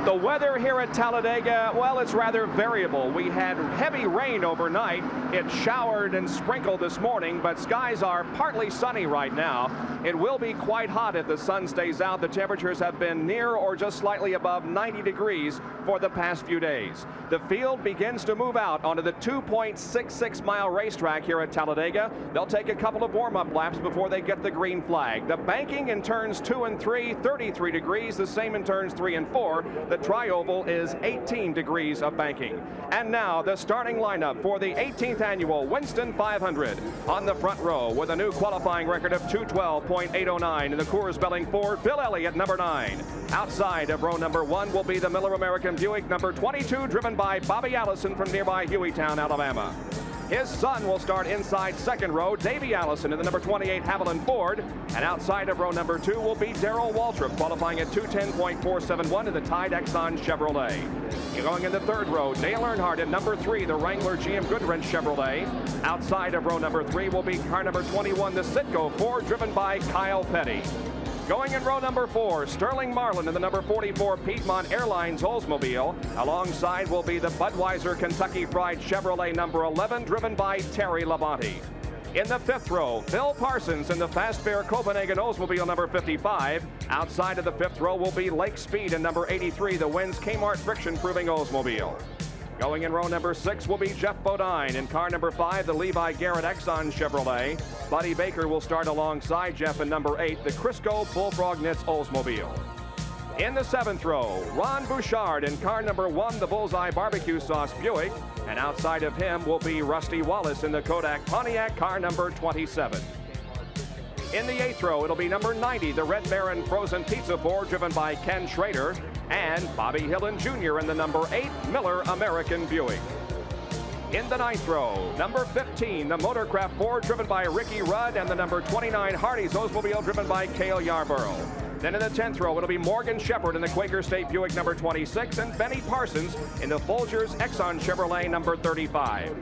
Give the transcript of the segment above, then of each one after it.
The weather here at Talladega, well, it's rather variable. We had heavy rain overnight. It showered and sprinkled this morning, but skies are partly sunny right now. It will be quite hot if the sun stays out. The temperatures have been near or just slightly above 90 degrees for the past few days. The field begins to move out onto the 2.66-mile racetrack here at Talladega. They'll take a couple of warm-up laps before they get the green flag. The banking in turns 2 and 3, 33 degrees, the same in turns 3 and 4. The tri-oval is 18 degrees of banking. And now the starting lineup for the 18th annual Winston 500. On the front row with a new qualifying record of 212.809 in the Coors Belling Ford, Bill Elliott, number 9. Outside of row number 1 will be the Miller American Buick, number 22, driven by Bobby Allison from nearby Hueytown, Alabama. His son will start inside second row, Davey Allison in the number 28 Haviland Ford. And outside of row number 2 will be Darrell Waltrip, qualifying at 210.471 in the Tide Exxon Chevrolet. Going in the third row, Dale Earnhardt in number 3, the Wrangler GM Goodwrench Chevrolet. Outside of row number 3 will be car number 21, the Citgo Ford, driven by Kyle Petty. Going in row number 4, Sterling Marlin in the number 44 Piedmont Airlines Oldsmobile. Alongside will be the Budweiser Kentucky Fried Chevrolet number 11, driven by Terry Labonte. In the fifth row, Phil Parsons in the Fast Bear Copenhagen Oldsmobile number 55. Outside of the fifth row will be Lake Speed in number 83, the Wins Kmart Friction Proving Oldsmobile. Going in row number 6 will be Jeff Bodine in car number 5, the Levi Garrett Exxon Chevrolet. Buddy Baker will start alongside Jeff in number 8, the Crisco Bullfrog Knits Oldsmobile. In the seventh row, Ron Bouchard in car number 1, the Bullseye Barbecue Sauce Buick. And outside of him will be Rusty Wallace in the Kodak Pontiac, car number 27. In the eighth row, it'll be number 90, the Red Baron Frozen Pizza Ford, driven by Ken Schrader. And Bobby Hillen Jr. in the number 8 Miller American Buick. In the ninth row, number 15, the Motorcraft Ford, driven by Ricky Rudd, and the number 29 Hardee's Oldsmobile, driven by Cale Yarborough. Then in the 10th row, it'll be Morgan Shepherd in the Quaker State Buick number 26, and Benny Parsons in the Folgers Exxon Chevrolet number 35.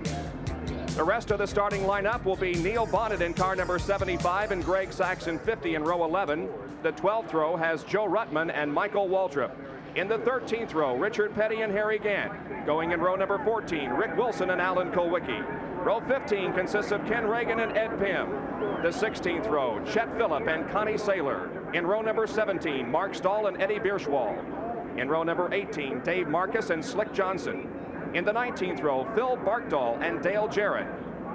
The rest of the starting lineup will be Neil Bonnet in car number 75 and Greg Saxon 50 in row 11. The 12th row has Joe Ruttman and Michael Waltrip. In the 13th row, Richard Petty and Harry Gant. Going in row number 14, Rick Wilson and Alan Kulwicki. Row 15 consists of Ken Reagan and Ed Pym. The 16th row, Chet Phillip and Connie Saylor. In row number 17, Mark Stahl and Eddie Bierschwald. In row number 18, Dave Marcus and Slick Johnson. In the 19th row, Phil Barkdahl and Dale Jarrett.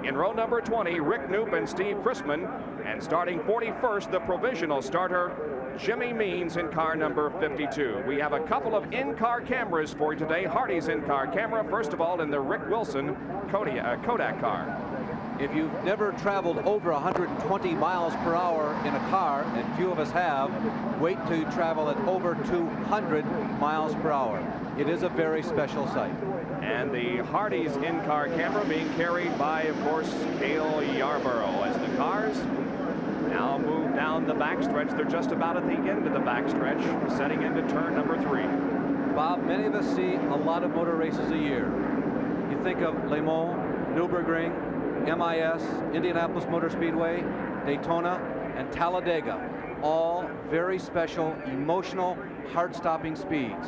In row number 20, Rick Knoop and Steve Chrisman. And starting 41st, the provisional starter, Jimmy Means in car number 52. We have a couple of in-car cameras for you today. Hardee's in-car camera, first of all, in the Rick Wilson Kodak car. If you've never traveled over 120 miles per hour in a car, and few of us have, wait till you travel at over 200 miles per hour. It is a very special sight. And the Hardee's in-car camera being carried by, of course, Cale Yarborough. As the cars now move down the backstretch, they're just about at the end of the backstretch, setting into turn number 3. Bob, many of us see a lot of motor races a year. You think of Le Mans, Nürburgring, MIS, Indianapolis Motor Speedway, Daytona, and Talladega. All very special, emotional, heart-stopping speeds.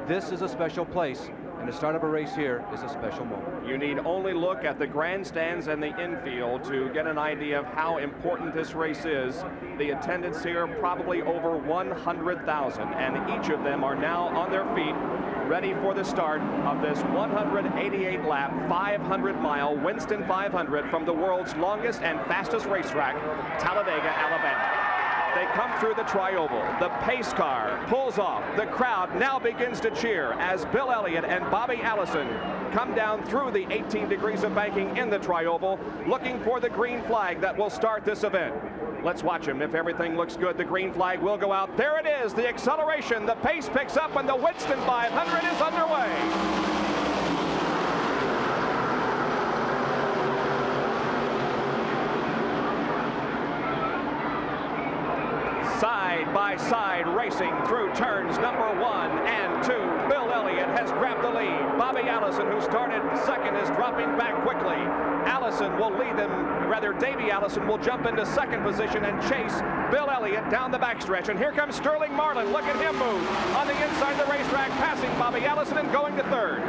This is a special place, and the start of a race here is a special moment. You need only look at the grandstands and the infield to get an idea of how important this race is. The attendance here, probably over 100,000, and each of them are now on their feet, ready for the start of this 188-lap, 500-mile Winston 500 from the world's longest and fastest racetrack, Talladega, Alabama. They come through the tri-oval. The pace car pulls off. The crowd now begins to cheer as Bill Elliott and Bobby Allison come down through the 18 degrees of banking in the tri-oval, looking for the green flag that will start this event. Let's watch them. If everything looks good, the green flag will go out. There it is, the acceleration. The pace picks up, and the Winston 500 is underway. Side by side racing through turns number 1 and 2. Bill Elliott has grabbed the lead. Bobby Allison, who started second, is dropping back quickly. Allison will lead them, rather Davey Allison will jump into second position and chase Bill Elliott down the backstretch. And here comes Sterling Marlin. Look at him move on the inside of the racetrack, passing Bobby Allison, and going to third.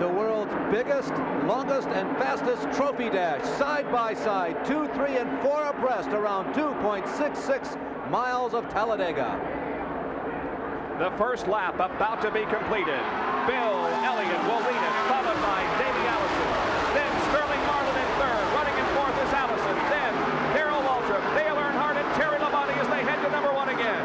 The world's biggest, longest, and fastest trophy dash, side by side, 2, 3, and 4 abreast around 2.66 miles of Talladega. The first lap about to be completed. Bill Elliott will lead it, followed by Davey Allison. Then Sterling Marlin in third. Running in fourth is Allison. Then Darrell Waltrip, Dale Earnhardt, and Terry Labonte as they head to number 1 again.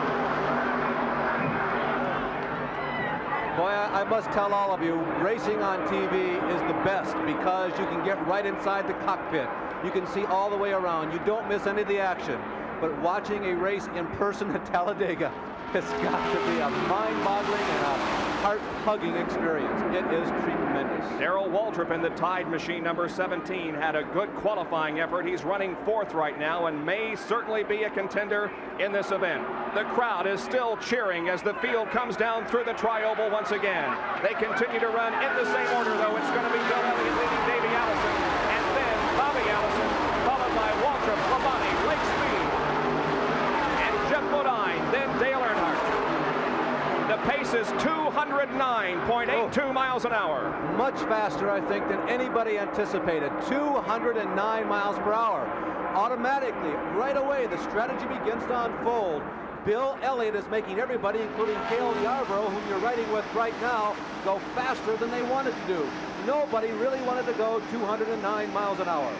Boy, I must tell all of you, racing on TV is the best because you can get right inside the cockpit. You can see all the way around. You don't miss any of the action. But watching a race in person at Talladega, it's got to be a mind-boggling and a heart-hugging experience. It is tremendous. Darrell Waltrip in the Tide machine number 17 had a good qualifying effort. He's running 4th right now and may certainly be a contender in this event. The crowd is still cheering as the field comes down through the tri-oval once again. They continue to run in the same order, though. It's going to be Bill Elliott leading Davey Allison, and then Bobby Allison, followed by Waltrip, Labonte, Lake Speed, and Jeff Bodine, then Dale Earnhardt. The pace is 209.82 miles an hour. Much faster, I think, than anybody anticipated. 209 miles per hour. Automatically, right away, the strategy begins to unfold. Bill Elliott is making everybody, including Cale Yarborough, whom you're riding with right now, go faster than they wanted to do. Nobody really wanted to go 209 miles an hour.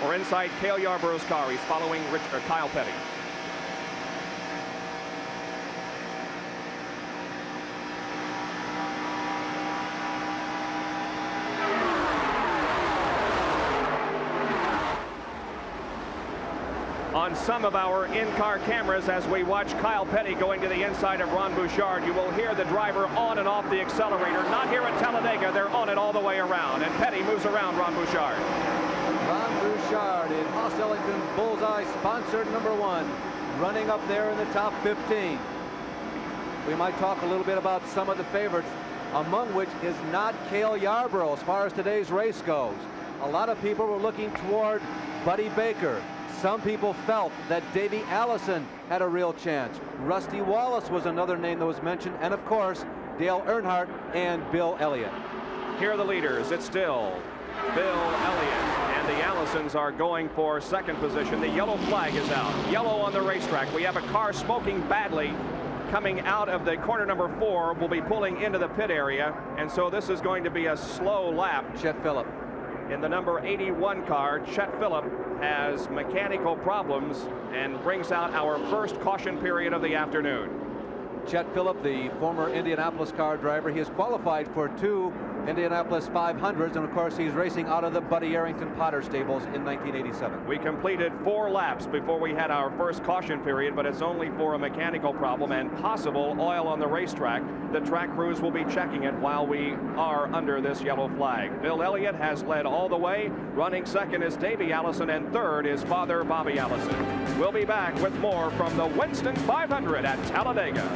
We're inside Cale Yarborough's car. He's following Kyle Petty. On some of our in-car cameras, as we watch Kyle Petty going to the inside of Ron Bouchard, you will hear the driver on and off the accelerator. Not here at Talladega. They're on it all the way around, and Petty moves around Ron Bouchard. Ron Bouchard in Haas Ellington's Bullseye sponsored number 1, running up there in the top 15. We might talk a little bit about some of the favorites, among which is not Cale Yarborough as far as today's race goes. A lot of people were looking toward Buddy Baker. Some people felt that Davey Allison had a real chance. Rusty Wallace was another name that was mentioned, and of course, Dale Earnhardt and Bill Elliott. Here are the leaders. It's still Bill Elliott, and the Allisons are going for second position. The yellow flag is out. Yellow on the racetrack. We have a car smoking badly coming out of the corner number 4. Will be pulling into the pit area, and so this is going to be a slow lap. Chet Phillip. In the number 81 car, Chet Phillip has mechanical problems and brings out our first caution period of the afternoon. Chet Phillip, the former Indianapolis car driver, he has qualified for 2 Indianapolis 500s, and of course he's racing out of the Buddy Arrington Potter stables in 1987. We completed 4 laps before we had our first caution period, but it's only for a mechanical problem and possible oil on the racetrack. The track crews will be checking it while we are under this yellow flag. Bill Elliott has led all the way. Running second is Davey Allison, and third is father Bobby Allison. We'll be back with more from the Winston 500 at Talladega.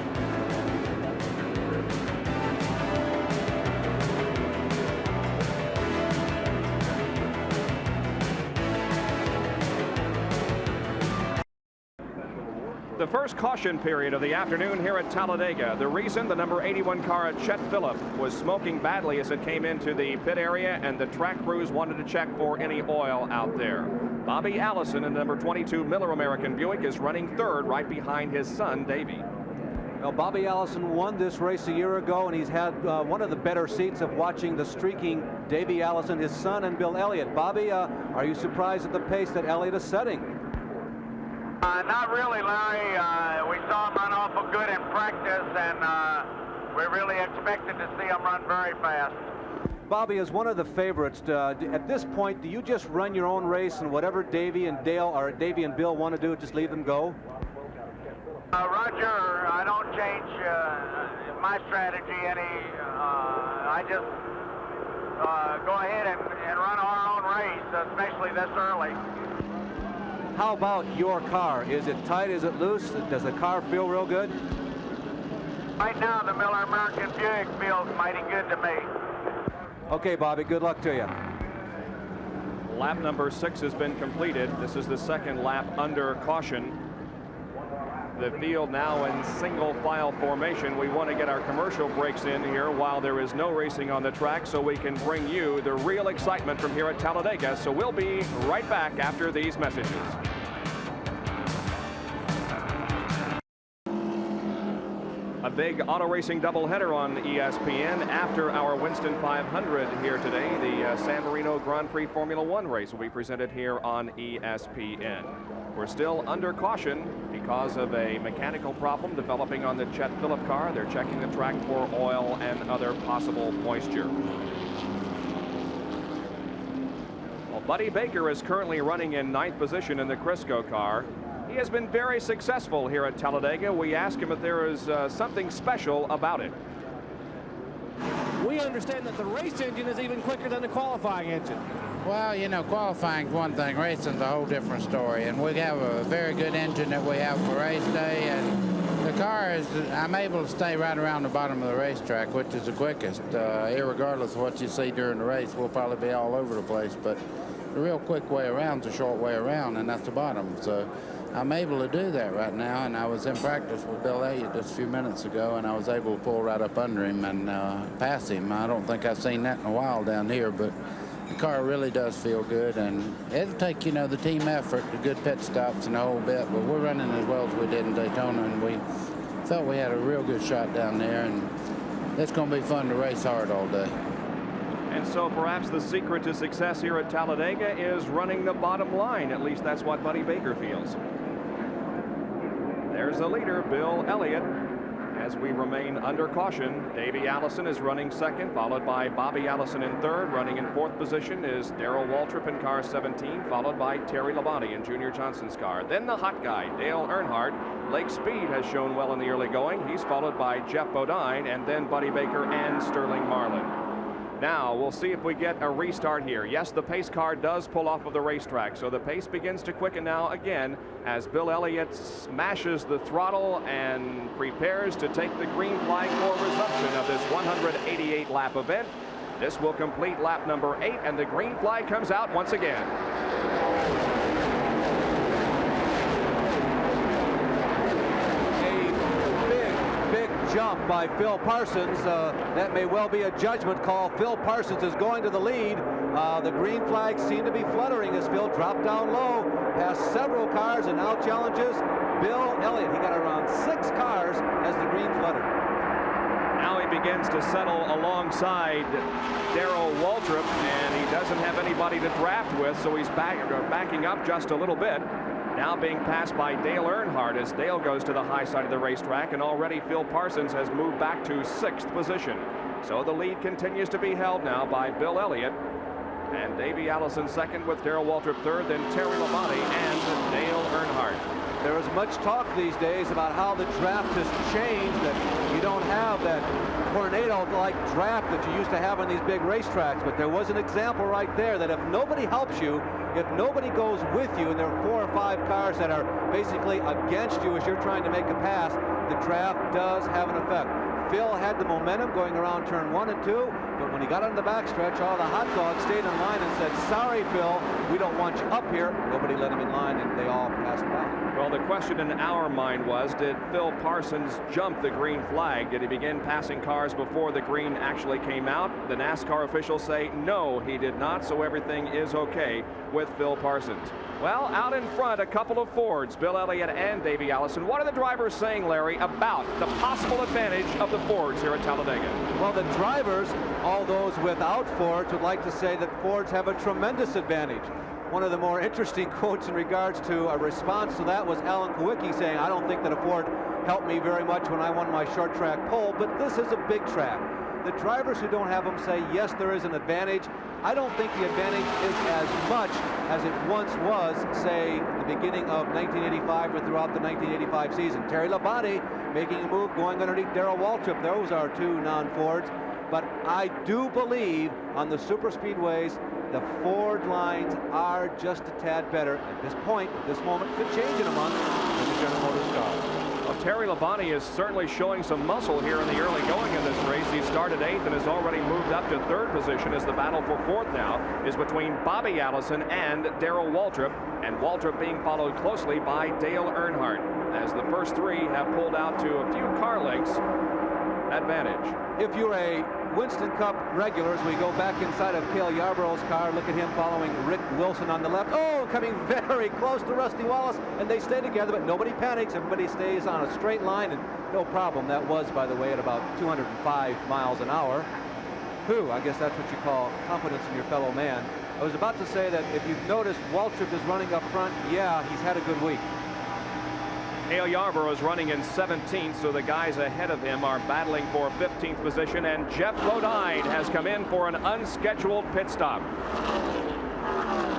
The first caution period of the afternoon here at Talladega. The reason the number 81 car at Chet Phillip was smoking badly as it came into the pit area, and the track crews wanted to check for any oil out there. Bobby Allison in the number 22 Miller American Buick is running third right behind his son, Davey. Well, Bobby Allison won this race a year ago, and he's had one of the better seats of watching the streaking Davey Allison, his son, and Bill Elliott. Bobby, are you surprised at the pace that Elliott is setting? Not really, Larry. We saw him run awful good in practice, and we really expected to see him run very fast. Bobby, is one of the favorites. At this point, do you just run your own race, and whatever Davey and Dale or Davey and Bill want to do, just leave them go? Roger, I don't change my strategy any. I just go ahead and run our own race, especially this early. How about your car? Is it tight? Is it loose? Does the car feel real good? Right now, the Miller American Buick feels mighty good to me. Okay, Bobby, good luck to you. Lap number 6 has been completed. This is the second lap under caution. The field now in single file formation. We want to get our commercial breaks in here while there is no racing on the track so we can bring you the real excitement from here at Talladega. So we'll be right back after these messages. A big auto racing doubleheader on ESPN after our Winston 500 here today. The San Marino Grand Prix Formula One race will be presented here on ESPN. We're still under caution because of a mechanical problem developing on the Chet Phillip car. They're checking the track for oil and other possible moisture. Well, Buddy Baker is currently running in 9th position in the Crisco car. He has been very successful here at Talladega. We asked him if there is something special about it. We understand that the race engine is even quicker than the qualifying engine. Well, you know, qualifying's one thing, racing's a whole different story. And we have a very good engine that we have for race day. And the car is, I'm able to stay right around the bottom of the racetrack, which is the quickest. Irregardless of what you see during the race, we'll probably be all over the place. But the real quick way around is a short way around, and that's the bottom. So I'm able to do that right now, and I was in practice with Bill Elliott just a few minutes ago, and I was able to pull right up under him and pass him. I don't think I've seen that in a while down here, but the car really does feel good, and it'll take, you know, the team effort, the good pit stops and the whole bit, but we're running as well as we did in Daytona, and we felt we had a real good shot down there, and it's going to be fun to race hard all day. And so perhaps the secret to success here at Talladega is running the bottom line. At least that's what Buddy Baker feels. There's the leader, Bill Elliott. As we remain under caution, Davey Allison is running second, followed by Bobby Allison in third. Running in fourth position is Darrell Waltrip in car 17, followed by Terry Labonte in Junior Johnson's car. Then the hot guy, Dale Earnhardt. Lake Speed has shown well in the early going. He's followed by Jeff Bodine, and then Buddy Baker and Sterling Marlin. Now we'll see if we get a restart here. Yes, the pace car does pull off of the racetrack, so the pace begins to quicken now again as Bill Elliott smashes the throttle and prepares to take the green flag for resumption of this 188 lap event. This will complete lap number 8, and the green flag comes out once again. Jump by Phil Parsons. That may well be a judgment call. Phil Parsons is going to the lead. The green flags seem to be fluttering as Phil dropped down low past several cars and now challenges Bill Elliott. He got around 6 cars as the green fluttered. Now he begins to settle alongside Darrell Waltrip, and he doesn't have anybody to draft with, so he's backing up just a little bit. Now being passed by Dale Earnhardt as Dale goes to the high side of the racetrack, and already Phil Parsons has moved back to 6th position. So the lead continues to be held now by Bill Elliott, and Davey Allison second with Darrell Waltrip third, then Terry Labonte and Dale Earnhardt. There is much talk these days about how the draft has changed, that you don't have that tornado-like draft that you used to have on these big racetracks, but there was an example right there that if nobody helps you, if nobody goes with you, and there are 4 or 5 cars that are basically against you as you're trying to make a pass, the draft does have an effect. Phil had the momentum going around turn 1 and 2, but when he got on the backstretch, all the hot dogs stayed in line and said, "Sorry, Phil, we don't want you up here." Nobody let him in line, and they all passed by. Well, the question in our mind was, did Phil Parsons jump the green flag? Did he begin passing cars before the green actually came out? The NASCAR officials say no, he did not, so everything is okay with Phil Parsons. Well, out in front, a couple of Fords, Bill Elliott and Davey Allison. What are the drivers saying, Larry, about the possible advantage of the Fords here at Talladega? Well, the drivers, all those without Fords, would like to say that Fords have a tremendous advantage. One of the more interesting quotes in regards to a response to that was Alan Kowicki saying, "I don't think that a Ford helped me very much when I won my short track pole, but this is a big track." The drivers who don't have them say, yes, there is an advantage. I don't think the advantage is as much as it once was, say, the beginning of 1985 or throughout the 1985 season. Terry Labonte making a move, going underneath Darrell Waltrip. Those are 2 non-Fords. But I do believe on the super speedways, the Ford lines are just a tad better at this point. This moment could change in a month in the General Motors car. Well, Terry Labonte is certainly showing some muscle here in the early going in this race. He started 8th and has already moved up to 3rd position, as the battle for 4th now is between Bobby Allison and Darrell Waltrip, and Waltrip being followed closely by Dale Earnhardt, as the first 3 have pulled out to a few car lengths advantage. If you're a Winston Cup regular, as we go back inside of Cale Yarborough's car, look at him following Rick Wilson on the left. Oh, coming very close to Rusty Wallace, and they stay together, but nobody panics. Everybody stays on a straight line, and no problem. That was, by the way, at about 205 miles an hour. Whew, I guess that's what you call confidence in your fellow man. I was about to say that if you've noticed, Waltrip is running up front. Yeah, he's had a good week. Cale Yarborough is running in 17th, so the guys ahead of him are battling for 15th position, and Jeff Bodine has come in for an unscheduled pit stop.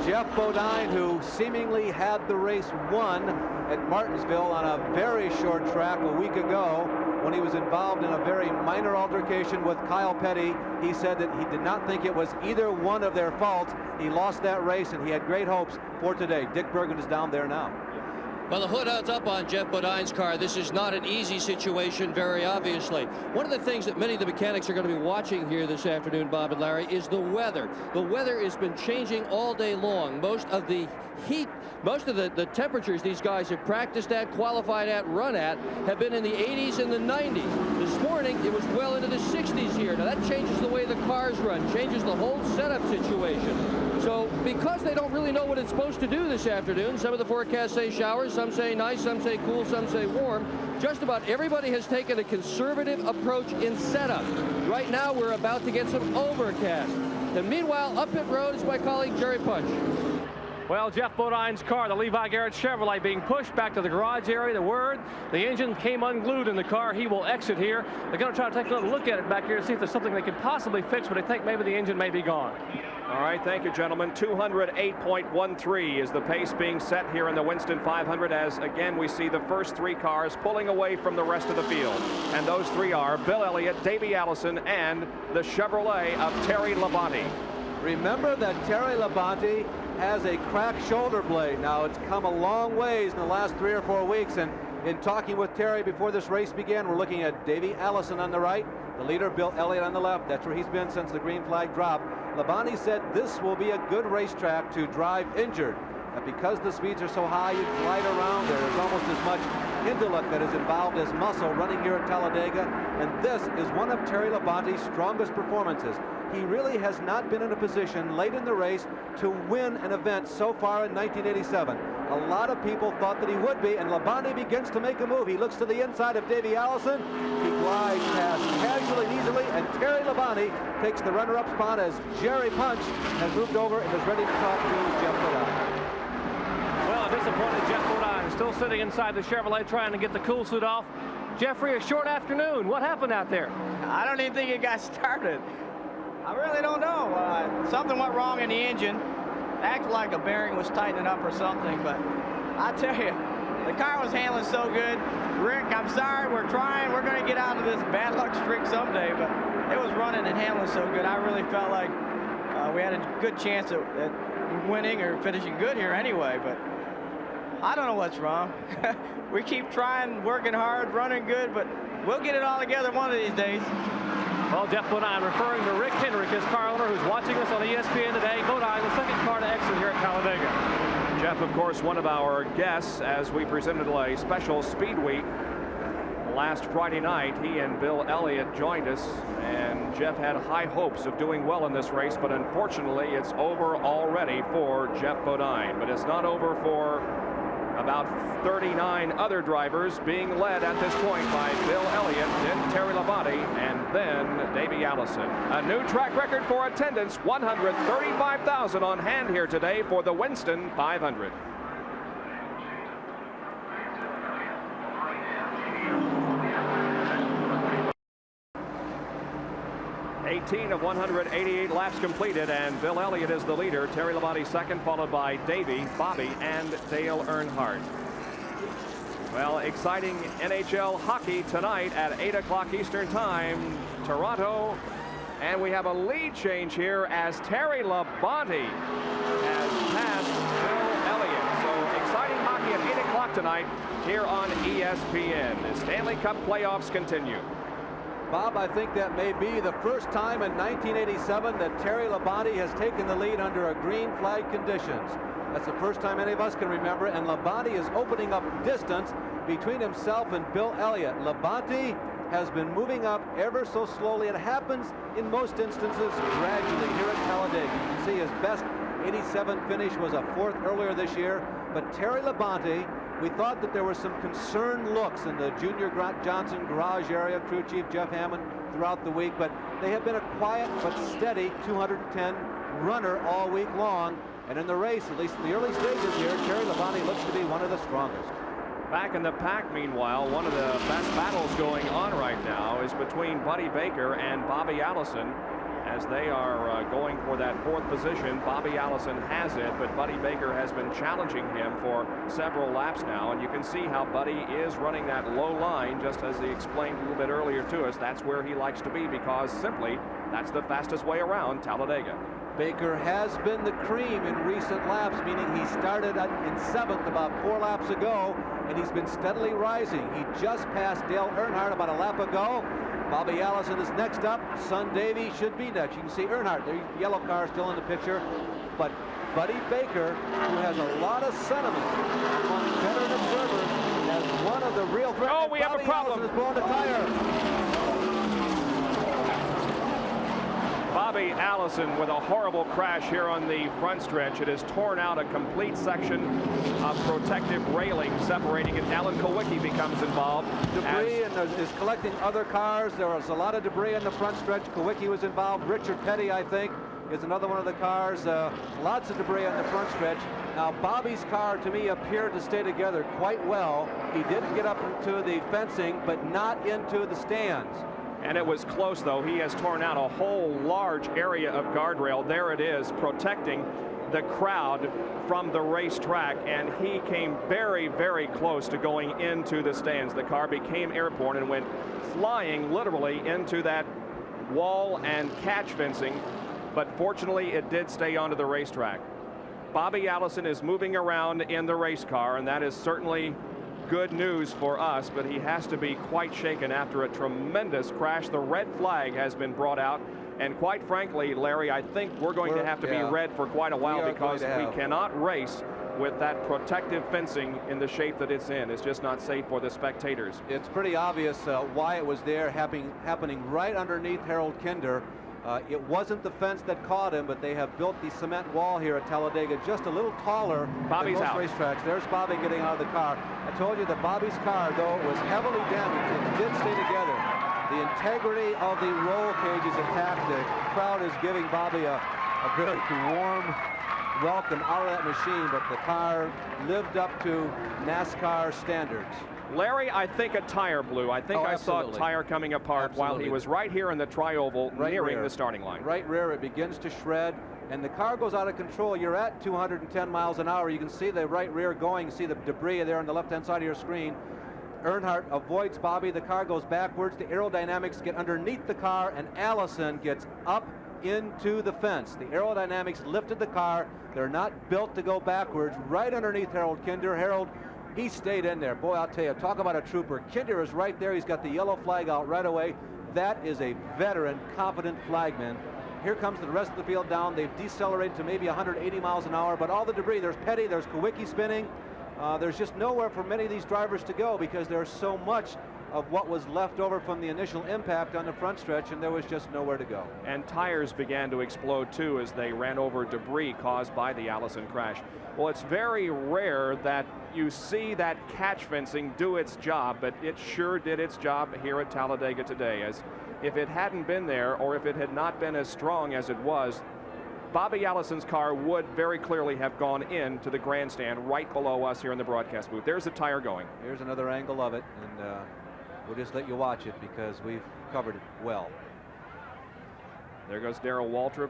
Jeff Bodine, who seemingly had the race won at Martinsville on a very short track a week ago when he was involved in a very minor altercation with Kyle Petty. He said that he did not think it was either one of their faults. He lost that race, and he had great hopes for today. Dick Bergen is down there now. Well, the hood is up on Jeff Bodine's car. This is not an easy situation, very obviously. One of the things that many of the mechanics are going to be watching here this afternoon, Bob and Larry, is the weather. The weather has been changing all day long. Most of the heat, most of the temperatures these guys have practiced at, qualified at, run at, have been in the 80s and the 90s. This morning, it was well into the 60s here. Now, that changes the way the cars run, changes the whole setup situation. So, because they don't really know what it's supposed to do this afternoon, some of the forecasts say showers, some say nice, some say cool, some say warm. Just about everybody has taken a conservative approach in setup. Right now, we're about to get some overcast. And meanwhile, up pit road is my colleague Jerry Punch. Well, Jeff Bodine's car, the Levi Garrett Chevrolet, being pushed back to the garage area. The word, the engine came unglued in the car. He will exit here. They're going to try to take a little look at it back here to see if there's something they could possibly fix, but I think maybe the engine may be gone. All right, thank you, gentlemen. 208.13 is the pace being set here in the Winston 500, as again we see the first 3 cars pulling away from the rest of the field. And those 3 are Bill Elliott, Davey Allison, and the Chevrolet of Terry Labonte. Remember that Terry Labonte has a cracked shoulder blade. Now, it's come a long ways in the last 3 or 4 weeks, and in talking with Terry before this race began, we're looking at Davey Allison on the right, the leader Bill Elliott on the left. That's where he's been since the green flag dropped. Labonte said this will be a good racetrack to drive injured. That because the speeds are so high, you glide around there. There's almost as much intellect that is involved as muscle running here at Talladega, and this is one of Terry Labonte's strongest performances. He really has not been in a position late in the race to win an event so far in 1987. A lot of people thought that he would be, and Labonte begins to make a move. He looks to the inside of Davey Allison. He glides past casually and easily, and Terry Labonte takes the runner-up spot as Jerry Punch has moved over and is ready to talk to Jeff Bodine. Well, a disappointed Jeff Bodine still sitting inside the Chevrolet trying to get the cool suit off. Jeffrey, a short afternoon. What happened out there? I don't even think it got started. I really don't know. Something went wrong in the engine. Acted like a bearing was tightening up or something, but I tell you, the car was handling so good. Rick, I'm sorry, we're trying. We're going to get out of this bad luck streak someday, but it was running and handling so good. I really felt like we had a good chance at winning or finishing good here anyway, but I don't know what's wrong. We keep trying, working hard, running good, but we'll get it all together one of these days. Well, Jeff Bodine referring to Rick Hendrick, his car owner, who's watching us on ESPN today. Bodine, the second car to exit here at Talladega. Jeff, of course, one of our guests as we presented a special Speed Week last Friday night. He and Bill Elliott joined us, and Jeff had high hopes of doing well in this race, but unfortunately it's over already for Jeff Bodine. But it's not over for about 39 other drivers, being led at this point by Bill Elliott, then Terry Labonte, and then Davey Allison. A new track record for attendance, 135,000 on hand here today for the Winston 500. Of 188 laps completed, and Bill Elliott is the leader. Terry Labonte second, followed by Davey, Bobby, and Dale Earnhardt. Well, exciting NHL hockey tonight at 8 o'clock Eastern Time, Toronto. And we have a lead change here as Terry Labonte has passed Bill Elliott. So exciting hockey at 8 o'clock tonight here on ESPN. The Stanley Cup playoffs continue. Bob, I think that may be the first time in 1987 that Terry Labonte has taken the lead under a green flag conditions. That's the first time any of us can remember, and Labonte is opening up distance between himself and Bill Elliott. Labonte has been moving up ever so slowly. It happens in most instances gradually here at Talladega. You can see his best 87 finish was a 4th earlier this year, but Terry Labonte, we thought that there were some concerned looks in the Junior Johnson garage area, crew chief Jeff Hammond, throughout the week, but they have been a quiet but steady 210 runner all week long. And in the race, at least in the early stages here, Terry Labonte looks to be one of the strongest. Back in the pack, meanwhile, one of the best battles going on right now is between Buddy Baker and Bobby Allison. As they are going for that 4th position, Bobby Allison has it, but Buddy Baker has been challenging him for several laps now, and you can see how Buddy is running that low line, just as he explained a little bit earlier to us. That's where he likes to be, because simply that's the fastest way around Talladega. Baker has been the cream in recent laps, meaning he started in 7th about 4 laps ago, and he's been steadily rising. He just passed Dale Earnhardt about a lap ago. Bobby Allison is next up. Son Davey should be next. You can see Earnhardt, the yellow car still in the picture. But Buddy Baker, who has a lot of sentiment among veteran observers, as one of the real threats. Oh, we have a problem. Allison is blowing a tire. Bobby Allison with a horrible crash here on the front stretch. It has torn out a complete section of protective railing separating it. Alan Kulwicki becomes involved. Debris is collecting other cars. There was a lot of debris in the front stretch. Kulwicki was involved. Richard Petty, I think, is another one of the cars. Lots of debris on the front stretch. Now, Bobby's car, to me, appeared to stay together quite well. He did get up into the fencing, but not into the stands. And it was close, though. He has torn out a whole large area of guardrail. There it is, protecting the crowd from the racetrack, and he came very, very close to going into the stands. The car became airborne and went flying literally into that wall and catch fencing, but fortunately it did stay onto the racetrack. Bobby Allison is moving around in the race car, and that is certainly good news for us, but he has to be quite shaken after a tremendous crash. The red flag has been brought out, and quite frankly, Larry, I think we're going to have to be red for quite a while, because we cannot race with that protective fencing in the shape that it's in. It's just not safe for the spectators. It's pretty obvious why it was there, happening right underneath Harold Kinder. It wasn't the fence that caught him, but they have built the cement wall here at Talladega just a little taller than most racetracks. There's Bobby getting out of the car. I told you that Bobby's car, though, was heavily damaged. It did stay together. The integrity of the roll cage is intact. The crowd is giving Bobby a very warm welcome out of that machine, but the car lived up to NASCAR standards. Larry, I think a tire blew. I think I saw a tire coming apart while he was right here in the tri-oval, nearing the starting line. Right rear, it begins to shred, and the car goes out of control. You're at 210 miles an hour. You can see the right rear going. You see the debris there on the left-hand side of your screen. Earnhardt avoids Bobby. The car goes backwards. The aerodynamics get underneath the car, and Allison gets up into the fence. The aerodynamics lifted the car. They're not built to go backwards. Right underneath Harold Kinder. Harold, he stayed in there. Boy, I'll tell you, talk about a trooper. Kinder is right there. He's got the yellow flag out right away. That is a veteran, competent flagman. Here comes the rest of the field down. They've decelerated to maybe 180 miles an hour, but all the debris, there's Petty, there's Kulwicki spinning. There's just nowhere for many of these drivers to go, because there's so much of what was left over from the initial impact on the front stretch, and there was just nowhere to go. And tires began to explode too as they ran over debris caused by the Allison crash. Well, it's very rare that you see that catch fencing do its job, but it sure did its job here at Talladega today. As if it hadn't been there, or if it had not been as strong as it was, Bobby Allison's car would very clearly have gone into the grandstand right below us here in the broadcast booth. There's the tire going. Here's another angle of it, and we'll just let you watch it because we've covered it well. There goes Darrell Waltrip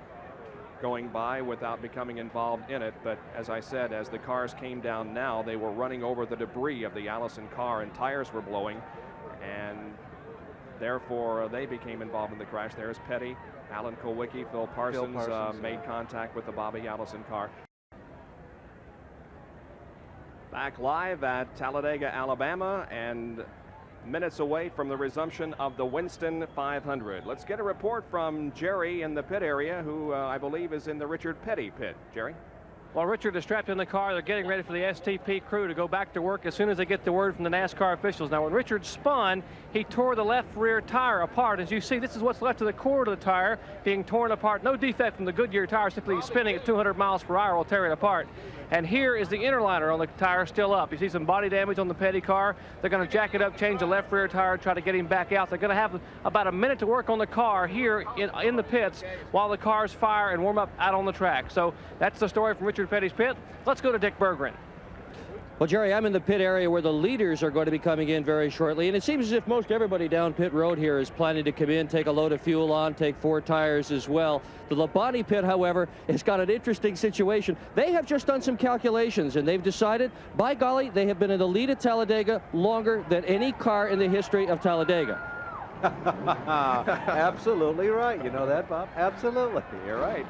going by without becoming involved in it, but as I said, as the cars came down now, they were running over the debris of the Allison car, and tires were blowing, and therefore they became involved in the crash. There's Petty, Alan Kulwicki, Phil Parsons made contact with the Bobby Allison car. Back live at Talladega, Alabama, and minutes away from the resumption of the Winston 500. Let's get a report from Jerry in the pit area, who I believe is in the Richard Petty pit. Jerry? Well, Richard is strapped in the car. They're getting ready for the STP crew to go back to work as soon as they get the word from the NASCAR officials. Now, when Richard spun, he tore the left rear tire apart. As you see, this is what's left of the core of the tire being torn apart. No defect from the Goodyear tire, simply spinning at 200 miles per hour will tear it apart. And here is the inner liner on the tire still up. You see some body damage on the Petty car. They're going to jack it up, change the left rear tire, try to get him back out. They're going to have about a minute to work on the car here in the pits while the cars fire and warm up out on the track. So that's the story from Richard Petty's pit. Let's go to Dick Berggren. Well, Jerry, I'm in the pit area where the leaders are going to be coming in very shortly, and it seems as if most everybody down pit road here is planning to come in, take a load of fuel on, take 4 tires as well. The Labonte pit, however, has got an interesting situation. They have just done some calculations, and they've decided, by golly, they have been in the lead at Talladega longer than any car in the history of Talladega. Absolutely right. You know that, Bob? Absolutely. You're right.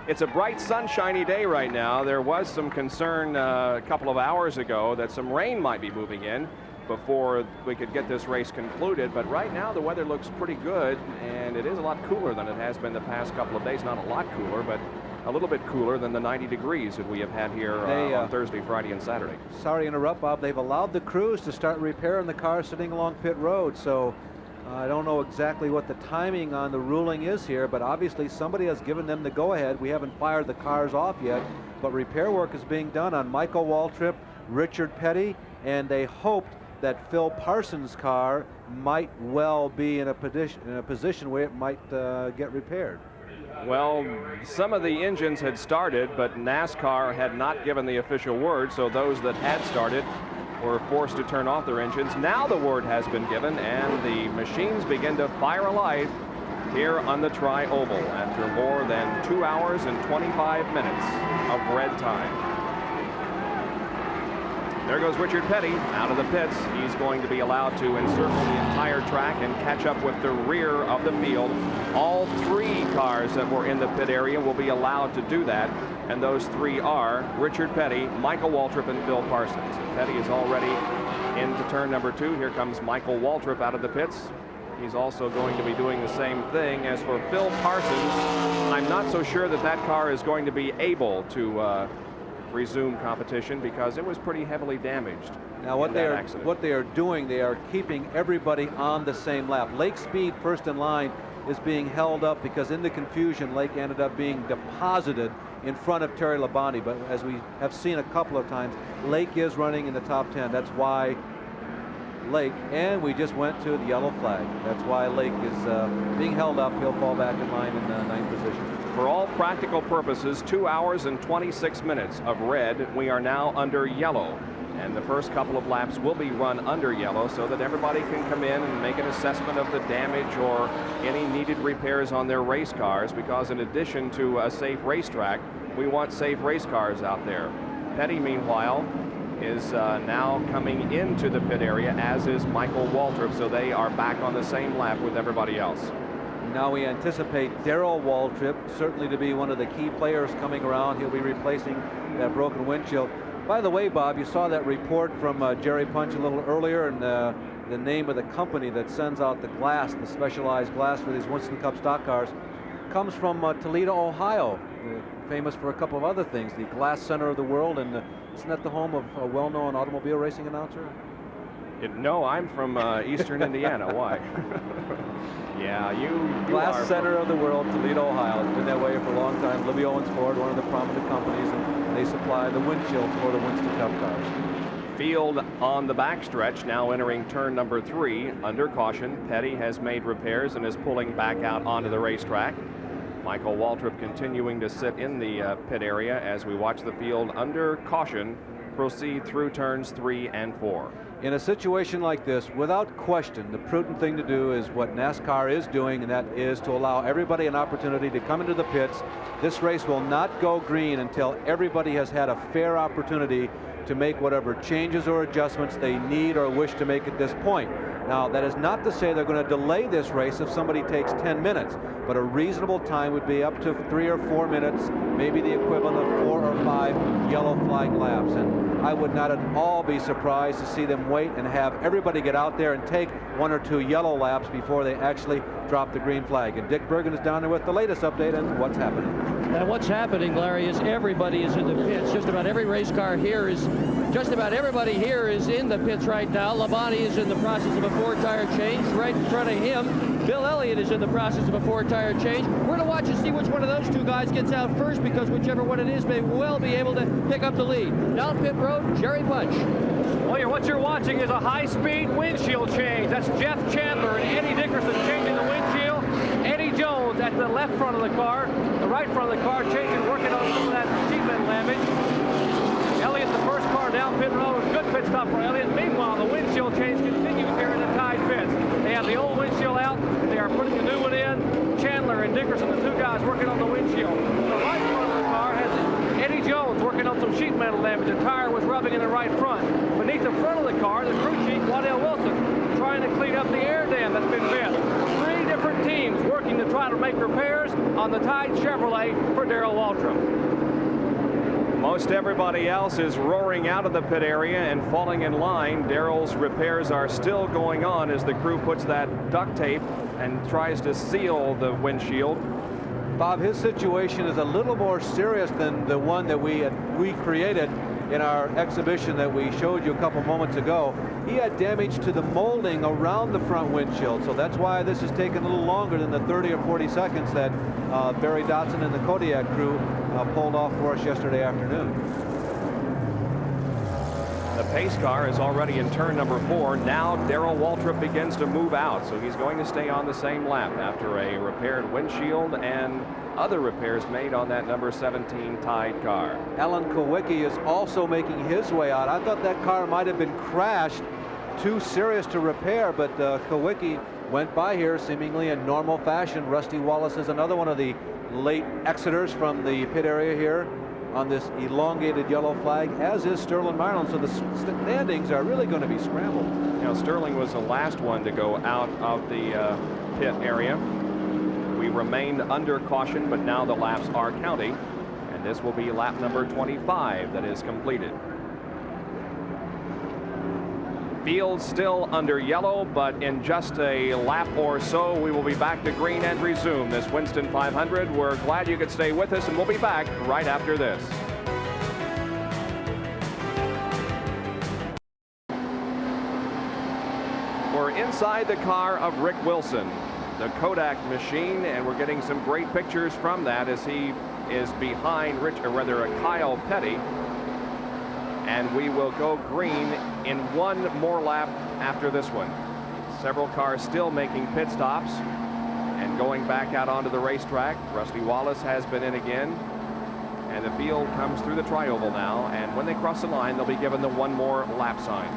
It's a bright, sunshiny day right now. There was some concern a couple of hours ago that some rain might be moving in before we could get this race concluded. But right now the weather looks pretty good, and it is a lot cooler than it has been the past couple of days. Not a lot cooler, but a little bit cooler than the 90 degrees that we have had here on Thursday, Friday, and Saturday. Sorry to interrupt, Bob. They've allowed the crews to start repairing the cars sitting along pit road, so I don't know exactly what the timing on the ruling is here, but obviously somebody has given them the go-ahead. We haven't fired the cars off yet, but repair work is being done on Michael Waltrip, Richard Petty, and they hoped that Phil Parsons' car might well be in a position where it might get repaired. Well, some of the engines had started, but NASCAR had not given the official word, so those that had started were forced to turn off their engines. Now the word has been given, and the machines begin to fire alive here on the Tri-Oval after more than 2 hours and 25 minutes of red time. There goes Richard Petty out of the pits. He's going to be allowed to encircle the entire track and catch up with the rear of the field. All 3 cars that were in the pit area will be allowed to do that, and those 3 are Richard Petty, Michael Waltrip, and Phil Parsons. And Petty is already into turn number 2. Here comes Michael Waltrip out of the pits. He's also going to be doing the same thing. As for Phil Parsons, I'm not so sure that that car is going to be able to resume competition because it was pretty heavily damaged. Now what they are doing, they are keeping everybody on the same lap. Lake Speed, first in line, is being held up because in the confusion Lake ended up being deposited in front of Terry Labonte, but as we have seen a couple of times, Lake is running in the top 10. That's why Lake, and we just went to the yellow flag. That's why Lake is being held up. He'll fall back in line in 9th position. For all practical purposes, 2 hours and 26 minutes of red. We are now under yellow, and the first couple of laps will be run under yellow so that everybody can come in and make an assessment of the damage or any needed repairs on their race cars, because in addition to a safe racetrack, we want safe race cars out there. Petty, meanwhile, is now coming into the pit area, as is Michael Waltrip, so they are back on the same lap with everybody else. Now we anticipate Darrell Waltrip certainly to be one of the key players coming around. He'll be replacing that broken windshield. By the way, Bob, you saw that report from Jerry Punch a little earlier, and the name of the company that sends out the glass, the specialized glass for these Winston Cup stock cars, comes from Toledo, Ohio, famous for a couple of other things, the glass center of the world, and isn't that the home of a well-known automobile racing announcer? No, I'm from eastern Indiana. Why? Yeah, you Glass center of the world, Toledo, Ohio. It's been that way for a long time. Libby Owens Ford, one of the prominent companies, and they supply the windshield for the Winston Cup cars. Field on the backstretch, now entering turn number 3 under caution. Petty has made repairs and is pulling back out onto the racetrack. Michael Waltrip continuing to sit in the pit area as we watch the field under caution proceed through turns 3 and 4. In a situation like this, without question, the prudent thing to do is what NASCAR is doing, and that is to allow everybody an opportunity to come into the pits. This race will not go green until everybody has had a fair opportunity to make whatever changes or adjustments they need or wish to make at this point. Now, that is not to say they're going to delay this race if somebody takes 10 minutes, but a reasonable time would be up to 3 or 4 minutes maybe the equivalent of 4 or 5 yellow flag laps. And I would not at all be surprised to see them wait and have everybody get out there and take 1 or 2 yellow laps before they actually drop the green flag. And Dick Bergen is down there with the latest update on what's happening. And what's happening, Larry, is everybody is in the pits. Just about every race car here is, just about everybody here is in the pits right now. Labonte is in the process of a 4-tire change. Right in front of him, Bill Elliott is in the process of a 4-tire change. We're going to watch and see which one of those 2 guys gets out first, because whichever one it is may well be able to pick up the lead. Down pit road, Jerry Punch. Well, what you're watching is a high-speed windshield change. That's Jeff Chandler and Eddie Dickerson changing the windshield. Eddie Jones at the left front of the car, the right front of the car changing, working on some of that sheet metal damage. Elliott, the first car down pit road. Good pit stop for Elliott. Meanwhile, the windshield change continues here in the tied pits. They have the old windshield out. They are putting the new one in. Chandler and Dickerson, the 2 guys working on the windshield. The right front of the car has Eddie Jones working on some sheet metal damage. The tire was rubbing in the right front. Beneath the front of the car, the crew chief, Waddell Wilson, trying to clean up the air dam that's been bent. 3 different teams working to try to make repairs on the Tide Chevrolet for Darrell Waltrip. Most everybody else is roaring out of the pit area and falling in line. Darrell's repairs are still going on as the crew puts that duct tape and tries to seal the windshield. Bob, his situation is a little more serious than the one that we created in our exhibition that we showed you a couple moments ago. He had damage to the molding around the front windshield, so that's why this has taken a little longer than the 30 or 40 seconds that Barry Dotson and the Kodiak crew pulled off for us yesterday afternoon. The pace car is already in turn number 4. Now Darrell Waltrip begins to move out, so he's going to stay on the same lap after a repaired windshield and other repairs made on that number 17 Tide car. Alan Kowicki is also making his way out. I thought that car might have been crashed, too serious to repair, but Kowicki went by here seemingly in normal fashion. Rusty Wallace is another one of the late exiters from the pit area here on this elongated yellow flag, as is Sterling Marlin. So the standings are really going to be scrambled. You know, Sterling was the last one to go out of the pit area. We remained under caution, but now the laps are counting, and this will be lap number 25 that is completed. Field still under yellow, but in just a lap or so, we will be back to green and resume this Winston 500. We're glad you could stay with us, and we'll be back right after this. We're inside the car of Rick Wilson, the Kodak machine, and we're getting some great pictures from that as he is behind Kyle Petty. And we will go green in one more lap after this one. Several cars still making pit stops and going back out onto the racetrack. Rusty Wallace has been in again, and the field comes through the trioval now, and when they cross the line, they'll be given the 1 more lap sign.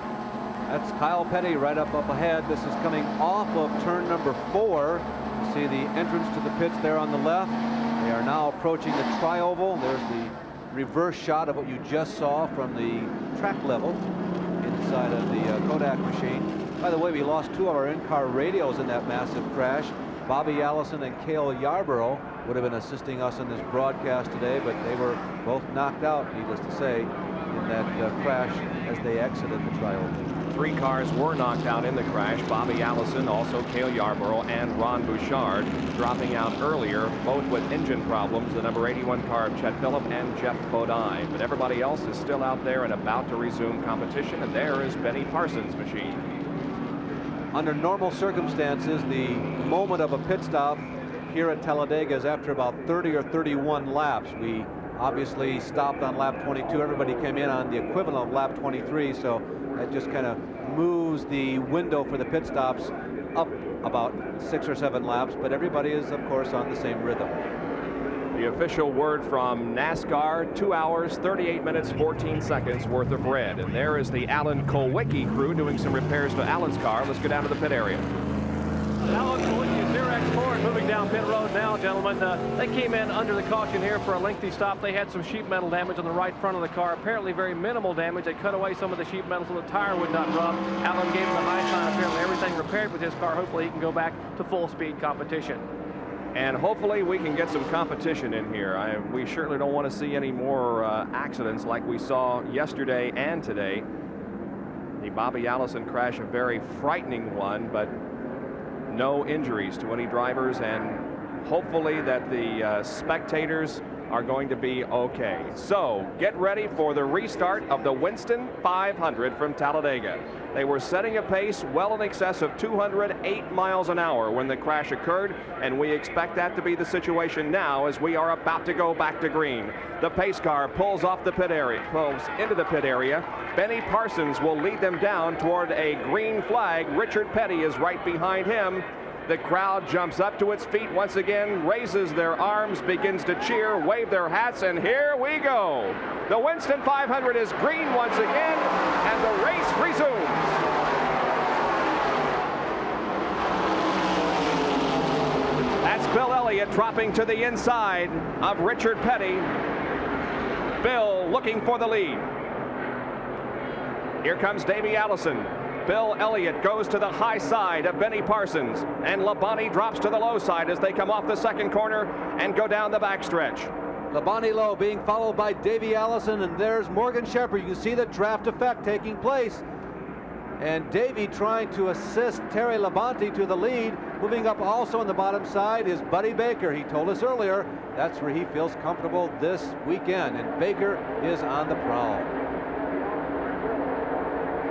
That's Kyle Petty right up ahead. This is coming off of turn number 4. You see the entrance to the pits there on the left. They are now approaching the trioval. There's the reverse shot of what you just saw from the track level inside of the Kodak machine. By the way, we lost 2 of our in-car radios in that massive crash. Bobby Allison and Cale Yarborough would have been assisting us in this broadcast today, but they were both knocked out, needless to say, in that crash as they exited the trioval. 3 cars were knocked out in the crash. Bobby Allison, also Cale Yarborough, and Ron Bouchard dropping out earlier, both with engine problems. The number 81 car of Chet Phillip and Jeff Bodine. But everybody else is still out there and about to resume competition, and there is Benny Parsons' machine. Under normal circumstances, the moment of a pit stop here at Talladega is after about 30 or 31 laps. We obviously stopped on lap 22. Everybody came in on the equivalent of lap 23, so that just kind of moves the window for the pit stops up about 6 or 7 laps, but everybody is, of course, on the same rhythm. The official word from NASCAR, 2 hours, 38 minutes, 14 seconds worth of red. And there is the Alan Kowicki crew doing some repairs to Alan's car. Let's go down to the pit area. Alan Kowicki is Xerox Ford moving down pit road now, gentlemen. They came in under the caution here for a lengthy stop. They had some sheet metal damage on the right front of the car, apparently very minimal damage. They cut away some of the sheet metal so the tire would not rub. Alan gave him the high sign, apparently everything repaired with his car. Hopefully he can go back to full speed competition. And hopefully we can get some competition in here. We certainly don't want to see any more accidents like we saw yesterday and today. The Bobby Allison crash, a very frightening one, but no injuries to any drivers, and hopefully that the spectators are going to be okay. So get ready for the restart of the Winston 500 from Talladega. They were setting a pace well in excess of 208 miles an hour when the crash occurred, and we expect that to be the situation now as we are about to go back to green. The pace car pulls into the pit area. Benny Parsons will lead them down toward a green flag. Richard Petty is right behind him. The crowd jumps up to its feet once again, raises their arms, begins to cheer, wave their hats, and here we go. The Winston 500 is green once again, and the race resumes. That's Bill Elliott dropping to the inside of Richard Petty. Bill looking for the lead. Here comes Davey Allison. Bill Elliott goes to the high side of Benny Parsons, and Labonte drops to the low side as they come off the second corner and go down the backstretch. Labonte low being followed by Davey Allison, and there's Morgan Shepherd. You can see the draft effect taking place. And Davey trying to assist Terry Labonte to the lead. Moving up also on the bottom side is Buddy Baker. He told us earlier that's where he feels comfortable this weekend, and Baker is on the prowl.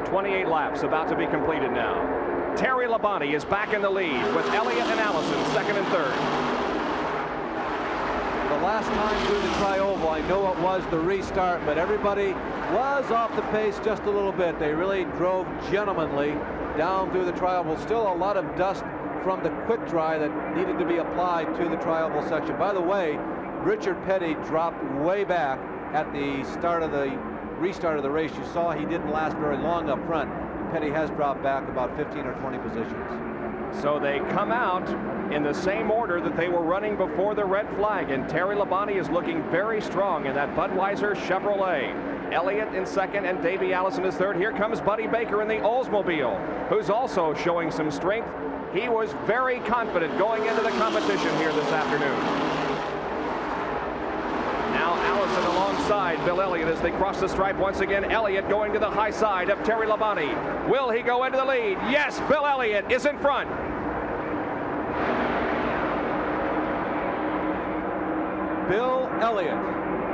28 laps about to be completed now. Terry Labonte is back in the lead with Elliott and Allison second and third. The last time through the Tri-Oval, I know it was the restart, but everybody was off the pace just a little bit. They really drove gentlemanly down through the Tri-Oval. Still a lot of dust from the quick dry that needed to be applied to the Tri-Oval section. By the way, Richard Petty dropped way back at the start of the restart of the race. You saw he didn't last very long up front. Petty has dropped back about 15 or 20 positions. So they come out in the same order that they were running before the red flag, and Terry Labonte is looking very strong in that Budweiser Chevrolet. Elliott in second and Davey Allison is third. Here comes Buddy Baker in the Oldsmobile, who's also showing some strength. He was very confident going into the competition here this afternoon. Now Allison alongside Bill Elliott as they cross the stripe once again. Elliott going to the high side of Terry Labonte. Will he go into the lead? Yes, Bill Elliott is in front. Bill Elliott,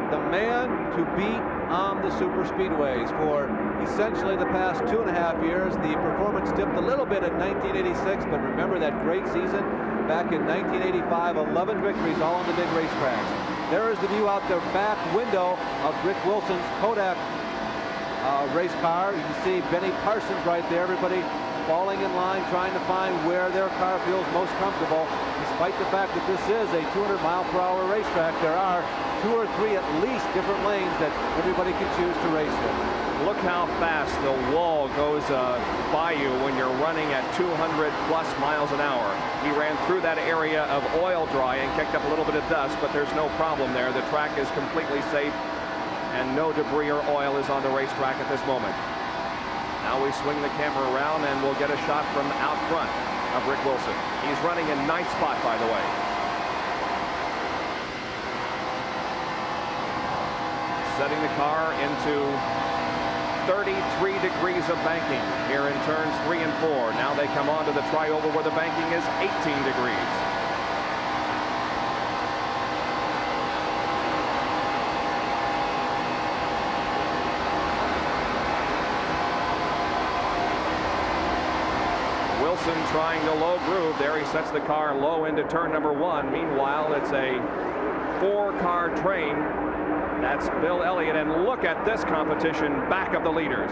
the man to beat on the super speedways for essentially the past 2.5 years. The performance dipped a little bit in 1986, but remember that great season back in 1985, 11 victories all on the big racetracks. There is the view out the back window of Rick Wilson's Kodak race car. You can see Benny Parsons right there. Everybody falling in line, trying to find where their car feels most comfortable. Despite the fact that this is a 200-mile-per-hour racetrack, there are 2 or 3 at least different lanes that everybody can choose to race in. Look how fast the wall goes by you when you're running at 200+ miles an hour. He ran through that area of oil dry and kicked up a little bit of dust, but there's no problem there. The track is completely safe, and no debris or oil is on the racetrack at this moment. Now we swing the camera around, and we'll get a shot from out front of Rick Wilson. He's running in 9th spot, by the way. Setting the car into 33 degrees of banking here in turns 3 and 4. Now they come onto the Tri-Oval where the banking is 18 degrees. Wilson trying the low groove there. He sets the car low into turn number 1. Meanwhile, it's a 4-car train. That's Bill Elliott, and look at this competition back of the leaders.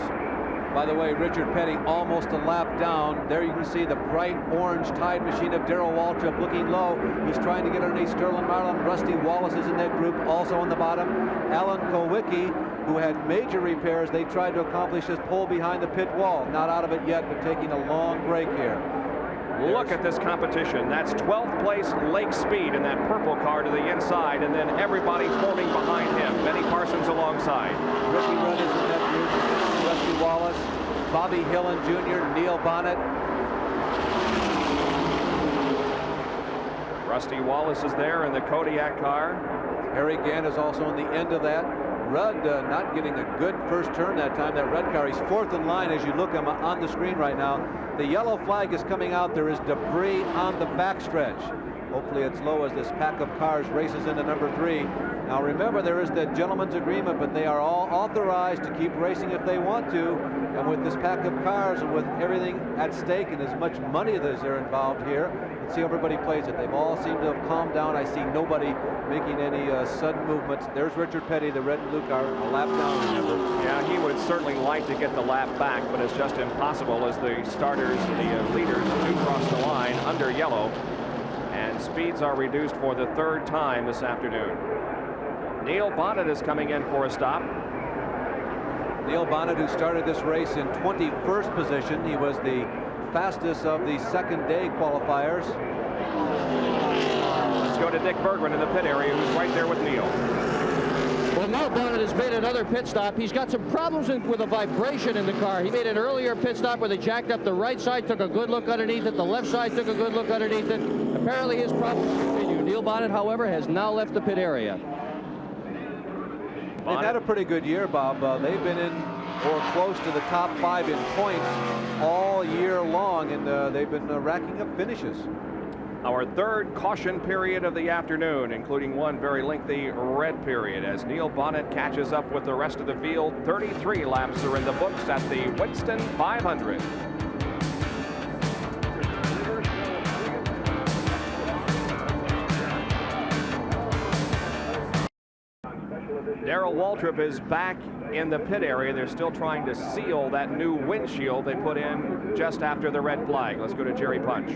By the way, Richard Petty almost a lap down. There you can see the bright orange Tide machine of Darrell Waltrip looking low. He's trying to get underneath Sterling Marlin. Rusty Wallace is in that group, also on the bottom. Alan Kowicki, who had major repairs, they tried to accomplish his pull behind the pit wall. Not out of it yet, but taking a long break here. Look at this competition. That's 12th place Lake Speed in that purple car to the inside, and then everybody forming behind him. Benny Parsons alongside. Ricky Rudd is in that group. Rusty Wallace, Bobby Hillen Jr., Neil Bonnet. Rusty Wallace is there in the Kodiak car. Harry Gant is also on the end of that. Rudd not getting a good first turn that time. That red car, he's fourth in line as you look him on the screen right now. The yellow flag is coming out. There is debris on the backstretch. Hopefully it's low as this pack of cars races into number 3. Now remember, there is the gentleman's agreement, but they are all authorized to keep racing if they want to. And with this pack of cars and with everything at stake and as much money as there involved here, let's see how everybody plays it. They've all seemed to have calmed down. I see nobody making any sudden movements. There's Richard Petty, the red and blue car, a lap down, remember. Yeah, he would certainly like to get the lap back, but it's just impossible as the starters, the leaders, do cross the line under yellow. And speeds are reduced for the 3rd time this afternoon. Neil Bonnet is coming in for a stop. Neil Bonnet, who started this race in 21st position. He was the fastest of the second day qualifiers. Let's go to Dick Bergman in the pit area, who's right there with Neil. Well, Neil Bonnet has made another pit stop. He's got some problems with a vibration in the car. He made an earlier pit stop where they jacked up the right side, took a good look underneath it. The left side took a good look underneath it. Apparently his problems continue. Neil Bonnet, however, has now left the pit area. They've had a pretty good year, Bob. They've been in or close to the top 5 in points all year long, and they've been racking up finishes. Our 3rd caution period of the afternoon, including one very lengthy red period, as Neil Bonnet catches up with the rest of the field. 33 laps are in the books at the Winston 500. Darrell Waltrip is back in the pit area. They're still trying to seal that new windshield they put in just after the red flag. Let's go to Jerry Punch.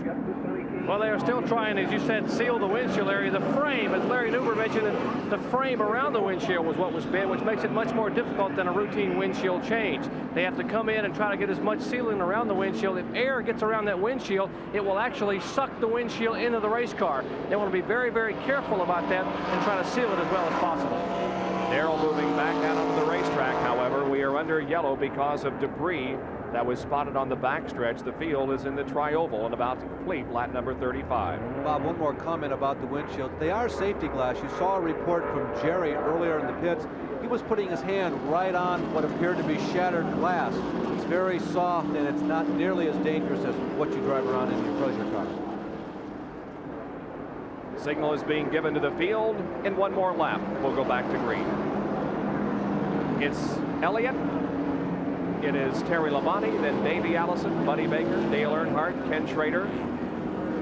Well, they are still trying, as you said, seal the windshield area. The frame, as Larry Newber mentioned, the frame around the windshield was what was bent, which makes it much more difficult than a routine windshield change. They have to come in and try to get as much sealing around the windshield. If air gets around that windshield, it will actually suck the windshield into the race car. They want to be very, very careful about that and try to seal it as well as possible. Darrell moving back out onto the racetrack. However, we are under yellow because of debris that was spotted on the backstretch. The field is in the tri-oval and about to complete lap number 35. Bob, one more comment about the windshields. They are safety glass. You saw a report from Jerry earlier in the pits. He was putting his hand right on what appeared to be shattered glass. It's very soft and it's not nearly as dangerous as what you drive around in your pleasure car. Signal is being given to the field in one more lap. We'll go back to green. It's Elliott. It is Terry Labonte, then Davey Allison, Buddy Baker, Dale Earnhardt, Ken Schrader,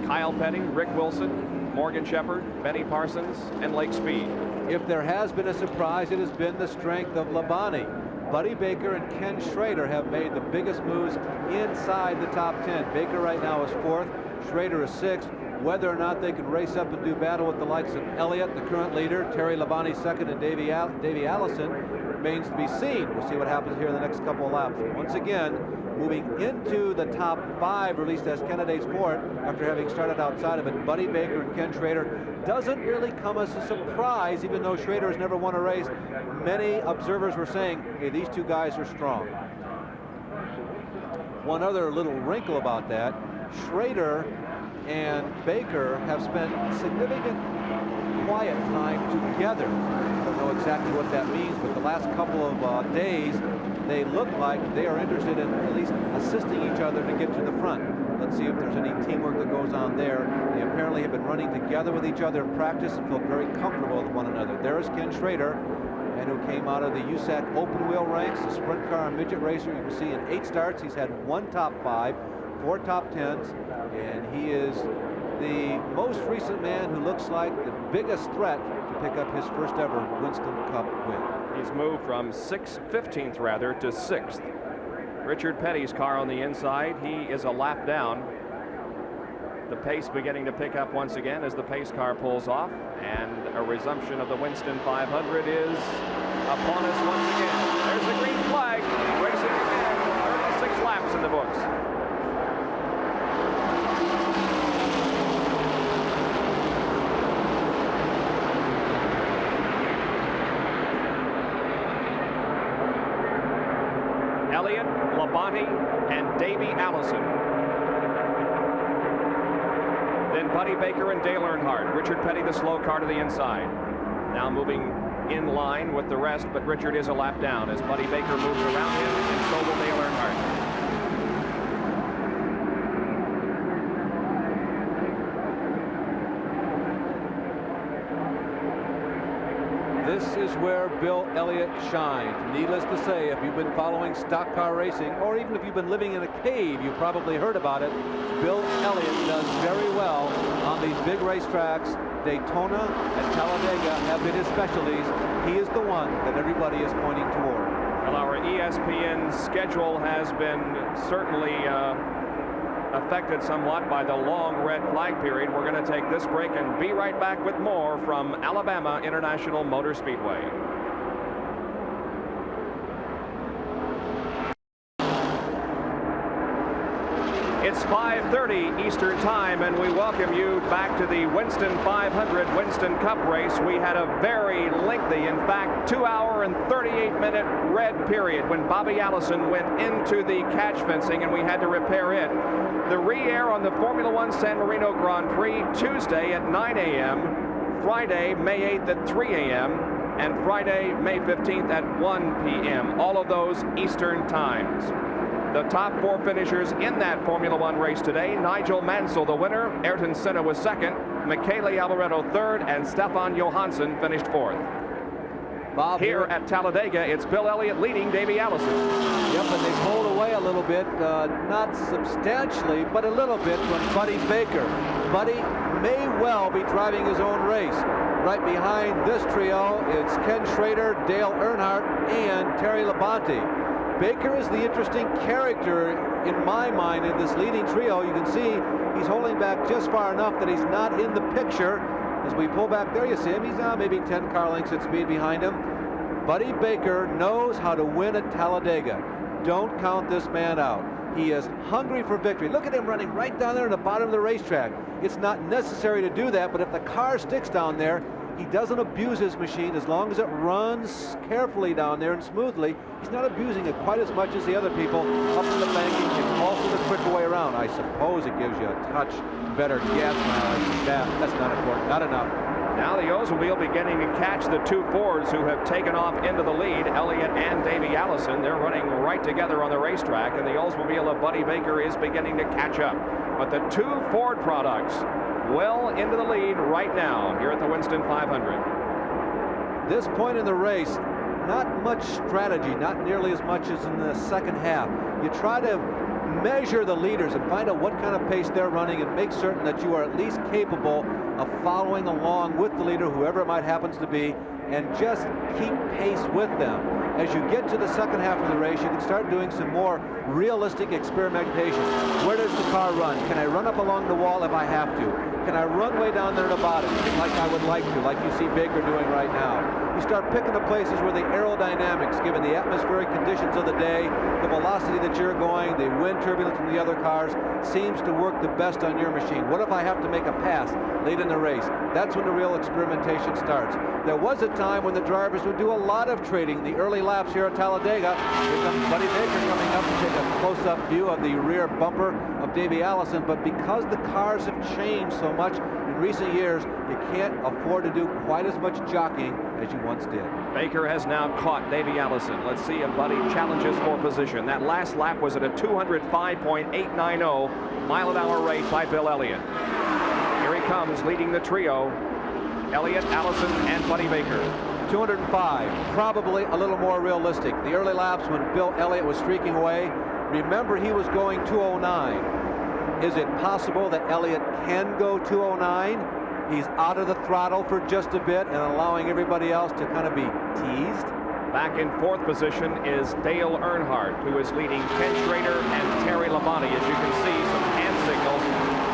Kyle Petty, Rick Wilson, Morgan Shepherd, Benny Parsons, and Lake Speed. If there has been a surprise, it has been the strength of Labonte. Buddy Baker and Ken Schrader have made the biggest moves inside the top 10. Baker right now is 4th, Schrader is 6th. Whether or not they can race up and do battle with the likes of Elliott, the current leader, Terry Labonte 2nd, and Davey Allison remains to be seen. We'll see what happens here in the next couple of laps. Once again, moving into the top 5, or at least as candidates for it, after having started outside of it, Buddy Baker and Ken Schrader doesn't really come as a surprise, even though Schrader has never won a race. Many observers were saying, hey, these two guys are strong. One other little wrinkle about that, Schrader and Baker have spent significant quiet time together. I don't know exactly what that means, but the last couple of days, they look like they are interested in at least assisting each other to get to the front. Let's see if there's any teamwork that goes on there. They apparently have been running together with each other in practice and feel very comfortable with one another. There's Ken Schrader, and who came out of the USAC open wheel ranks, the sprint car and midget racer. You can see in 8 starts, he's had 1 top 5, 4 top 10s, and he is the most recent man who looks like the biggest threat to pick up his first ever Winston Cup win. He's moved from 15th rather, to 6th. Richard Petty's car on the inside. He is a lap down. The pace beginning to pick up once again as the pace car pulls off, and a resumption of the Winston 500 is upon us once again. There's the green flag, racing again. 36 laps in the books. Elliott, Labonte, and Davey Allison. Then Buddy Baker and Dale Earnhardt. Richard Petty, the slow car, to the inside. Now moving in line with the rest, but Richard is a lap down as Buddy Baker moves around him, and so will Dale Earnhardt. This is where Bill Elliott shines. Needless to say, if you've been following stock car racing, or even if you've been living in a cave, you've probably heard about it. Bill Elliott does very well on these big racetracks. Daytona and Talladega have been his specialties. He is the one that everybody is pointing toward. Well, our ESPN schedule has been certainly affected somewhat by the long red flag period. We're going to take this break and be right back with more from Alabama International Motor Speedway. It's 5:30 Eastern Time, and we welcome you back to the Winston 500 Winston Cup race. We had a very lengthy, in fact, 2-hour and 38-minute red period when Bobby Allison went into the catch fencing, and we had to repair it. The re-air on the Formula One San Marino Grand Prix Tuesday at 9 a.m., Friday, May 8th at 3 a.m., and Friday, May 15th at 1 p.m. All of those Eastern times. The top 4 finishers in that Formula One race today: Nigel Mansell, the winner; Ayrton Senna was second; Michele Alboreto third; and Stefan Johansson finished fourth. Bob, here at Talladega, it's Bill Elliott leading Davey Allison. Yep, and they pulled away a little bit, not substantially, but a little bit from Buddy Baker. Buddy may well be driving his own race. Right behind this trio, it's Ken Schrader, Dale Earnhardt, and Terry Labonte. Baker is the interesting character in my mind in this leading trio. You can see he's holding back just far enough that he's not in the picture. As we pull back there, you see him. He's now maybe 10 car lengths at speed behind him. Buddy Baker knows how to win at Talladega. Don't count this man out. He is hungry for victory. Look at him running right down there at the bottom of the racetrack. It's not necessary to do that, but if the car sticks down there, he doesn't abuse his machine as long as it runs carefully down there and smoothly. He's not abusing it quite as much as the other people up in the banking and also the quicker way around. I suppose it gives you a touch better gas mileage. That's not important, not enough. Now the Oldsmobile beginning to catch the 2 Fords who have taken off into the lead, Elliott and Davey Allison. They're running right together on the racetrack, and the Oldsmobile of Buddy Baker is beginning to catch up. But the 2 Ford products well into the lead right now here at the Winston 500. This point in the race, not much strategy, not nearly as much as in the second half. You try to measure the leaders and find out what kind of pace they're running and make certain that you are at least capable of following along with the leader, whoever it might happen to be, and just keep pace with them. As you get to the second half of the race, you can start doing some more realistic experimentation. Where does the car run? Can I run up along the wall if I have to? Can I run way down there to the bottom like I would like to, like you see Baker doing right now? You start picking the places where the aerodynamics, given the atmospheric conditions of the day, the velocity that you're going, the wind turbulence from the other cars, seems to work the best on your machine. What if I have to make a pass late in the race? That's when the real experimentation starts. There was a time when the drivers would do a lot of trading. The early laps here at Talladega. Here comes Buddy Baker coming up to take a close-up view of the rear bumper of Davey Allison. But because the cars have changed so much in recent years, you can't afford to do quite as much jockeying as you once did. Baker has now caught Davey Allison. Let's see if Buddy challenges for position. That last lap was at a 205.890 mile-an-hour rate by Bill Elliott. Here he comes leading the trio. Elliott, Allison, and Buddy Baker. 205, probably a little more realistic. The early laps when Bill Elliott was streaking away, remember he was going 209. Is it possible that Elliott can go 209? He's out of the throttle for just a bit and allowing everybody else to kind of be teased. Back in 4th position is Dale Earnhardt, who is leading Ken Schrader and Terry Labonte. As you can see, some hand signals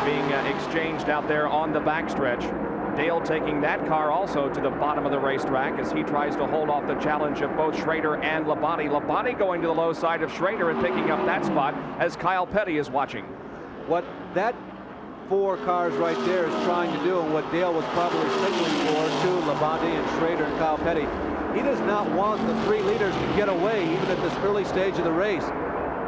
being exchanged out there on the backstretch. Dale taking that car also to the bottom of the racetrack as he tries to hold off the challenge of both Schrader and Labonte. Labonte going to the low side of Schrader and picking up that spot as Kyle Petty is watching. What that 4 cars right there is trying to do, and what Dale was probably signaling for to Labonte and Schrader and Kyle Petty, he does not want the 3 leaders to get away even at this early stage of the race.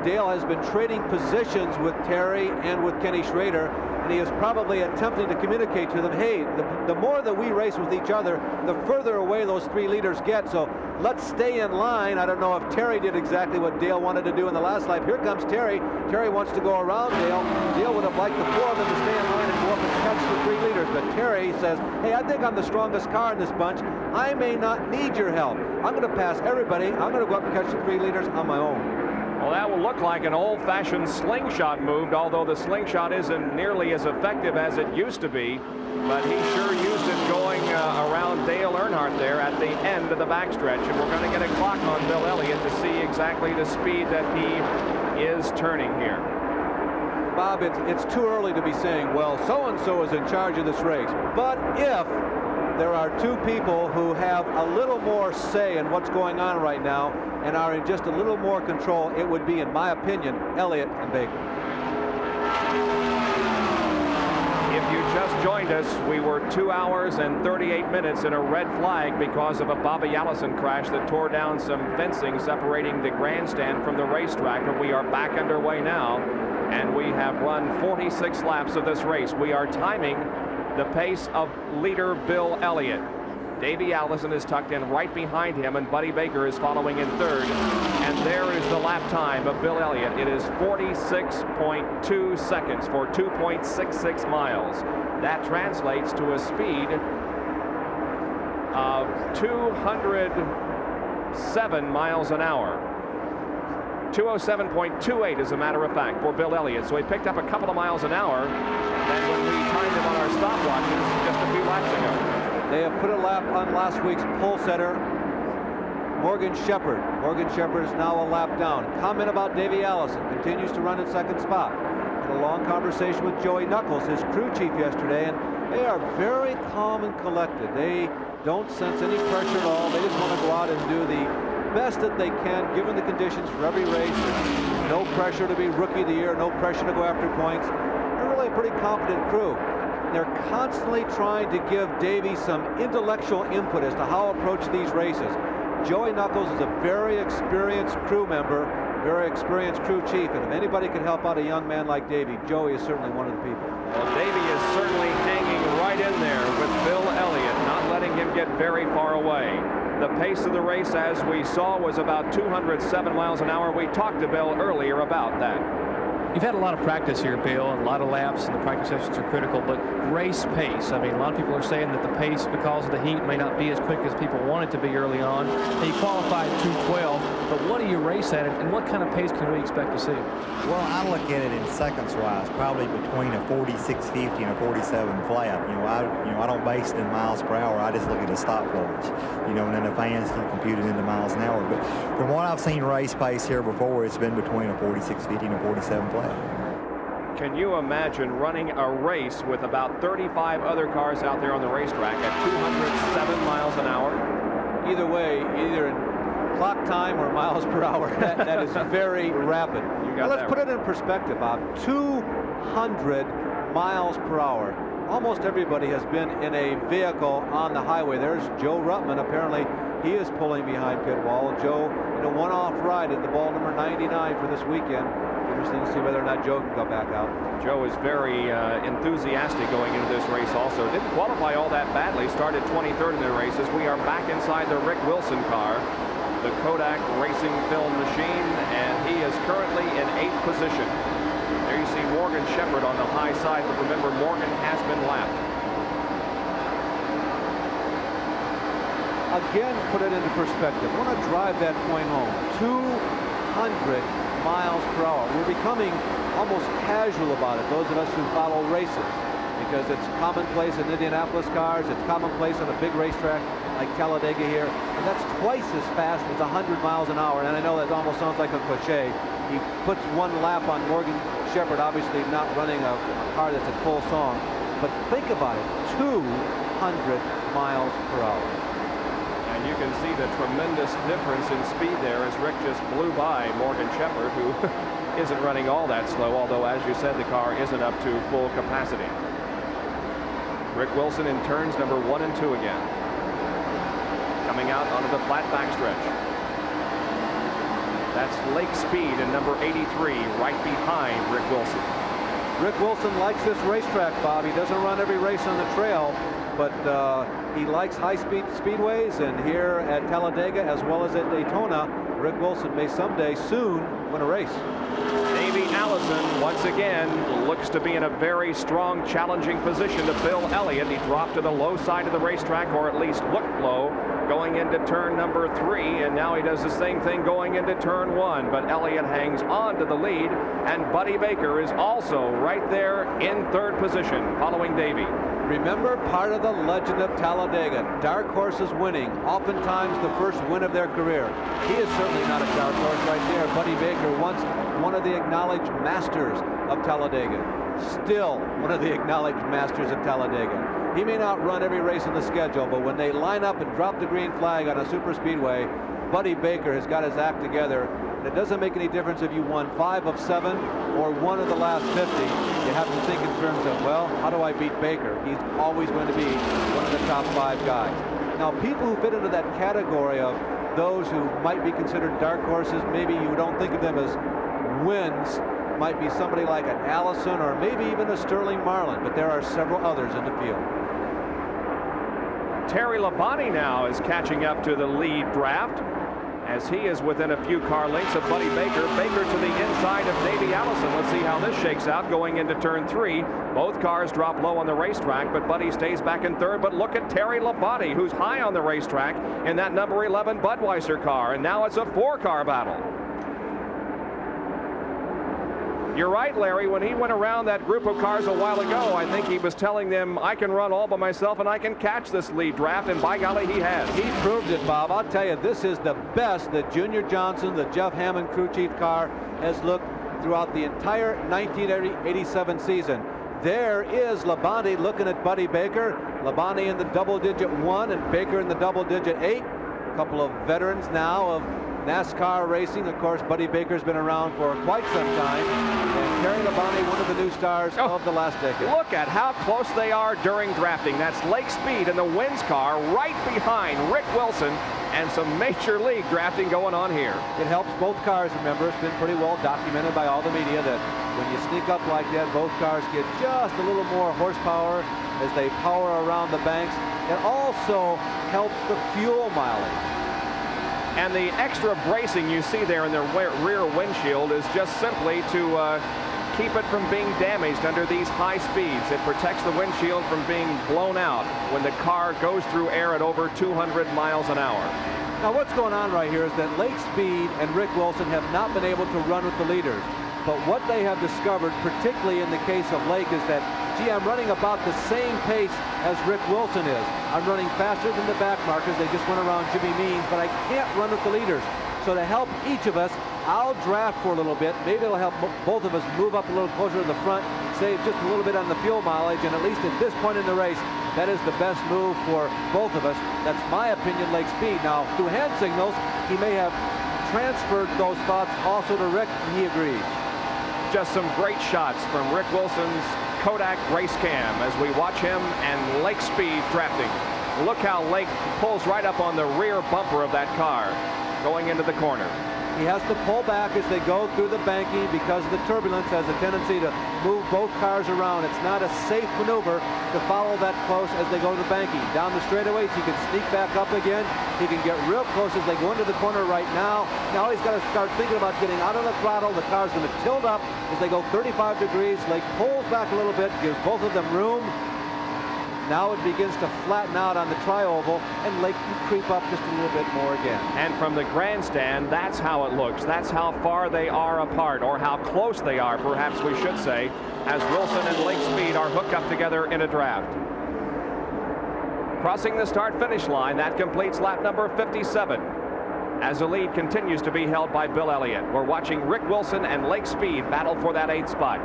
Dale has been trading positions with Terry and with Kenny Schrader, and he is probably attempting to communicate to them, hey, the more that we race with each other, the further away those 3 leaders get, so let's stay in line. I don't know if Terry did exactly what Dale wanted to do in the last lap. Here comes Terry. Terry wants to go around Dale. Dale would have liked the 4 of them to stay in line and go up and catch the 3 leaders, but Terry says, hey, I think I'm the strongest car in this bunch. I may not need your help. I'm going to pass everybody. I'm going to go up and catch the 3 leaders on my own. Well, that will look like an old-fashioned slingshot move, although the slingshot isn't nearly as effective as it used to be. But he sure used it going around Dale Earnhardt there at the end of the backstretch. And we're going to get a clock on Bill Elliott to see exactly the speed that he is turning here. Bob, it's too early to be saying, well, so-and-so is in charge of this race. But if there are 2 people who have a little more say in what's going on right now and are in just a little more control, it would be, in my opinion, Elliott and Baker. If you just joined us, we were 2 hours and 38 minutes in a red flag because of a Bobby Allison crash that tore down some fencing separating the grandstand from the racetrack. But we are back underway now, and we have run 46 laps of this race. We are timing the pace of leader Bill Elliott. Davey Allison is tucked in right behind him, and Buddy Baker is following in third. And there is the lap time of Bill Elliott. It is 46.2 seconds for 2.66 miles. That translates to a speed of 207 miles an hour. 207.28 as a matter of fact for Bill Elliott. So he picked up a couple of miles an hour than when we timed him on our stopwatches just a few laps ago. They have put a lap on last week's pole setter, Morgan Shepherd. Morgan Shepherd is now a lap down. Comment about Davey Allison. Continues to run in second spot. Had a long conversation with Joey Knuckles, his crew chief, yesterday, and they are very calm and collected. They don't sense any pressure at all. They just want to go out and do the best that they can given the conditions for every race. There's no pressure to be rookie of the year, no pressure to go after points. They're really a pretty confident crew. They're constantly trying to give Davey some intellectual input as to how to approach these races. Joey Knuckles is a very experienced crew member, very experienced crew chief, and if anybody can help out a young man like Davey, Joey is certainly one of the people. Well, Davey is certainly hanging right in there with Bill Elliott, not letting him get very far away. The pace of the race, as we saw, was about 207 miles an hour. We talked to Bill earlier about that. You've had a lot of practice here, Bill, and a lot of laps, and the practice sessions are critical, but race pace. I mean, a lot of people are saying that the pace, because of the heat, may not be as quick as people want it to be early on. He qualified 2:12, but what do you race at it, and what kind of pace can we expect to see? Well, I look at it in seconds-wise, probably between a 46.50 and a 47 flat. I don't base it in miles per hour. I just look at the stopwatch. And then the fans can compute it into miles an hour. But from what I've seen race pace here before, it's been between a 46.50 and a 47 flat. Can you imagine running a race with about 35 other cars out there on the racetrack at 207 miles an hour? Either way, either in clock time or miles per hour, that is very rapid. Now let's put it in perspective, Bob. 200 miles per hour. Almost everybody has been in a vehicle on the highway. There's Joe Ruttman. Apparently, he is pulling behind pit wall. Joe in a one-off ride at the ball number 99 for this weekend. Interesting to see whether or not Joe can come back out. Joe is very enthusiastic going into this race also. Didn't qualify all that badly. Started 23rd in the races. We are back inside the Rick Wilson car, the Kodak Racing Film Machine, and he is currently in 8th position. There you see Morgan Shepherd on the high side, but remember, Morgan has been lapped. Again, put it into perspective. I want to drive that point home. 200 miles per hour. We're becoming almost casual about it, those of us who follow races, because it's commonplace in Indianapolis cars, it's commonplace on a big racetrack like Talladega here, and that's twice as fast as 100 miles an hour. And I know that almost sounds like a cliche. He puts one lap on Morgan Shepherd, obviously not running a car that's at full song, but think about it, 200 miles per hour. And you can see the tremendous difference in speed there as Rick just blew by Morgan Shepherd, who isn't running all that slow, although, as you said, the car isn't up to full capacity. Rick Wilson in turns number 1 and 2 again. Coming out onto the flat backstretch. That's Lake Speed in number 83, right behind Rick Wilson. Rick Wilson likes this racetrack, Bob. He doesn't run every race on the trail, but he likes high-speed speedways, and here at Talladega as well as at Daytona, Rick Wilson may someday soon win a race. Davey Allison once again looks to be in a very strong, challenging position to Bill Elliott. He dropped to the low side of the racetrack, or at least looked low, going into turn number 3, and now he does the same thing going into turn 1. But Elliott hangs on to the lead, and Buddy Baker is also right there in 3rd position, following Davey. Remember part of the legend of Talladega, dark horses winning, oftentimes the first win of their career. He is certainly not a dark horse right there. Buddy Baker, once one of the acknowledged masters of Talladega, still one of the acknowledged masters of Talladega. He may not run every race on the schedule, but when they line up and drop the green flag on a super speedway, Buddy Baker has got his act together. And it doesn't make any difference if you won 5 of 7 or 1 of the last 50. You have to think in terms of, well, how do I beat Baker? He's always going to be one of the top 5 guys. Now, people who fit into that category of those who might be considered dark horses, maybe you don't think of them as wins, might be somebody like an Allison or maybe even a Sterling Marlin, but there are several others in the field. Terry Labonte now is catching up to the lead draft, as he is within a few car lengths of Buddy Baker. Baker to the inside of Davey Allison. Let's see how this shakes out going into turn 3. Both cars drop low on the racetrack, but Buddy stays back in 3rd. But look at Terry Labonte, who's high on the racetrack in that number 11 Budweiser car, and now it's a 4-car battle. You're right, Larry. When he went around that group of cars a while ago, I think he was telling them, I can run all by myself and I can catch this lead draft, and by golly, he has. He proved it, Bob. I'll tell you, this is the best that Junior Johnson, the Jeff Hammond crew chief car, has looked throughout the entire 1987 season. There is Labonte looking at Buddy Baker. Labonte in the double-digit 1 and Baker in the double-digit 8. A couple of veterans now of NASCAR racing. Of course, Buddy Baker's been around for quite some time. And Terry Labonte, one of the new stars of the last decade. Look at how close they are during drafting. That's Lake Speed in the Wins car right behind Rick Wilson, and some major league drafting going on here. It helps both cars, remember. It's been pretty well documented by all the media that when you sneak up like that, both cars get just a little more horsepower as they power around the banks. It also helps the fuel mileage. And the extra bracing you see there in the rear windshield is just simply to keep it from being damaged under these high speeds. It protects the windshield from being blown out when the car goes through air at over 200 miles an hour. Now what's going on right here is that Lake Speed and Rick Wilson have not been able to run with the leaders. But what they have discovered, particularly in the case of Lake, is that, gee, I'm running about the same pace as Rick Wilson is. I'm running faster than the back markers. They just went around Jimmy Means, but I can't run with the leaders. So to help each of us, I'll draft for a little bit. Maybe it'll help both of us move up a little closer to the front, save just a little bit on the fuel mileage, and at least at this point in the race, that is the best move for both of us. That's my opinion, Lake Speed. Now, through hand signals, he may have transferred those thoughts also to Rick, and he agrees. Just some great shots from Rick Wilson's Kodak race cam as we watch him and Lake Speed drafting. Look how Lake pulls right up on the rear bumper of that car going into the corner. He has to pull back as they go through the banking because the turbulence has a tendency to move both cars around. It's not a safe maneuver to follow that close as they go to the banking. Down the straightaways, he can sneak back up again. He can get real close as they go into the corner right now. Now he's got to start thinking about getting out of the throttle. The car's going to tilt up as they go 35 degrees. Lake pulls back a little bit, gives both of them room. Now it begins to flatten out on the tri-oval, and Lake can creep up just a little bit more again. And from the grandstand, that's how it looks. That's how far they are apart, or how close they are, perhaps we should say, as Wilson and Lake Speed are hooked up together in a draft. Crossing the start-finish line, that completes lap number 57. As the lead continues to be held by Bill Elliott. We're watching Rick Wilson and Lake Speed battle for that 8th spot.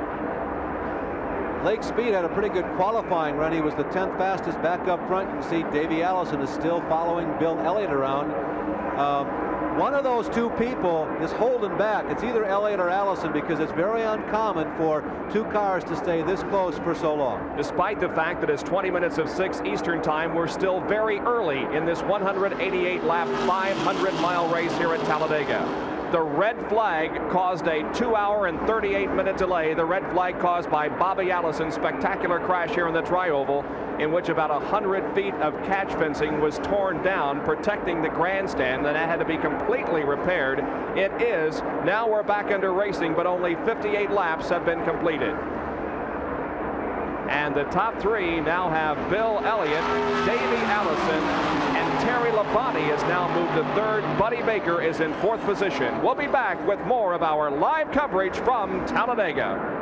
Lake Speed had a pretty good qualifying run. He was the 10th fastest back up front. You can see Davey Allison is still following Bill Elliott around. One of those two people is holding back. It's either Elliott or Allison because it's very uncommon for two cars to stay this close for so long. Despite the fact that it's 20 minutes of 6 Eastern time, we're still very early in this 188 lap, 500 mile race here at Talladega. The red flag caused a 2-hour and 38-minute delay. The red flag caused by Bobby Allison's spectacular crash here in the Tri-Oval, in which about 100 feet of catch fencing was torn down, protecting the grandstand, and that had to be completely repaired. It is. Now we're back under racing, but only 58 laps have been completed. And the top three now have Bill Elliott, Davey Allison, and Terry Labonte has now moved to third. Buddy Baker is in fourth position. We'll be back with more of our live coverage from Talladega.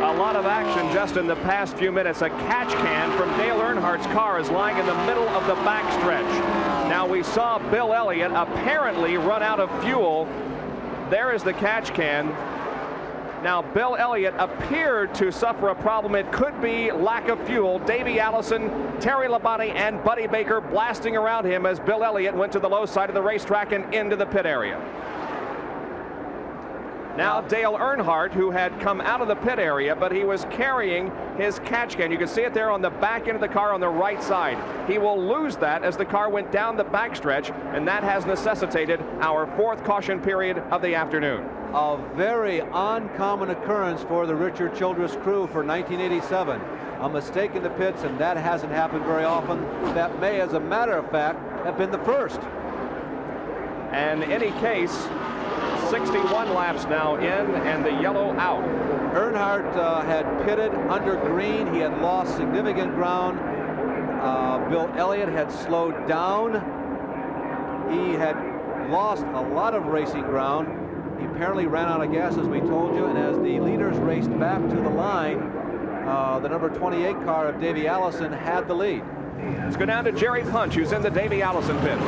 A lot of action just in the past few minutes. A catch can from Dale Earnhardt's car is lying in the middle of the backstretch. Now we saw Bill Elliott apparently run out of fuel. There is the catch can. Now Bill Elliott appeared to suffer a problem. It could be lack of fuel. Davey Allison, Terry Labonte, and Buddy Baker blasting around him as Bill Elliott went to the low side of the racetrack and into the pit area. Now Dale Earnhardt, who had come out of the pit area, but he was carrying his catch can. You can see it there on the back end of the car on the right side. He will lose that as the car went down the backstretch, and that has necessitated our fourth caution period of the afternoon. A very uncommon occurrence for the Richard Childress crew for 1987. A mistake in the pits, and that hasn't happened very often. That may, as a matter of fact, have been the first. And in any case, 61 laps now in and the yellow out. Earnhardt had pitted under green. He had lost significant ground. Bill Elliott had slowed down. He had lost a lot of racing ground. He apparently ran out of gas, as we told you, and as the leaders raced back to the line, the number 28 car of Davey Allison had the lead. Let's go down to Jerry Punch, who's in the Davey Allison pit.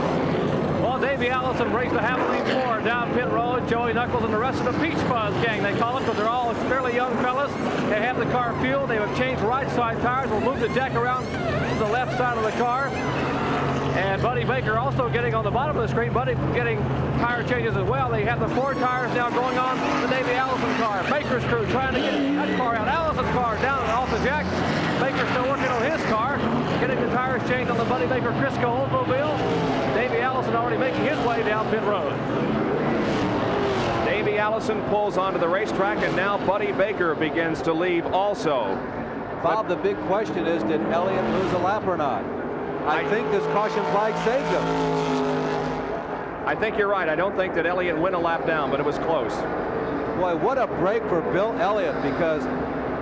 Well, Davey Allison raced the Halloween 4 down pit road. Joey Knuckles and the rest of the Peach Fuzz gang, they call it, but they're all fairly young fellas. They have the car fueled. They have changed right side tires. We'll move the deck around to the left side of the car. And Buddy Baker also getting on the bottom of the screen. Buddy getting tire changes as well. They have the 4 tires now going on the Davey Allison car. Baker's crew trying to get that car out. Allison's car down and off the jack. Baker's still working on his car, getting the tires changed on the Buddy Baker Crisco Oldsmobile. Davey Allison already making his way down pit road. Davey Allison pulls onto the racetrack, and now Buddy Baker begins to leave also. Bob, the big question is, did Elliott lose a lap or not? I think this caution flag saved him. I think you're right. I don't think that Elliott went a lap down, but it was close. Boy, what a break for Bill Elliott, because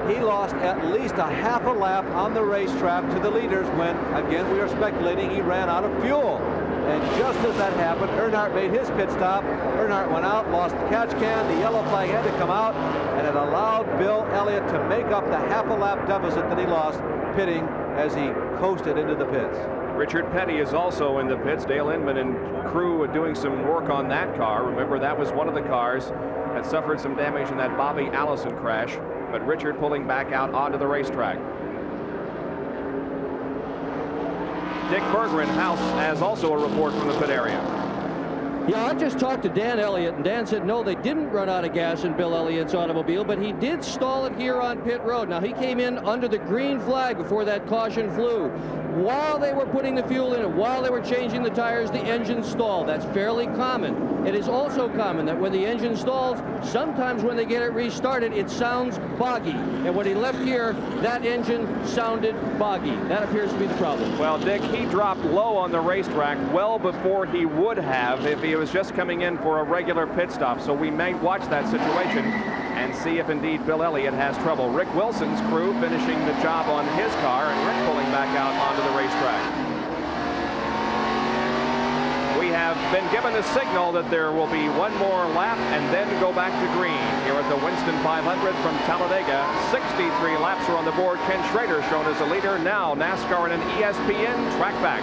he lost at least a half a lap on the racetrack to the leaders when, again, we are speculating he ran out of fuel. And just as that happened, Earnhardt made his pit stop. Earnhardt went out, lost the catch can. The yellow flag had to come out, and it allowed Bill Elliott to make up the half a lap deficit that he lost pitting as he coasted into the pits. Richard Petty is also in the pits. Dale Inman and crew are doing some work on that car. Remember, that was one of the cars that suffered some damage in that Bobby Allison crash, but Richard pulling back out onto the racetrack. Dick Berggren has also a report from the pit area. Yeah, I just talked to Dan Elliott, and Dan said no, they didn't run out of gas in Bill Elliott's automobile, but he did stall it here on pit road. Now, he came in under the green flag before that caution flew. While they were putting the fuel in it, while they were changing the tires, the engine stalled. That's fairly common. It is also common that when the engine stalls, sometimes when they get it restarted, it sounds boggy. And when he left here, that engine sounded boggy. That appears to be the problem. Well, Dick, he dropped low on the racetrack well before he would have if he was just coming in for a regular pit stop. So we may watch that situation and see if indeed Bill Elliott has trouble. Rick Wilson's crew finishing the job on his car, and Rick pulling back out onto the racetrack. We have been given the signal that there will be one more lap and then go back to green here at the Winston 500 from Talladega. 63 laps are on the board. Ken Schrader shown as the leader. Now NASCAR and an ESPN track back.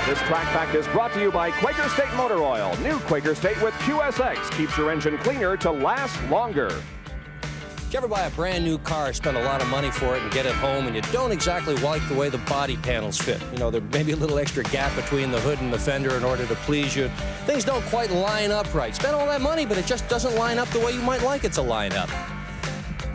This track back is brought to you by Quaker State Motor Oil. New Quaker State with QSX keeps your engine cleaner to last longer. Did you ever buy a brand new car, spend a lot of money for it, and get it home, and you don't exactly like the way the body panels fit? You know, there may be a little extra gap between the hood and the fender in order to please you. Things don't quite line up right. Spend all that money, but it just doesn't line up the way you might like it to line up.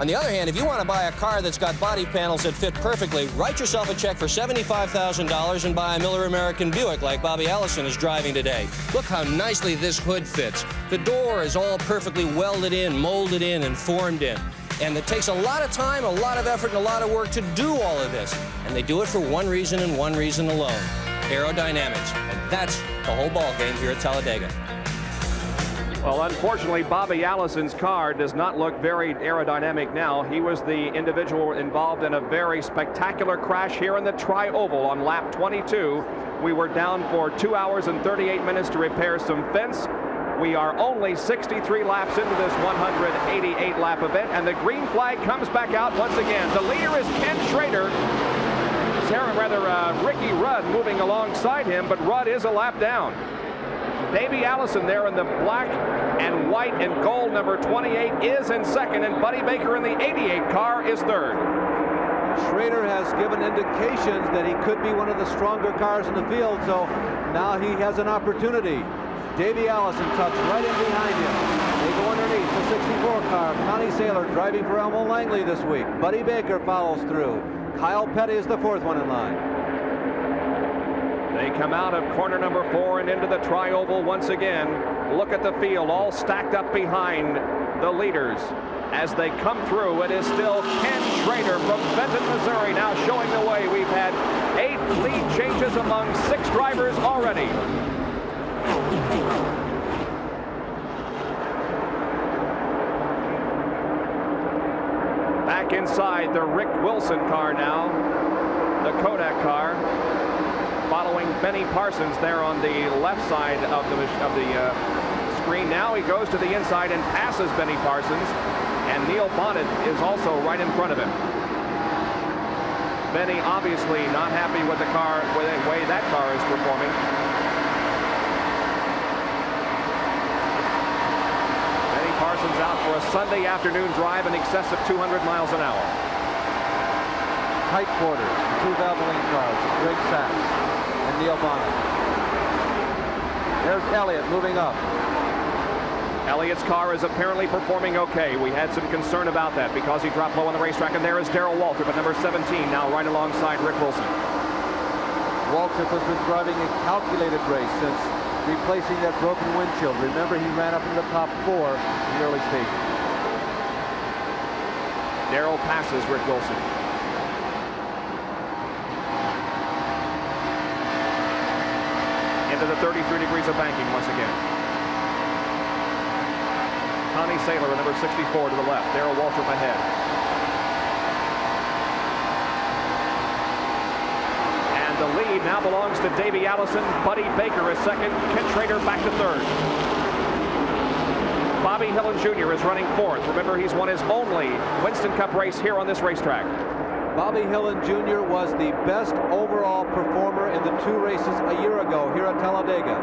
On the other hand, if you want to buy a car that's got body panels that fit perfectly, write yourself a check for $75,000 and buy a Miller American Buick like Bobby Allison is driving today. Look how nicely this hood fits. The door is all perfectly welded in, molded in, and formed in. And it takes a lot of time, a lot of effort, and a lot of work to do all of this. And they do it for one reason and one reason alone: aerodynamics. And that's the whole ball game here at Talladega. Well, unfortunately, Bobby Allison's car does not look very aerodynamic now. He was the individual involved in a very spectacular crash here in the Tri-Oval on lap 22. We were down for 2 hours and 38 minutes to repair some fence. We are only 63 laps into this 188 lap event, and the green flag comes back out once again. The leader is Ken Schrader. Ricky Rudd moving alongside him, but Rudd is a lap down. Davey Allison there in the black and white and gold number 28 is in second, and Buddy Baker in the 88 car is third. Schrader has given indications that he could be one of the stronger cars in the field, so now he has an opportunity. Davey Allison tucks right in behind him. They go underneath the 64 car. Connie Saylor driving for Elmo Langley this week. Buddy Baker follows through. Kyle Petty is the fourth one in line. They come out of corner number 4 and into the Tri-Oval once again. Look at the field, all stacked up behind the leaders. As they come through, it is still Ken Schrader from Benton, Missouri, now showing the way. We've had 8 lead changes among 6 drivers already. Back inside the Rick Wilson car now, the Kodak car, following Benny Parsons there on the left side of the screen. Now he goes to the inside and passes Benny Parsons, and Neil Bonnet is also right in front of him. Benny obviously not happy with the car, with the way that car is performing. Benny Parsons out for a Sunday afternoon drive in excess of 200 miles an hour. Tight quarters, 2 Valvoline cars, Greg Sachs and Neil Bonnet. There's Elliott moving up. Elliott's car is apparently performing okay. We had some concern about that because he dropped low on the racetrack, and there is Darrell Waltrip at number 17 now right alongside Rick Wilson. Waltrip has been driving a calculated race since replacing that broken windshield. Remember, he ran up in the top 4 in the early stages. Darrell passes Rick Wilson. Into the 33 degrees of banking once again. Connie Saylor at number 64 to the left. Darrell Waltrip ahead. And the lead now belongs to Davey Allison. Buddy Baker is second. Ken Schrader back to third. Bobby Hillin Jr. is running fourth. Remember, he's won his only Winston Cup race here on this racetrack. Bobby Hillin Jr. was the best overall performer in the 2 races a year ago here at Talladega.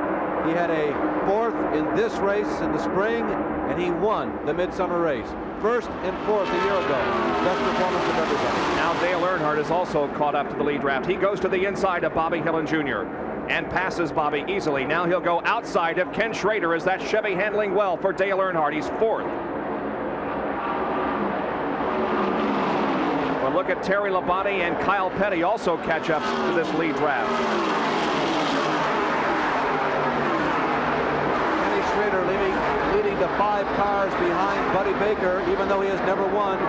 He had a 4th in this race in the spring, and he won the midsummer race. 1st and 4th a year ago. Best performance of everybody. Now Dale Earnhardt is also caught up to the lead draft. He goes to the inside of Bobby Hillin Jr. and passes Bobby easily. Now he'll go outside of Ken Schrader as that Chevy handling well for Dale Earnhardt. He's 4th. Well, look at Terry Labonte and Kyle Petty also catch up to this lead draft. Kenny Schrader leading to 5 cars behind Buddy Baker, even though he has never won.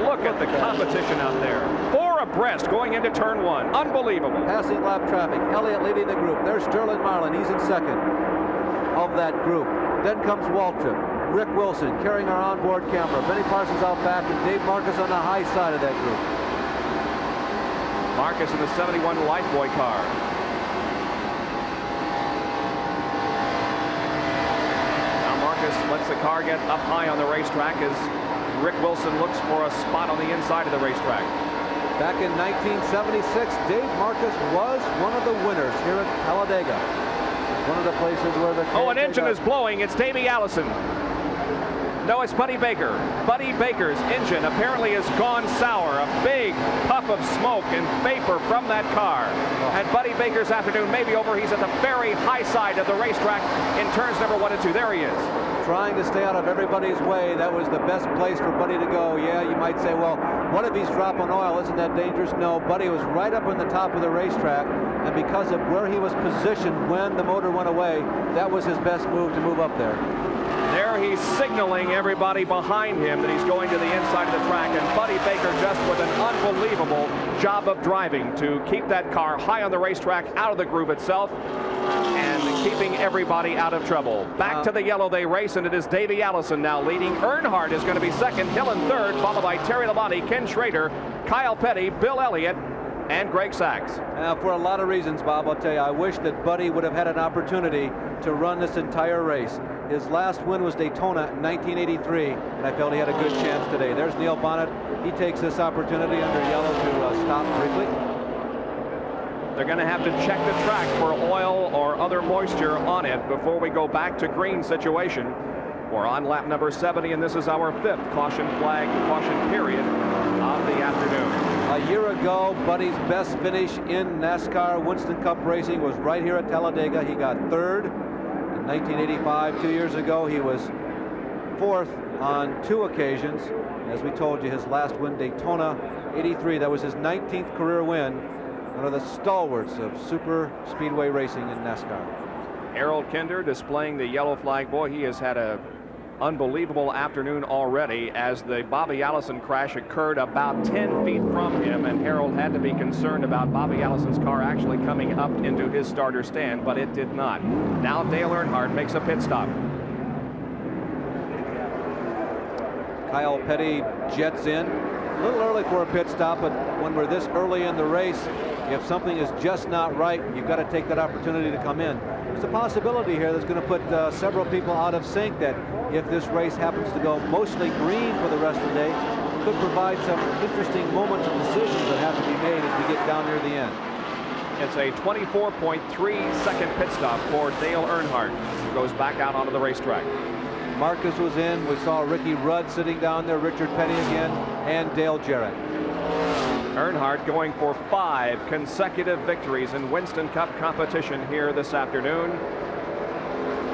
Look at the competition out there. 4 abreast going into turn 1. Unbelievable. Passing lap traffic. Elliott leading the group. There's Sterling Marlin. He's in second of that group. Then comes Waltrip. Rick Wilson carrying our onboard camera. Benny Parsons out back, and Dave Marcus on the high side of that group. Marcus in the 71 Lifeboy car. Now Marcus lets the car get up high on the racetrack as Rick Wilson looks for a spot on the inside of the racetrack. Back in 1976, Dave Marcus was one of the winners here at Talladega. One of the places where the... Oh, an engine is blowing. It's Davey Allison. No, it's Buddy Baker. Buddy Baker's engine apparently has gone sour. A big puff of smoke and vapor from that car. And Buddy Baker's afternoon may be over. He's at the very high side of the racetrack in turns number 1 and 2. There he is. Trying to stay out of everybody's way. That was the best place for Buddy to go. Yeah, you might say, well, what if he's dropping oil? Isn't that dangerous? No, Buddy was right up on the top of the racetrack, and because of where he was positioned when the motor went away, that was his best move to move up there. There he's signaling everybody behind him that he's going to the inside of the track, and Buddy Baker just with an unbelievable job of driving to keep that car high on the racetrack, out of the groove itself, and keeping everybody out of trouble. Back to the yellow they race, and it is Davey Allison now leading. Earnhardt is going to be second, Hill in third, followed by Terry Labonte, Ken Schrader, Kyle Petty, Bill Elliott, and Greg Sachs. For a lot of reasons, Bob, I'll tell you, I wish that Buddy would have had an opportunity to run this entire race. His last win was Daytona in 1983, and I felt he had a good chance today. There's Neil Bonnet. He takes this opportunity under yellow to stop briefly. They're going to have to check the track for oil or other moisture on it before we go back to green situation. We're on lap number 70, and this is our 5th caution flag, caution period of the afternoon. A year ago, Buddy's best finish in NASCAR Winston Cup racing was right here at Talladega. He got 3rd in 1985. 2 years ago, he was 4th on 2 occasions. As we told you, his last win, Daytona 83. That was his 19th career win. One of the stalwarts of super speedway racing in NASCAR. Harold Kinder displaying the yellow flag. Boy, he has had a unbelievable afternoon already, as the Bobby Allison crash occurred about 10 feet from him, and Harold had to be concerned about Bobby Allison's car actually coming up into his starter stand, but it did not. Now Dale Earnhardt makes a pit stop. Kyle Petty jets in. A little early for a pit stop, but when we're this early in the race, if something is just not right, you've got to take that opportunity to come in. There's a possibility here that's going to put several people out of sync, that if this race happens to go mostly green for the rest of the day, could provide some interesting moments and decisions that have to be made as we get down near the end. It's a 24.3 second pit stop for Dale Earnhardt, who goes back out onto the racetrack. Marcus was in. We saw Ricky Rudd sitting down there, Richard Petty again, and Dale Jarrett. Earnhardt going for 5 consecutive victories in Winston Cup competition here this afternoon.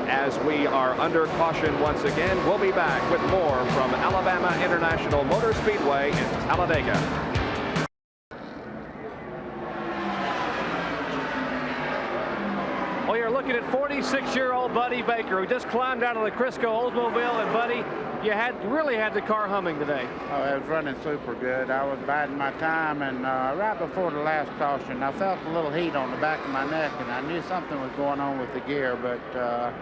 As we are under caution once again, we'll be back with more from Alabama International Motor Speedway in Talladega. Well, you're looking at 46-year-old Buddy Baker, who just climbed out of the Crisco Oldsmobile. And Buddy, you really had the car humming today. Oh, it was running super good. I was biding my time, and right before the last caution, I felt a little heat on the back of my neck, and I knew something was going on with the gear, but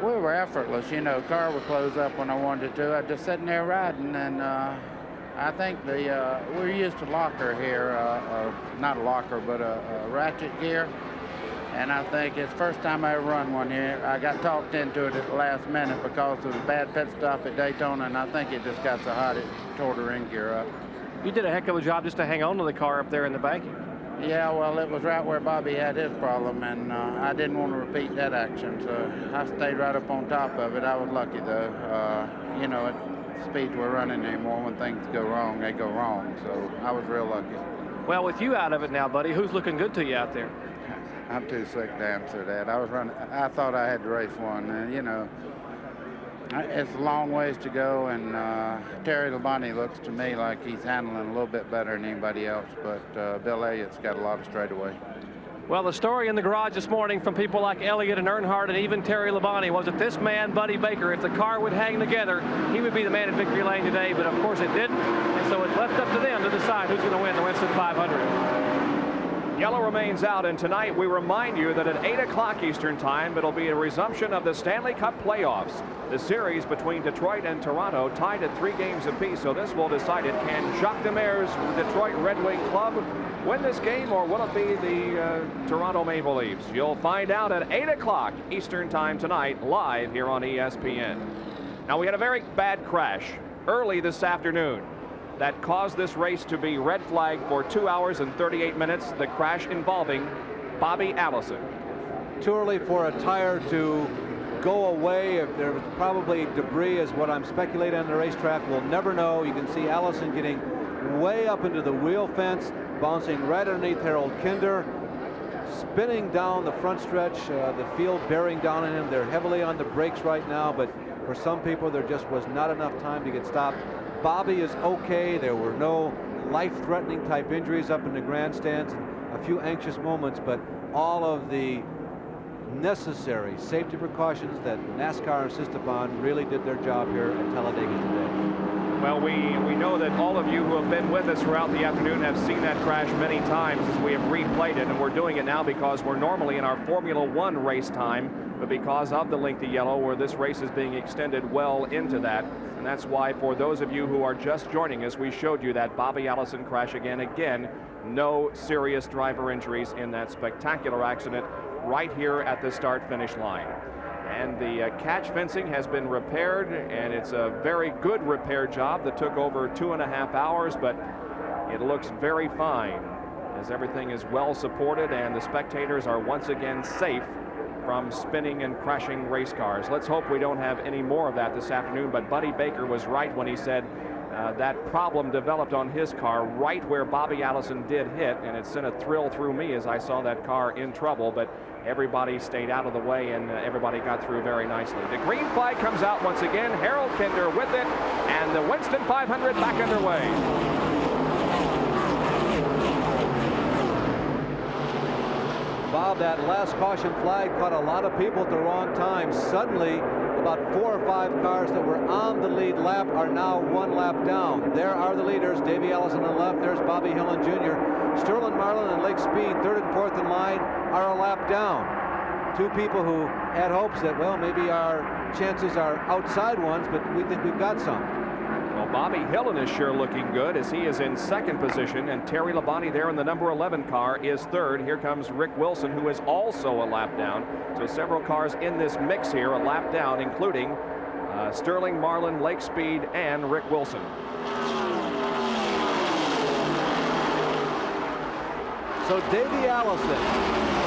we were effortless. You know, the car would close up when I wanted to. I was just sitting there riding, and I think we're used to locker here, not a locker, but a ratchet gear. And I think it's the first time I ever run one here. I got talked into it at the last minute because of the bad pit stop at Daytona, and I think it just got so hot it tore the ring gear up. You did a heck of a job just to hang on to the car up there in the banking. Yeah, well, it was right where Bobby had his problem, and I didn't want to repeat that action, so I stayed right up on top of it. I was lucky, though. You know, at speeds we're running anymore, when things go wrong, they go wrong, so I was real lucky. Well, with you out of it now, Buddy, who's looking good to you out there? I'm too sick to answer that. I thought I had to race one, and you know, it's a long ways to go, and Terry Labonte looks to me like he's handling a little bit better than anybody else, but Bill Elliott's got a lot of straightaway. Well, the story in the garage this morning from people like Elliott and Earnhardt and even Terry Labonte was that this man, Buddy Baker, if the car would hang together, he would be the man in victory lane today, but of course it didn't, and so it's left up to them to decide who's going to win the Winston 500. Yellow remains out, and tonight we remind you that at 8 o'clock Eastern Time, it'll be a resumption of the Stanley Cup playoffs. The series between Detroit and Toronto tied at 3 games apiece, so this will decide it. Can Jacques Demers' Detroit Red Wing Club win this game, or will it be the Toronto Maple Leafs? You'll find out at 8 o'clock Eastern Time tonight, live here on ESPN. Now, we had a very bad crash early this afternoon that caused this race to be red flagged for 2 hours and 38 minutes. The crash involving Bobby Allison. Too early for a tire to go away. If there was probably debris, is what I'm speculating on the racetrack. We'll never know. You can see Allison getting way up into the wheel fence, bouncing right underneath Harold Kinder, spinning down the front stretch, the field bearing down on him. They're heavily on the brakes right now, but for some people there just was not enough time to get stopped. Bobby is okay. There were no life-threatening type injuries up in the grandstands, a few anxious moments, but all of the necessary safety precautions that NASCAR insists upon really did their job here at Talladega today. Well, we know that all of you who have been with us throughout the afternoon have seen that crash many times as we have replayed it, and we're doing it now because we're normally in our Formula One race time, but because of the lengthy yellow, where this race is being extended well into that, and that's why for those of you who are just joining us, we showed you that Bobby Allison crash again, no serious driver injuries in that spectacular accident right here at the start-finish line. And the catch fencing has been repaired, and it's a very good repair job that took over 2.5 hours, but it looks very fine as everything is well supported and the spectators are once again safe from spinning and crashing race cars. Let's hope we don't have any more of that this afternoon, but Buddy Baker was right when he said that problem developed on his car right where Bobby Allison did hit, and it sent a thrill through me as I saw that car in trouble, but everybody stayed out of the way and everybody got through very nicely. The green flag comes out once again, Harold Kinder with it, and the Winston 500 back underway. Bob, that last caution flag caught a lot of people at the wrong time. Suddenly, about 4 or 5 cars that were on the lead lap are now 1 lap down. There are the leaders, Davey Allison on the left, there's Bobby Hillin Jr. Sterling Marlin and Lake Speed, 3rd and 4th in line, are a lap down. 2 people who had hopes that, well, maybe our chances are outside ones, but we think we've got some. Well, Bobby Hillin is sure looking good as he is in 2nd position, and Terry Labonte there in the number 11 car is 3rd. Here comes Rick Wilson, who is also a lap down. So several cars in this mix here, a lap down, including Sterling Marlin, Lake Speed, and Rick Wilson. So Davey Allison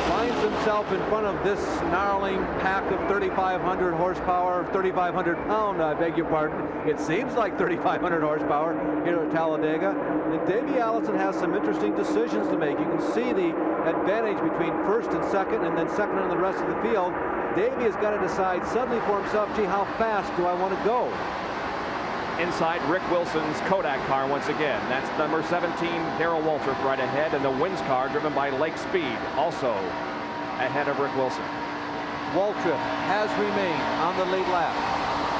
finds himself in front of this snarling pack of 3,500 horsepower, 3,500 pound, I beg your pardon. It seems like 3,500 horsepower here at Talladega. And Davey Allison has some interesting decisions to make. You can see the advantage between 1st and 2nd, and then 2nd on the rest of the field. Davey has got to decide suddenly for himself, gee, how fast do I want to go? Inside Rick Wilson's Kodak car once again. That's number 17, Darrell Waltrip right ahead, and the Wins car driven by Lake Speed also ahead of Rick Wilson. Waltrip has remained on the lead lap.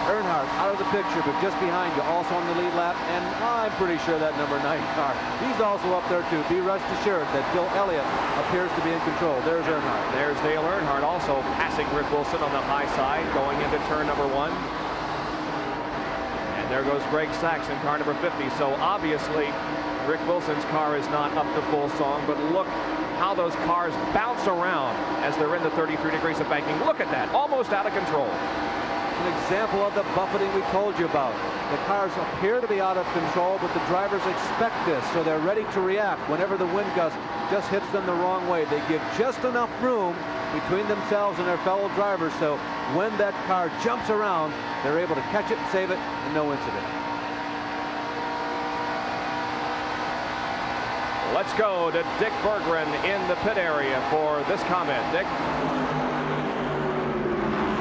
Earnhardt out of the picture, but just behind you, also on the lead lap, and I'm pretty sure that number 9 car, he's also up there too. Be rest assured that Bill Elliott appears to be in control. There's Earnhardt. There's Dale Earnhardt also passing Rick Wilson on the high side, going into turn number 1. And there goes Greg Sachs in car number 50. So obviously, Rick Wilson's car is not up to full song, but look how those cars bounce around as they're in the 33 degrees of banking. Look at that, almost out of control. An example of the buffeting we told you about. The cars appear to be out of control, but the drivers expect this, so they're ready to react whenever the wind gust just hits them the wrong way. They give just enough room between themselves and their fellow drivers, so when that car jumps around, they're able to catch it, save it, and no incident. Let's go to Dick Berggren in the pit area for this comment. Dick?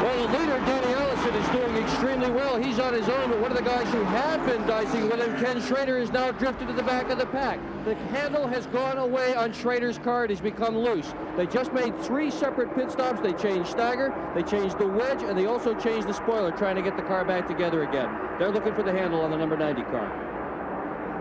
Well, the leader, Danny Allison, is doing extremely well. He's on his own, but one of the guys who had been dicing with him, Ken Schrader, is now drifted to the back of the pack. The handle has gone away on Schrader's car. It has become loose. They just made 3 separate pit stops. They changed stagger, they changed the wedge, and they also changed the spoiler, trying to get the car back together again. They're looking for the handle on the number 90 car.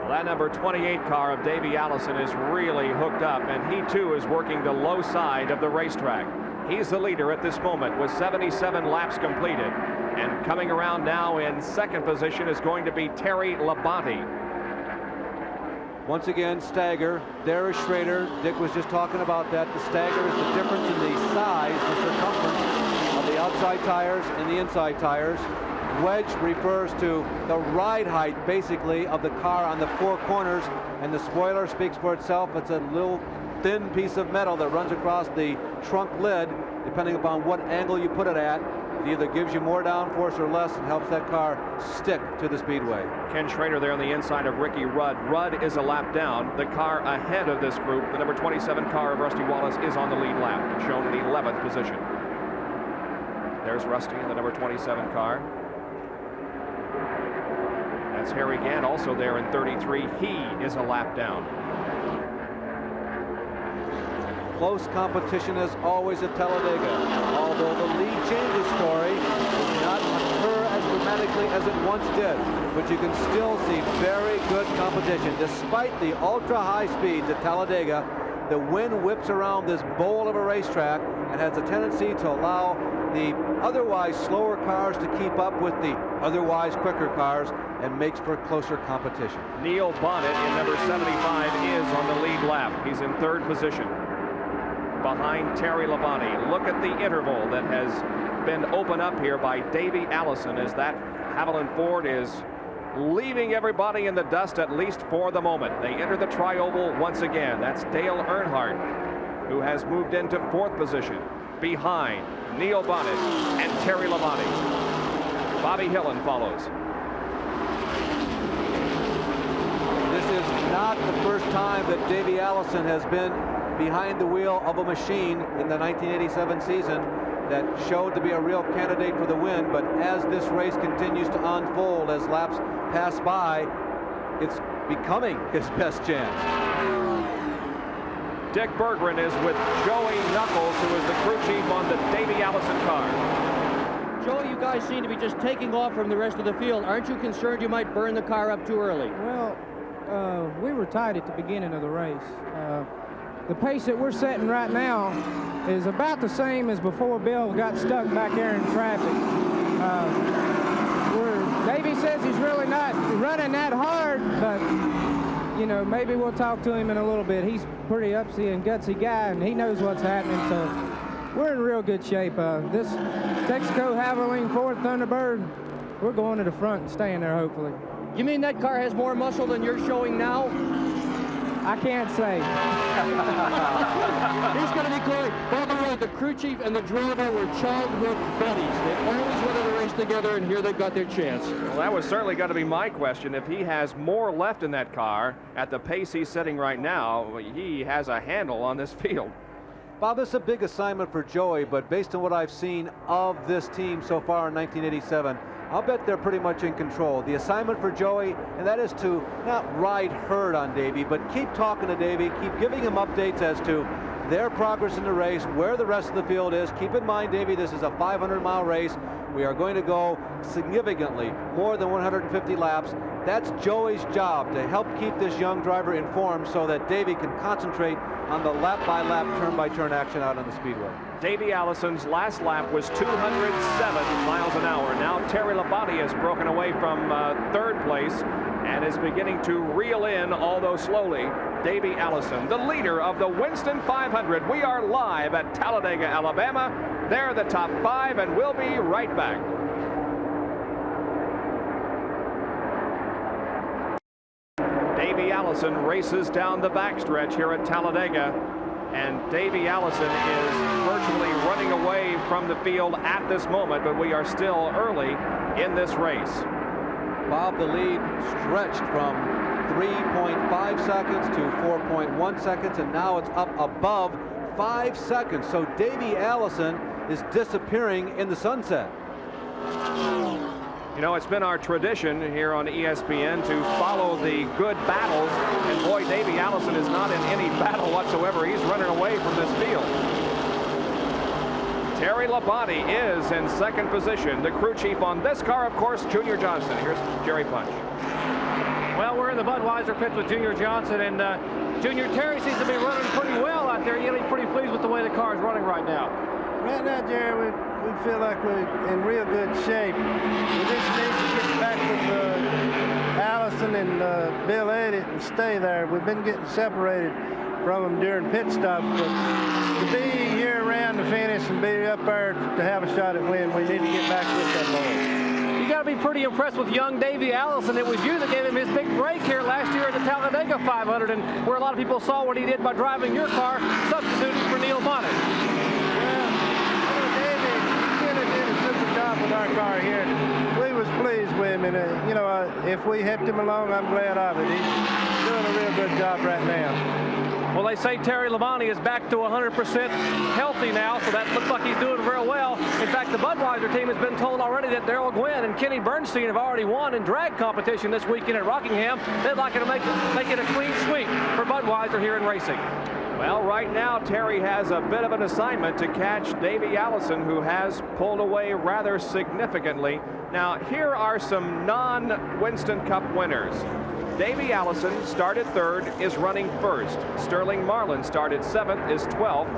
Well, that number 28 car of Davey Allison is really hooked up, and he too is working the low side of the racetrack. He's the leader at this moment with 77 laps completed. And coming around now in 2nd position is going to be Terry Labonte. Once again, stagger. There is Schrader. Dick was just talking about that. The stagger is the difference in the size, the circumference of the outside tires and the inside tires. Wedge refers to the ride height, basically, of the car on the 4 corners, and the spoiler speaks for itself. It's a little thin piece of metal that runs across the trunk lid, depending upon what angle you put it at. It either gives you more downforce or less and helps that car stick to the speedway. Ken Schrader there on the inside of Ricky Rudd. Rudd is a lap down. The car ahead of this group, the number 27 car of Rusty Wallace, is on the lead lap, shown in 11th position. There's Rusty in the number 27 car. That's Harry Gant also there in 33. He is a lap down. Close competition as always at Talladega. Although the lead changes story does not occur as dramatically as it once did, but you can still see very good competition. Despite the ultra-high speeds at Talladega, the wind whips around this bowl of a racetrack and has a tendency to allow the otherwise slower cars to keep up with the otherwise quicker cars and makes for closer competition. Neil Bonnet in number 75 is on the lead lap. He's in third position behind Terry Labonte. Look at the interval that has been opened up here by Davey Allison as that Haviland Ford is leaving everybody in the dust, at least for the moment. They enter the tri-oval once again. That's Dale Earnhardt, who has moved into fourth position behind Neil Bonnet and Terry Labonte. Bobby Hillin follows. This is not the first time that Davey Allison has been behind the wheel of a machine in the 1987 season that showed to be a real candidate for the win, but as this race continues to unfold, as laps pass by, it's becoming his best chance. Dick Berggren is with Joey Knuckles, who is the crew chief on the Davey Allison car. Joe, you guys seem to be just taking off from the rest of the field. Aren't you concerned you might burn the car up too early? Well, we were tight at the beginning of the race. The pace that we're setting right now is about the same as before Bill got stuck back there in traffic. Davey says he's really not running that hard, but you know, maybe we'll talk to him in a little bit. He's a pretty upsy and gutsy guy, and he knows what's happening, so we're in real good shape. This Texaco Haviland Ford Thunderbird, we're going to the front and staying there, hopefully. You mean that car has more muscle than you're showing now? I can't say. He's going to be great. By the way, the crew chief and the driver were childhood buddies. They always wanted to race together, and here they've got their chance. Well, that was certainly going to be my question. If he has more left in that car at the pace he's setting right now, he has a handle on this field. Bob, this is a big assignment for Joey, but based on what I've seen of this team so far in 1987, I'll bet they're pretty much in control. The assignment for Joey, and that is to not ride herd on Davey, but keep talking to Davey, keep giving him updates as to their progress in the race, where the rest of the field is. Keep in mind, Davey, this is a 500-mile race. We are going to go significantly more than 150 laps. That's Joey's job, to help keep this young driver informed so that Davey can concentrate on the lap-by-lap, turn-by-turn action out on the speedway. Davey Allison's last lap was 207 miles an hour. Now Terry Labonte has broken away from third place and is beginning to reel in, although slowly, Davey Allison, the leader of the Winston 500. We are live at Talladega, Alabama. They're the top five, and we'll be right back. Davey Allison races down the backstretch here at Talladega, and Davey Allison is virtually running away from the field at this moment, but we are still early in this race. Bob, the lead stretched from 3.5 seconds to 4.1 seconds, and now it's up above 5 seconds. So Davey Allison is disappearing in the sunset. You know, it's been our tradition here on ESPN to follow the good battles, and boy, Davey Allison is not in any battle whatsoever. He's running away from this field. Terry Labonte is in second position. The crew chief on this car, of course, Junior Johnson. Here's Jerry Punch. Well, we're in the Budweiser pits with Junior Johnson, and Junior, Terry seems to be running pretty well out there. You're pretty pleased with the way the car is running right now. Right now, Jerry, we feel like we're in real good shape. We just need to get back with Allison and Bill Elliott and stay there. We've been getting separated from them during pit stops, but to be here around the finish and be up there to have a shot at win, we need to get back with them boys. You got to be pretty impressed with young Davey Allison. It was you that gave him his big break here last year at the Talladega 500, and where a lot of people saw what he did by driving your car, substituting for Neil Bonnet. car here. We was pleased with him, and you know, if we helped him along, I'm glad of it. He's doing a real good job right now. Well, they say Terry Labonte is back to 100% healthy now, so that looks like he's doing real well. In fact, the Budweiser team has been told already that Darrell Gwynn and Kenny Bernstein have already won in drag competition this weekend at Rockingham. They'd like to make it a clean sweep for Budweiser here in racing. Well, right now, Terry has a bit of an assignment to catch Davey Allison, who has pulled away rather significantly. Now, here are some non-Winston Cup winners. Davey Allison started third, is running first. Sterling Marlin started seventh, is 12th.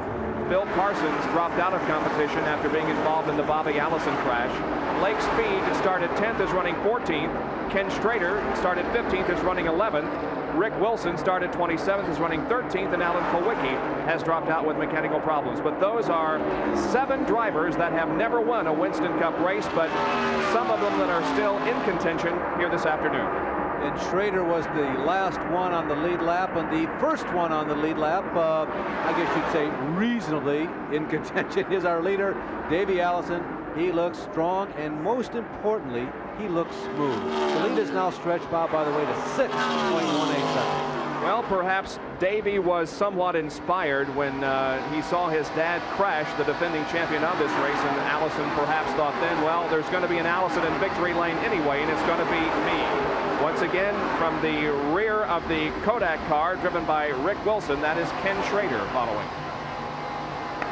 Bill Parsons dropped out of competition after being involved in the Bobby Allison crash. Lake Speed started 10th, is running 14th. Ken Schrader started 15th, is running 11th. Rick Wilson started 27th, is running 13th, and Alan Kulwicki has dropped out with mechanical problems. But those are 7 drivers that have never won a Winston Cup race, but some of them that are still in contention here this afternoon. And Schrader was the last one on the lead lap, and the first one on the lead lap, I guess you'd say reasonably in contention, is our leader, Davey Allison. He looks strong, and most importantly, he looks smooth. The lead is now stretched, Bob, by the way, to 6.18 seconds. Well, perhaps Davey was somewhat inspired when he saw his dad crash, the defending champion of this race, and Allison perhaps thought then, well, there's going to be an Allison in victory lane anyway, and it's going to be me. Once again, from the rear of the Kodak car, driven by Rick Wilson, that is Ken Schrader following.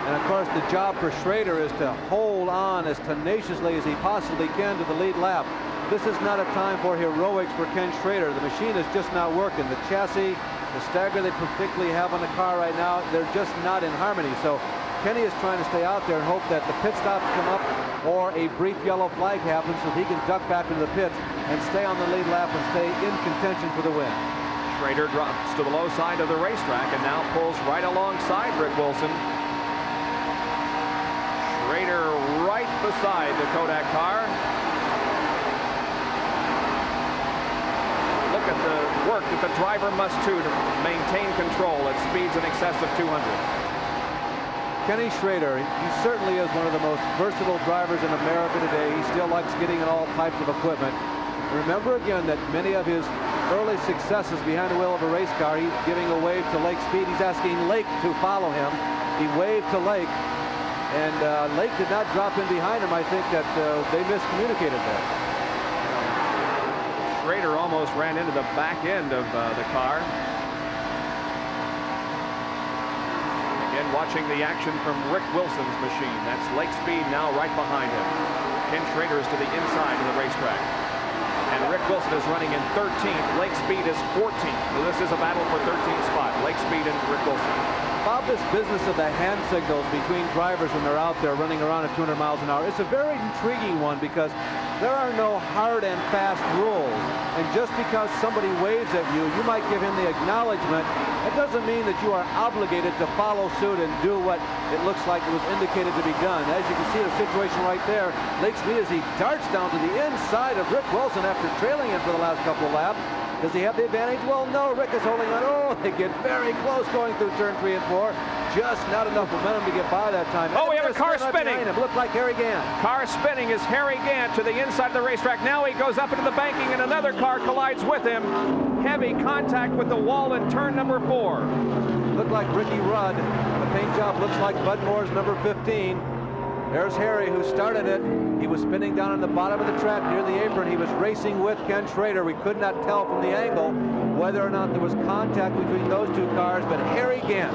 And of course, the job for Schrader is to hold on as tenaciously as he possibly can to the lead lap. This is not a time for heroics for Ken Schrader. The machine is just not working. The chassis, the stagger they particularly have on the car right now, they're just not in harmony. So Kenny is trying to stay out there and hope that the pit stops come up or a brief yellow flag happens so he can duck back into the pits and stay on the lead lap and stay in contention for the win. Schrader drops to the low side of the racetrack and now pulls right alongside Rick Wilson. Schrader right beside the Kodak car. Look at the work that the driver must do to maintain control at speeds in excess of 200. Kenny Schrader, he certainly is one of the most versatile drivers in America today. He still likes getting in all types of equipment. Remember again that many of his early successes behind the wheel of a race car, he's giving a wave to Lake Speed. He's asking Lake to follow him. He waved to Lake, and Lake did not drop in behind him. I think that they miscommunicated there. Schrader almost ran into the back end of the car. Again, watching the action from Rick Wilson's machine. That's Lake Speed now right behind him. Ken Schrader is to the inside of the racetrack. And Rick Wilson is running in 13th. Lake Speed is 14th. So this is a battle for 13th spot. Lake Speed and Rick Wilson. Bob, this business of the hand signals between drivers when they're out there running around at 200 miles an hour, it's a very intriguing one because there are no hard and fast rules. And just because somebody waves at you, you might give him the acknowledgement. That doesn't mean that you are obligated to follow suit and do what it looks like it was indicated to be done. As you can see the situation right there, Lake Speed as he darts down to the inside of Rick Wilson after trailing him for the last couple of laps. Does he have the advantage? Well, no. Rick is holding on. Oh, they get very close going through turn 3 and 4. Just not enough momentum to get by that time. Oh, we have a car spinning. It looked like Harry Gant. Car spinning is Harry Gant to the inside of the racetrack. Now he goes up into the banking and another car collides with him. Heavy contact with the wall in turn number 4. Looked like Ricky Rudd. The paint job looks like Bud Moore's number 15. There's Harry, who started it. He was spinning down on the bottom of the track near the apron. He was racing with Ken Schrader. We could not tell from the angle whether or not there was contact between those two cars, but Harry Gant,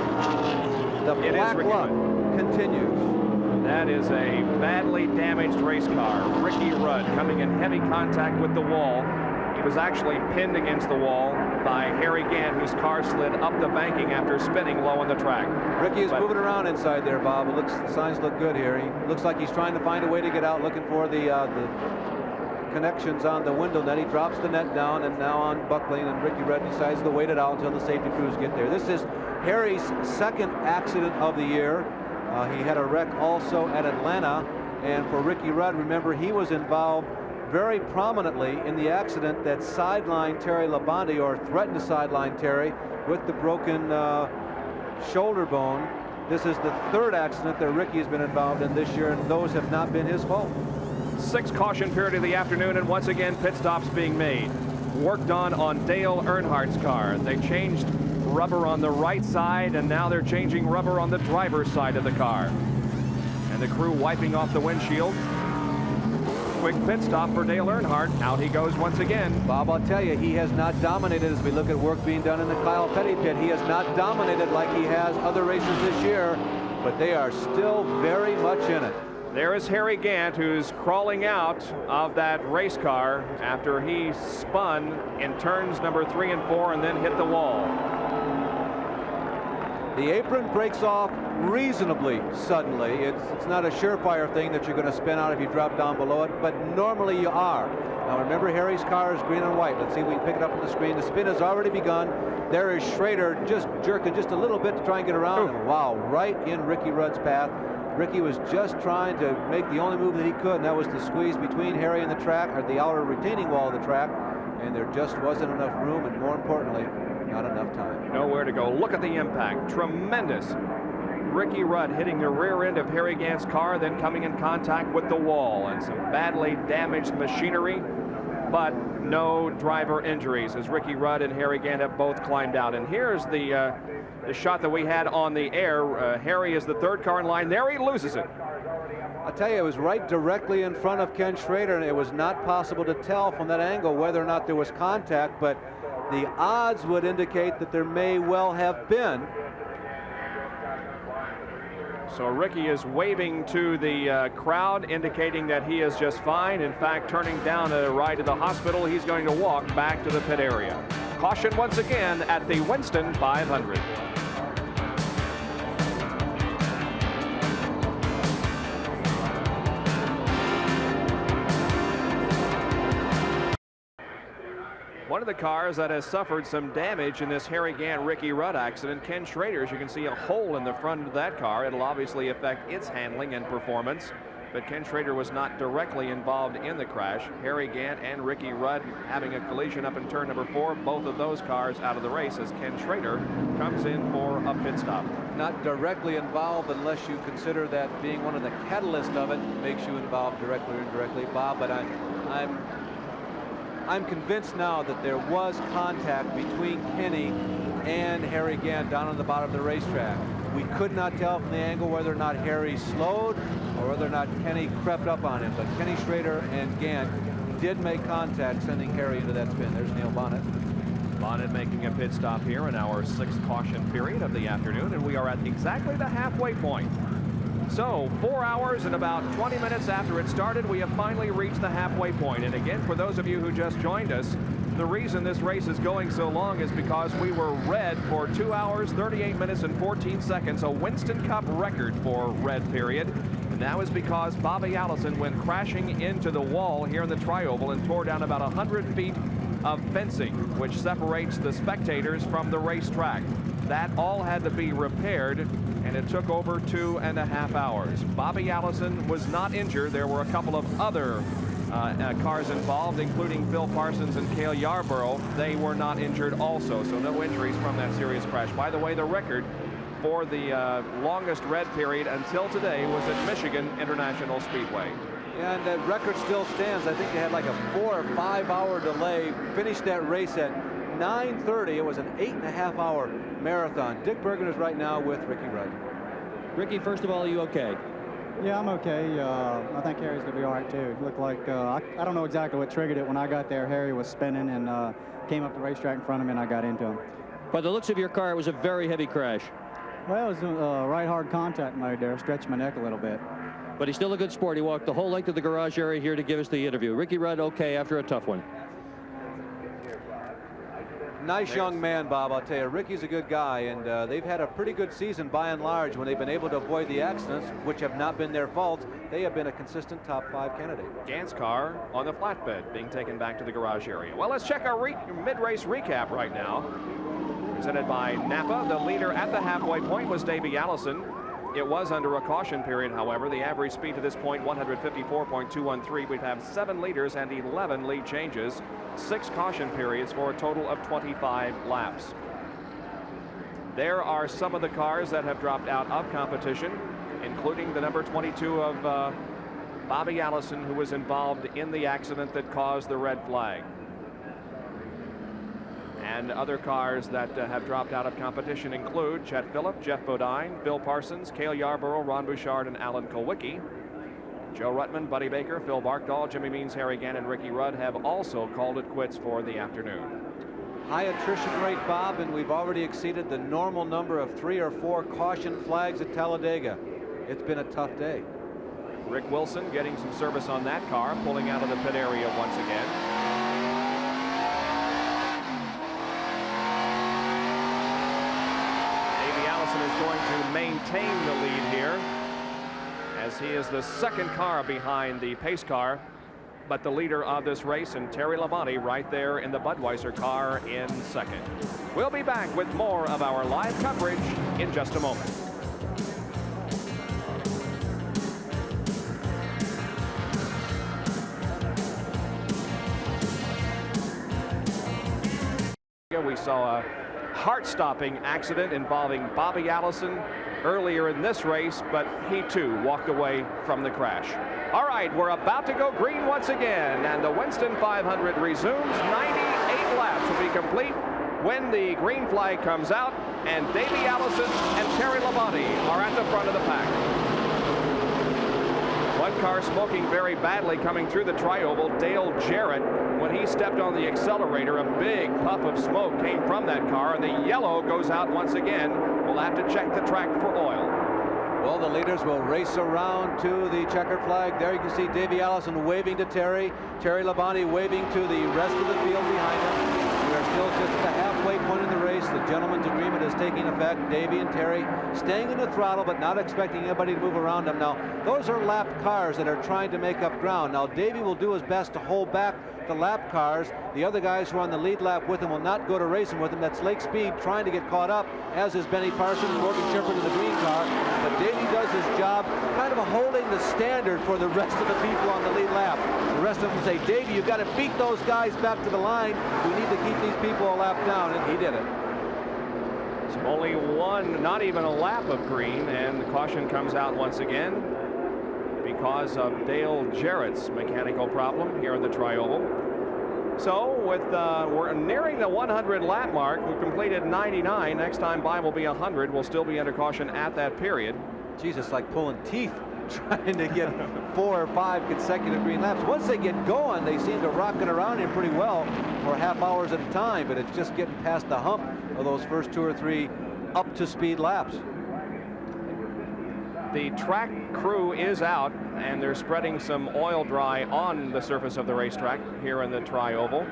the black luck, continues. That is a badly damaged race car. Ricky Rudd coming in heavy contact with the wall. He was actually pinned against the wall by Harry Gant, whose car slid up the banking after spinning low on the track. Ricky is moving around inside there, Bob. The signs look good here. He looks like he's trying to find a way to get out, looking for the connections on the window net. He drops the net down and now unbuckling, and Ricky Rudd decides to wait it out until the safety crews get there. This is Harry's second accident of the year. He had a wreck also at Atlanta, and for Ricky Rudd, remember, he was involved very prominently in the accident that sidelined Terry Labonte, or threatened to sideline Terry, with the broken shoulder bone. This is the third accident that Ricky has been involved in this year, and those have not been his fault. Sixth caution period of the afternoon, and once again pit stops being made. Work done on Dale Earnhardt's car. They changed rubber on the right side, and now they're changing rubber on the driver's side of the car. And the crew wiping off the windshield. Quick pit stop for Dale Earnhardt. Out he goes once again. Bob, I'll tell you, he has not dominated as we look at work being done in the Kyle Petty pit. He has not dominated like he has other races this year, but they are still very much in it. There is Harry Gant, who's crawling out of that race car after he spun in turns number 3 and 4 and then hit the wall. The apron breaks off reasonably suddenly. It's not a surefire thing that you're going to spin out if you drop down below it, but normally you are. Now remember, Harry's car is green and white. Let's see if we can pick it up on the screen. The spin has already begun. There is Schrader just jerking just a little bit to try and get around. And wow, right in Ricky Rudd's path. Ricky was just trying to make the only move that he could, and that was to squeeze between Harry and the track, or the outer retaining wall of the track, and there just wasn't enough room, and more importantly, not enough time. Nowhere to go. Look at the impact. Tremendous. Ricky Rudd hitting the rear end of Harry Gant's car, then coming in contact with the wall, and some badly damaged machinery, but no driver injuries as Ricky Rudd and Harry Gant have both climbed out. And here's the shot that we had on the air. Harry is the third car in line. There he loses it. I'll tell you, it was right directly in front of Ken Schrader, and it was not possible to tell from that angle whether or not there was contact, but the odds would indicate that there may well have been. So Ricky is waving to the crowd, indicating that he is just fine. In fact, turning down a ride to the hospital. He's going to walk back to the pit area. Caution once again at the Winston 500. One of the cars that has suffered some damage in this Harry Gant Ricky Rudd accident, Ken Schrader, as you can see a hole in the front of that car. It'll obviously affect its handling and performance, but Ken Schrader was not directly involved in the crash. Harry Gant and Ricky Rudd having a collision up in turn number 4. Both of those cars out of the race as Ken Schrader comes in for a pit stop. Not directly involved unless you consider that being one of the catalysts of it makes you involved directly or indirectly, Bob, but I'm convinced now that there was contact between Kenny and Harry Gant down on the bottom of the racetrack. We could not tell from the angle whether or not Harry slowed or whether or not Kenny crept up on him, but Kenny Schrader and Gant did make contact, sending Harry into that spin. There's Neil Bonnet. Bonnet making a pit stop here in our 6th caution period of the afternoon, and we are at exactly the halfway point. So 4 hours and about 20 minutes after it started, we have finally reached the halfway point. And again, for those of you who just joined us, the reason this race is going so long is because we were red for 2 hours, 38 minutes and 14 seconds, a Winston Cup record for red period. And that was because Bobby Allison went crashing into the wall here in the Tri-Oval and tore down about 100 feet of fencing, which separates the spectators from the racetrack. That all had to be repaired, and it took over 2.5 hours. Bobby Allison was not injured. There were a couple of other cars involved, including Phil Parsons and Cale Yarborough. They were not injured also, so no injuries from that serious crash. By the way, the record for the longest red period until today was at Michigan International Speedway. And that record still stands. I think they had like a 4 or 5 hour delay. Finished that race at 9:30. It was an 8.5 hour marathon. Dick Bergen is right now with Ricky Rudd. Ricky, first of all, are you okay? Yeah, I'm okay. I think Harry's going to be all right, too. It looked like, I don't know exactly what triggered it. When I got there, Harry was spinning and came up the racetrack in front of me, and I got into him. By the looks of your car, it was a very heavy crash. Well, it was right hard contact mode there. Stretched my neck a little bit. But he's still a good sport. He walked the whole length of the garage area here to give us the interview. Ricky Rudd, okay, after a tough one. Nice young man, Bob. I'll tell you, Ricky's a good guy, and they've had a pretty good season by and large. When they've been able to avoid the accidents, which have not been their fault, they have been a consistent top 5 candidate. Gant's car on the flatbed being taken back to the garage area. Well, let's check our mid-race recap right now. Presented by Napa. The leader at the halfway point was Davey Allison. It was under a caution period, however. The average speed to this point, 154.213. We'd have 7 leaders and 11 lead changes. 6 caution periods for a total of 25 laps. There are some of the cars that have dropped out of competition, including the number 22 of Bobby Allison, who was involved in the accident that caused the red flag. And other cars that have dropped out of competition include Chet Phillip, Jeff Bodine, Bill Parsons, Cale Yarborough, Ron Bouchard, and Alan Kulwicki. Joe Ruttman, Buddy Baker, Phil Barkdahl, Jimmy Means, Harry Gann, and Ricky Rudd have also called it quits for the afternoon. High attrition rate, Bob, and we've already exceeded the normal number of 3 or 4 caution flags at Talladega. It's been a tough day. Rick Wilson getting some service on that car, pulling out of the pit area once again. Davey Allison is going to maintain the lead here, as he is the second car behind the pace car, but the leader of this race, and Terry Labonte right there in the Budweiser car in second. We'll be back with more of our live coverage in just a moment. We saw a heart-stopping accident involving Bobby Allison earlier in this race, but he too walked away from the crash. All right, we're about to go green once again, and the Winston 500 resumes. 98 laps will be complete when the green flag comes out, and Davey Allison and Terry Labonte are at the front of the pack. One car smoking very badly coming through the tri-oval, Dale Jarrett. When he stepped on the accelerator, a big puff of smoke came from that car, and the yellow goes out once again. We'll have to check the track for oil. Well, the leaders will race around to the checkered flag. There you can see Davey Allison waving to Terry. Terry Labonte waving to the rest of the field behind him. We are still just at the halfway point in the race. The gentleman's agreement is taking effect. Davey and Terry staying in the throttle, but not expecting anybody to move around them. Now, those are lap cars that are trying to make up ground. Now, Davey will do his best to hold back the lap cars. The other guys who are on the lead lap with him will not go to racing with him. That's Lake Speed trying to get caught up, as is Benny Parsons, Morgan Shepherd in the green car. But Davey does his job kind of holding the standard for the rest of the people on the lead lap. The rest of them say, Davey, you've got to beat those guys back to the line. We need to keep these people a lap down, and he did it. It's only one, not even a lap of green, and the caution comes out once again because of Dale Jarrett's mechanical problem here in the tri-oval. So with we're nearing the 100 lap mark. We've completed 99. Next time by will be 100. We'll still be under caution at that period. Jesus, like pulling teeth trying to get 4 or 5 consecutive green laps. Once they get going, they seem to rock it around here pretty well for half hours at a time, but it's just getting past the hump of those first 2 or 3 up to speed laps. The track crew is out, and they're spreading some oil dry on the surface of the racetrack here in the tri-oval.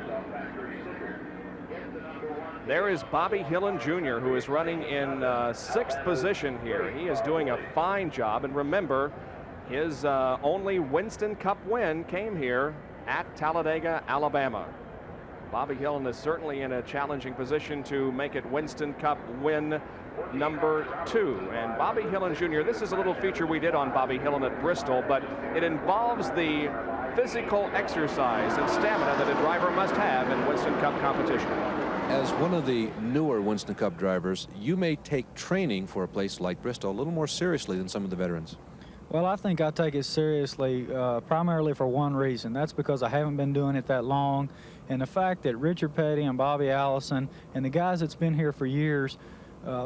There is Bobby Hillen Jr., who is running in 6th position here. He is doing a fine job, and remember, his only Winston Cup win came here at Talladega, Alabama. Bobby Hillen is certainly in a challenging position to make it Winston Cup win number 2. And Bobby Hillen Jr., this is a little feature we did on Bobby Hillen at Bristol, but it involves the physical exercise and stamina that a driver must have in Winston Cup competition. As one of the newer Winston Cup drivers, you may take training for a place like Bristol a little more seriously than some of the veterans. Well, I think I take it seriously primarily for one reason. That's because I haven't been doing it that long, and the fact that Richard Petty and Bobby Allison and the guys that's been here for years,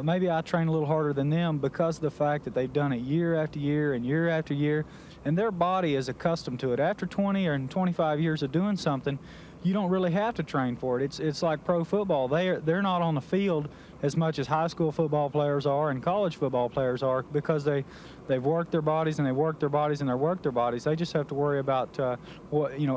maybe I train a little harder than them because of the fact that they've done it year after year and year after year, and their body is accustomed to it. After 20 or 25 years of doing something, you don't really have to train for it. It's like pro football. They're not on the field as much as high school football players are and college football players are, because they've worked their bodies and they work their bodies and they work their bodies. They just have to worry about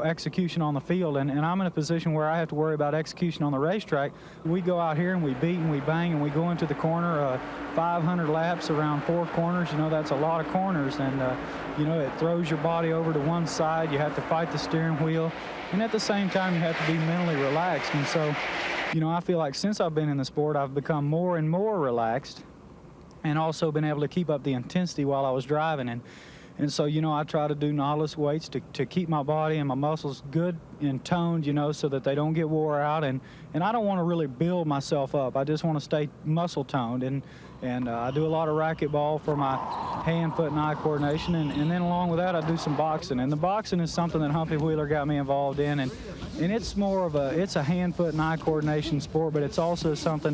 execution on the field, and I'm in a position where I have to worry about execution on the racetrack. We go out here and we beat and we bang and we go into the corner 500 laps around 4 corners. That's a lot of corners, and it throws your body over to one side. You have to fight the steering wheel, and at the same time you have to be mentally relaxed. And so I feel like since I've been in the sport, I've become more and more relaxed, and also been able to keep up the intensity while I was driving. And And so, you know, I try to do Nautilus weights to keep my body and my muscles good and toned, you know, so that they don't get wore out. And I don't want to really build myself up. I just want to stay muscle toned. And I do a lot of racquetball for my hand, foot, and eye coordination. And then along with that, I do some boxing. And the boxing is something that Humpy Wheeler got me involved in. And it's more of it's a hand, foot, and eye coordination sport, but it's also something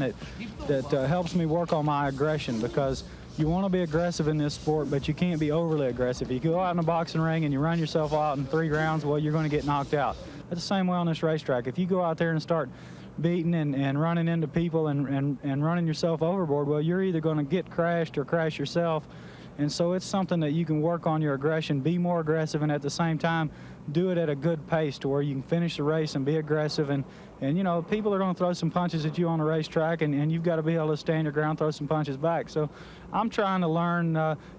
that helps me work on my aggression, because you want to be aggressive in this sport, but you can't be overly aggressive. If you go out in a boxing ring and you run yourself out in 3 rounds, well, you're going to get knocked out. It's the same way on this racetrack. If you go out there and start beating and running into people and running yourself overboard, well, you're either going to get crashed or crash yourself. And so it's something that you can work on your aggression, be more aggressive, and at the same time do it at a good pace to where you can finish the race and be aggressive. And you know, people are going to throw some punches at you on the racetrack, and you've got to be able to stand your ground, throw some punches back. So I'm trying to learn,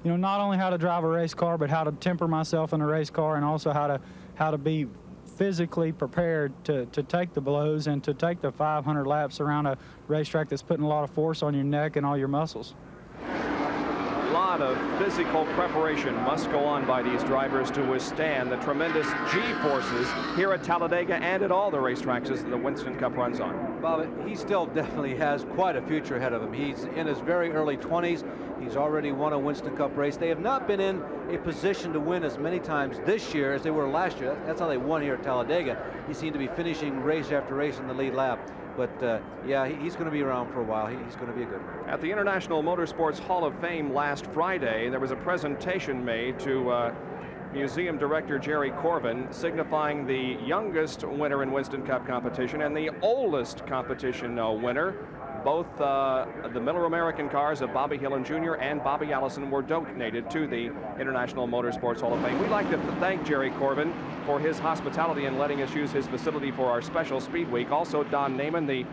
you know, not only how to drive a race car, but how to temper myself in a race car, and also how to be physically prepared to take the blows and to take the 500 laps around a racetrack that's putting a lot of force on your neck and all your muscles. A lot of physical preparation must go on by these drivers to withstand the tremendous G-forces here at Talladega and at all the racetracks as the Winston Cup runs on. Bob, he still definitely has quite a future ahead of him. He's in his very early 20s. He's already won a Winston Cup race. They have not been in a position to win as many times this year as they were last year. That's how they won here at Talladega. He seemed to be finishing race after race in the lead lap. But, yeah, he's going to be around for a while. He's going to be a good one. At the International Motorsports Hall of Fame last Friday, there was a presentation made to Museum Director Jerry Corbin, signifying the youngest winner in Winston Cup competition and the oldest competition winner. Both the Miller American cars of Bobby Hillin Jr. and Bobby Allison were donated to the International Motorsports Hall of Fame. We'd like to thank Jerry Corbin for his hospitality and letting us use his facility for our special Speed Week. Also, Don Naiman, the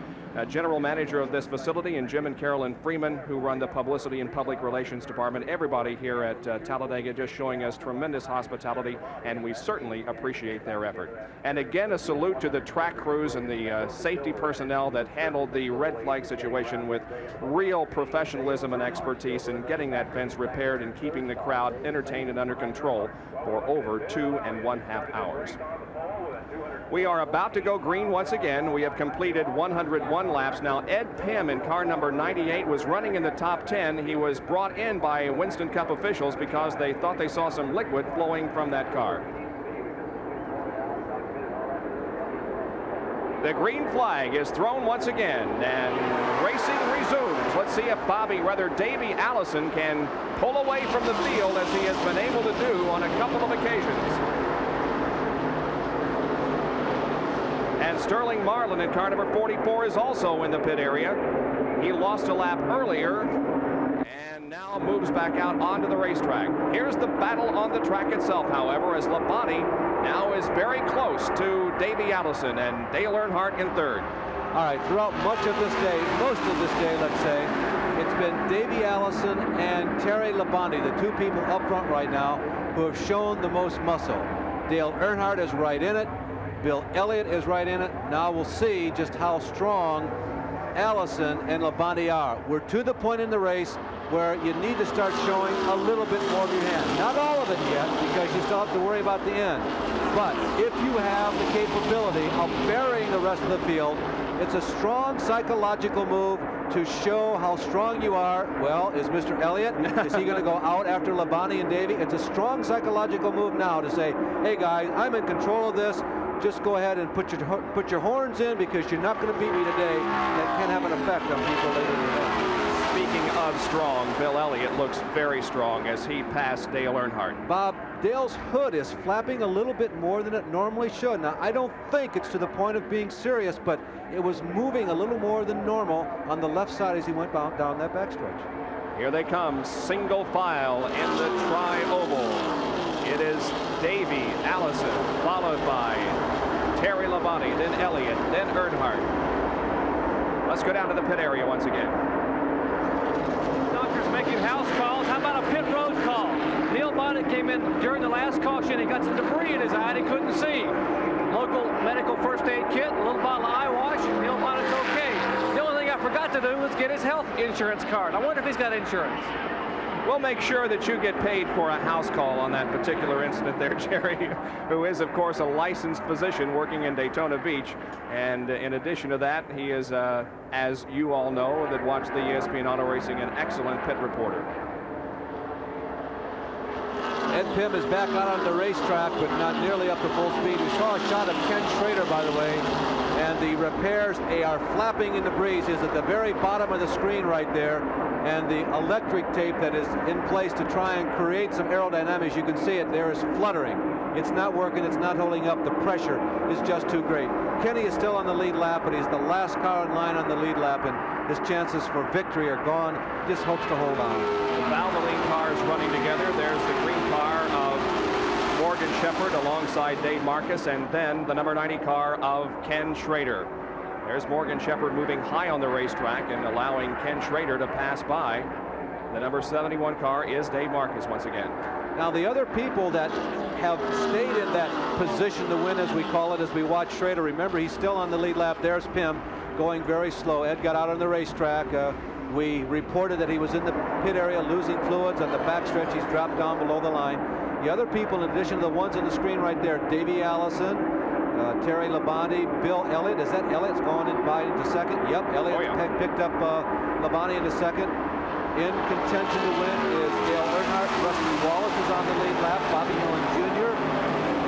general manager of this facility, and Jim and Carolyn Freeman, who run the publicity and public relations department. Everybody here at Talladega just showing us tremendous hospitality, and we certainly appreciate their effort. And again, a salute to the track crews and the safety personnel that handled the red flag situation with real professionalism and expertise in getting that fence repaired and keeping the crowd entertained and under control for over 2.5 hours. We are about to go green once again. We have completed 101 laps. Now, Ed Pym in car number 98 was running in the top 10. He was brought in by Winston Cup officials because they thought they saw some liquid flowing from that car. The green flag is thrown once again, and racing resumes. Let's see if Davey Allison can pull away from the field as he has been able to do on a couple of occasions. And Sterling Marlin in car number 44 is also in the pit area. He lost a lap earlier and now moves back out onto the racetrack. Here's the battle on the track itself, however, as Labonte now is very close to Davey Allison and Dale Earnhardt in third. All right, throughout much of this day, most of this day, let's say, it's been Davey Allison and Terry Labonte, the two people up front right now, who have shown the most muscle. Dale Earnhardt is right in it. Bill Elliott is right in it. Now we'll see just how strong Allison and Labonte are. We're to the point in the race where you need to start showing a little bit more of your hand. Not all of it yet, because you still have to worry about the end. But if you have the capability of burying the rest of the field, it's a strong psychological move to show how strong you are. Well, is Mr. Elliott, is he going to go out after Labonte and Davey? It's a strong psychological move now to say, hey guys, I'm in control of this. Just go ahead and put your horns in, because you're not going to beat me today. That can have an effect on people later in the day. Speaking of strong, Bill Elliott looks very strong as he passed Dale Earnhardt. Bob, Dale's hood is flapping a little bit more than it normally should. Now, I don't think it's to the point of being serious, but it was moving a little more than normal on the left side as he went down that backstretch. Here they come, single file in the tri-oval. It is Davey Allison, followed by Terry Labonte, then Elliott, then Earnhardt. Let's go down to the pit area once again. Doctors making house calls. How about a pit road call? Neil Bonnet came in during the last caution. He got some debris in his eye and he couldn't see. Local medical first aid kit, a little bottle of eye wash. Neil Bonnet's okay. The only thing I forgot to do was get his health insurance card. I wonder if he's got insurance. We'll make sure that you get paid for a house call on that particular incident there, Jerry, who is, of course, a licensed physician working in Daytona Beach. And in addition to that, he is, as you all know that watch the ESPN Auto Racing, an excellent pit reporter. Ed Pym is back out on the racetrack, but not nearly up to full speed. We saw a shot of Ken Schrader, by the way, and the repairs, they are flapping in the breeze. Is at the very bottom of the screen right there, and the electric tape that is in place to try and create some aerodynamics, you can see it there, is fluttering. It's not working, it's not holding up. The pressure is just too great. Kenny is still on the lead lap, but he's the last car in line on the lead lap, and his chances for victory are gone. Just hopes to hold on. The Valvoline cars running together. There's the green car of Morgan Shepherd alongside Dave Marcus, and then the number 90 car of Ken Schrader. There's Morgan Shepherd moving high on the racetrack and allowing Ken Schrader to pass by. The number 71 car is Dave Marcus once again. Now the other people that have stayed in that position to win, as we call it, as we watch Schrader, remember he's still on the lead lap. There's Pym going very slow. Ed got out on the racetrack. We reported that he was in the pit area losing fluids. On the backstretch, he's dropped down below the line. The other people, in addition to the ones on the screen right there, Davey Allison, Terry Labonte, Bill Elliott. Is that Elliott's going by into second? Yep, Elliott picked up Labonte into second. In contention to win is Dale Earnhardt. Rusty Wallace is on the lead lap. Bobby Hillin Jr.,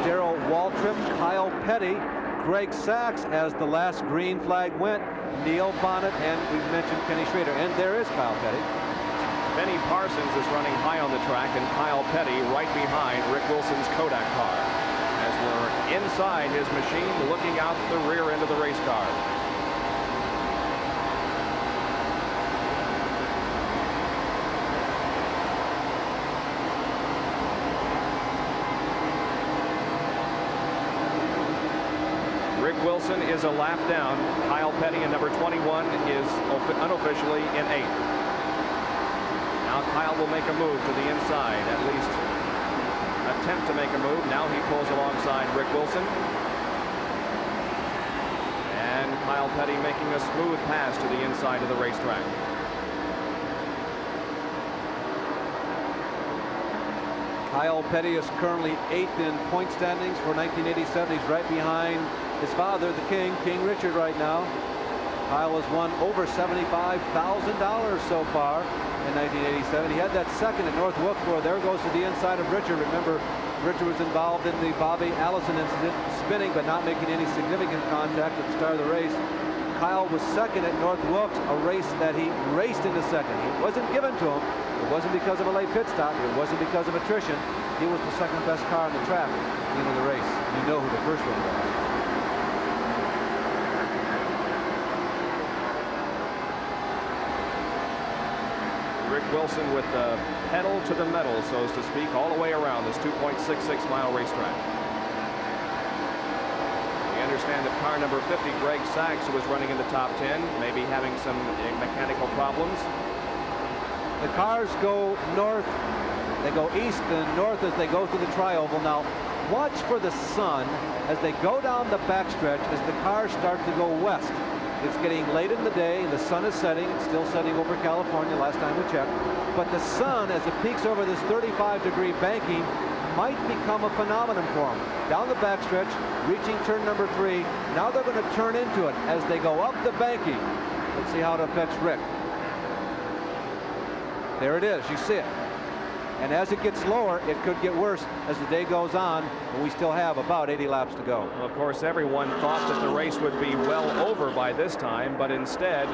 Darrell Waltrip, Kyle Petty, Greg Sachs as the last green flag went, Neil Bonnet, and we mentioned Kenny Schrader. And there is Kyle Petty. Benny Parsons is running high on the track, and Kyle Petty right behind Rick Wilson's Kodak car. As we're inside his machine, looking out the rear end of the race car. Wilson is a lap down. Kyle Petty in number 21 is unofficially in 8th. Now Kyle will make a move to the inside, at least attempt to make a move. Now he pulls alongside Rick Wilson. And Kyle Petty making a smooth pass to the inside of the racetrack. Kyle Petty is currently 8th in point standings for 1987. He's right behind his father, the King Richard, right now. Kyle has won over $75,000 so far in 1987. He had that second at North Wilkesboro. There goes to the inside of Richard. Remember, Richard was involved in the Bobby Allison incident, spinning but not making any significant contact at the start of the race. Kyle was second at North Wilkes, a race that he raced into second. It wasn't given to him. It wasn't because of a late pit stop. It wasn't because of attrition. He was the second best car on the track at the end of the race. You know who the first one was. Rick Wilson with the pedal to the metal, so to speak, all the way around this 2.66-mile racetrack. We understand that car number 50, Greg Sachs, who was running in the top 10, may be having some mechanical problems. The cars go north, they go east and north as they go through the tri-oval. Now, watch for the sun as they go down the backstretch as the cars start to go west. It's getting late in the day, the sun is setting. It's still setting over California last time we checked. But the sun, as it peaks over this 35-degree banking, might become a phenomenon for them. Down the backstretch, reaching turn number 3. Now they're going to turn into it as they go up the banking. Let's see how it affects Rick. There it is, you see it. And as it gets lower, it could get worse as the day goes on, and we still have about 80 laps to go. Well, of course, everyone thought that the race would be well over by this time, but instead,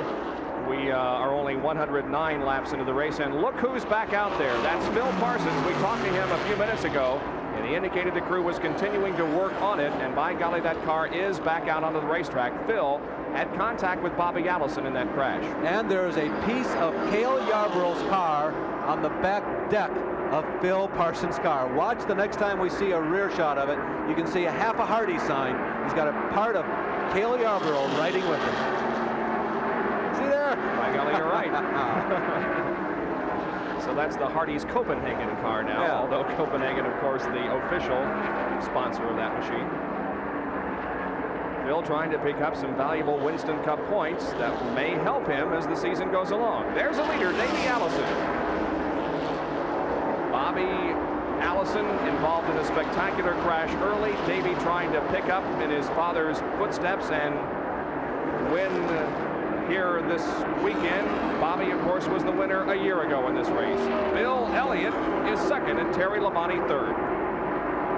we are only 109 laps into the race, and look who's back out there. That's Phil Parsons. We talked to him a few minutes ago, and he indicated the crew was continuing to work on it, and by golly, that car is back out onto the racetrack. Phil had contact with Bobby Allison in that crash. And there's a piece of Cale Yarborough's car on the back deck of Phil Parsons' car. Watch the next time we see a rear shot of it. You can see a half a Hardy sign. He's got a part of Cale Yarborough riding with him. See there? By golly, you're right. So that's the Hardy's Copenhagen car now, yeah. Although Copenhagen, of course, the official sponsor of that machine. Phil trying to pick up some valuable Winston Cup points that may help him as the season goes along. There's a leader, Davey Allison. Bobby Allison involved in a spectacular crash early. Davey trying to pick up in his father's footsteps and win here this weekend. Bobby, of course, was the winner a year ago in this race. Bill Elliott is second and Terry Labonte third.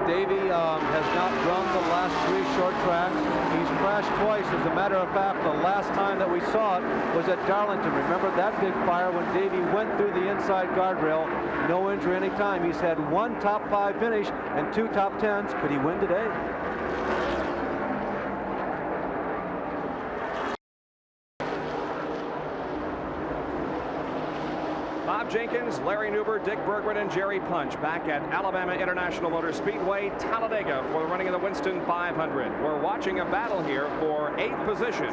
Davey has not run the last 3 short tracks. He's crashed twice. As a matter of fact, the last time that we saw it was at Darlington. Remember that big fire when Davey went through the inside guardrail? No injury any time. He's had 1 top 5 finish and 2 top 10s. Could he win today? Bob Jenkins, Larry Newber, Dick Berggren, and Jerry Punch back at Alabama International Motor Speedway, Talladega, for the running of the Winston 500. We're watching a battle here for 8th position.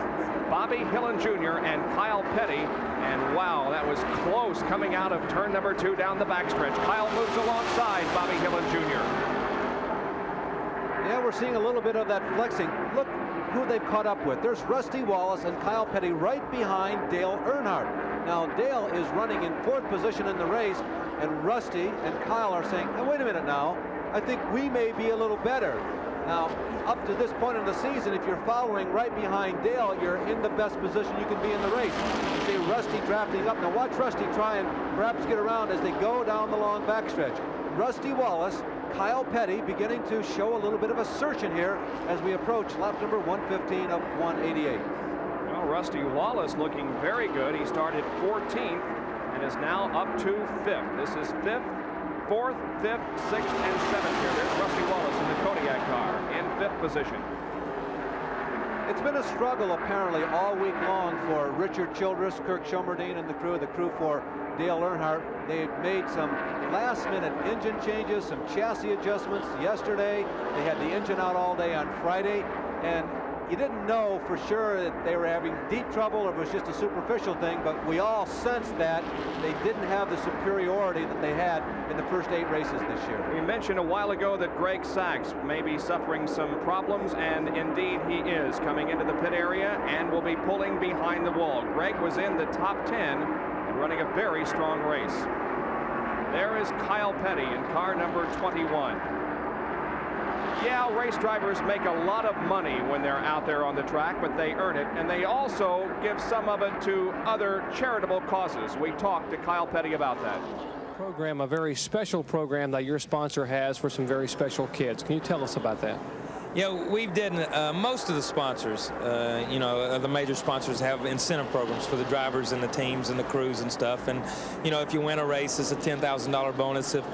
Bobby Hillin Jr. and Kyle Petty. And wow, that was close coming out of turn number 2 down the backstretch. Kyle moves alongside Bobby Hillin Jr. Yeah, we're seeing a little bit of that flexing. Look who they've caught up with. There's Rusty Wallace and Kyle Petty right behind Dale Earnhardt. Now, Dale is running in 4th position in the race, and Rusty and Kyle are saying, hey, wait a minute now, I think we may be a little better. Now, up to this point in the season, if you're following right behind Dale, you're in the best position you can be in the race. You see Rusty drafting up. Now, watch Rusty try and perhaps get around as they go down the long backstretch. Rusty Wallace, Kyle Petty beginning to show a little bit of a surge in here as we approach lap number 115 of 188. Well, Rusty Wallace looking very good. He started 14th and is now up to 5th. This is 5th, 4th, 5th, 6th, and 7th here. There's Rusty Wallace in the Kodiak car in 5th position. It's been a struggle apparently all week long for Richard Childress, Kirk Schomerdine, and the crew for Dale Earnhardt. They've made some last-minute engine changes, some chassis adjustments yesterday. They had the engine out all day on Friday, and you didn't know for sure that they were having deep trouble or it was just a superficial thing, but we all sensed that they didn't have the superiority that they had in the first 8 races this year. We mentioned a while ago that Greg Sachs may be suffering some problems, and indeed he is coming into the pit area and will be pulling behind the wall. Greg was in the top 10 and running a very strong race. There is Kyle Petty in car number 21. Yeah, race drivers make a lot of money when they're out there on the track, but they earn it, and they also give some of it to other charitable causes. We talked to Kyle Petty about that. Program, a very special program that your sponsor has for some very special kids. Can you tell us about that? Yeah, we've did most of the sponsors, you know, the major sponsors have incentive programs for the drivers and the teams and the crews and stuff. And, you know, if you win a race, it's a $10,000 bonus. If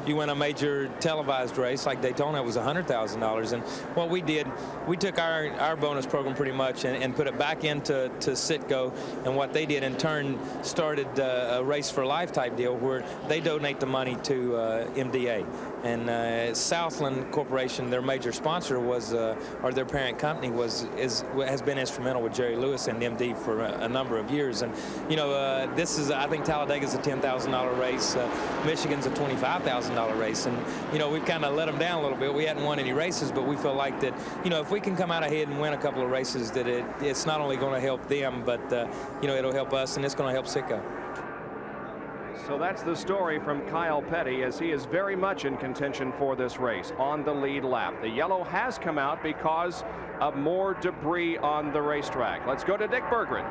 you win a major televised race like Daytona, it was $100,000. And what we did, we took our bonus program pretty much and put it back into Citgo. And what they did in turn started a Race for Life type deal where they donate the money to MDA. And Southland Corporation, their major sponsor, was, or their parent company has been instrumental with Jerry Lewis and MD for a number of years. And you know, this is, I think Talladega's a $10,000 race, Michigan's a $25,000 race, and you know, we've kind of let them down a little bit. We hadn't won any races, but we feel like that, you know, if we can come out ahead and win a couple of races, that it's not only going to help them, but you know, it'll help us, and it's going to help Sitco. So that's the story from Kyle Petty, as he is very much in contention for this race on the lead lap. The yellow has come out because of more debris on the racetrack. Let's go to Dick Berggren.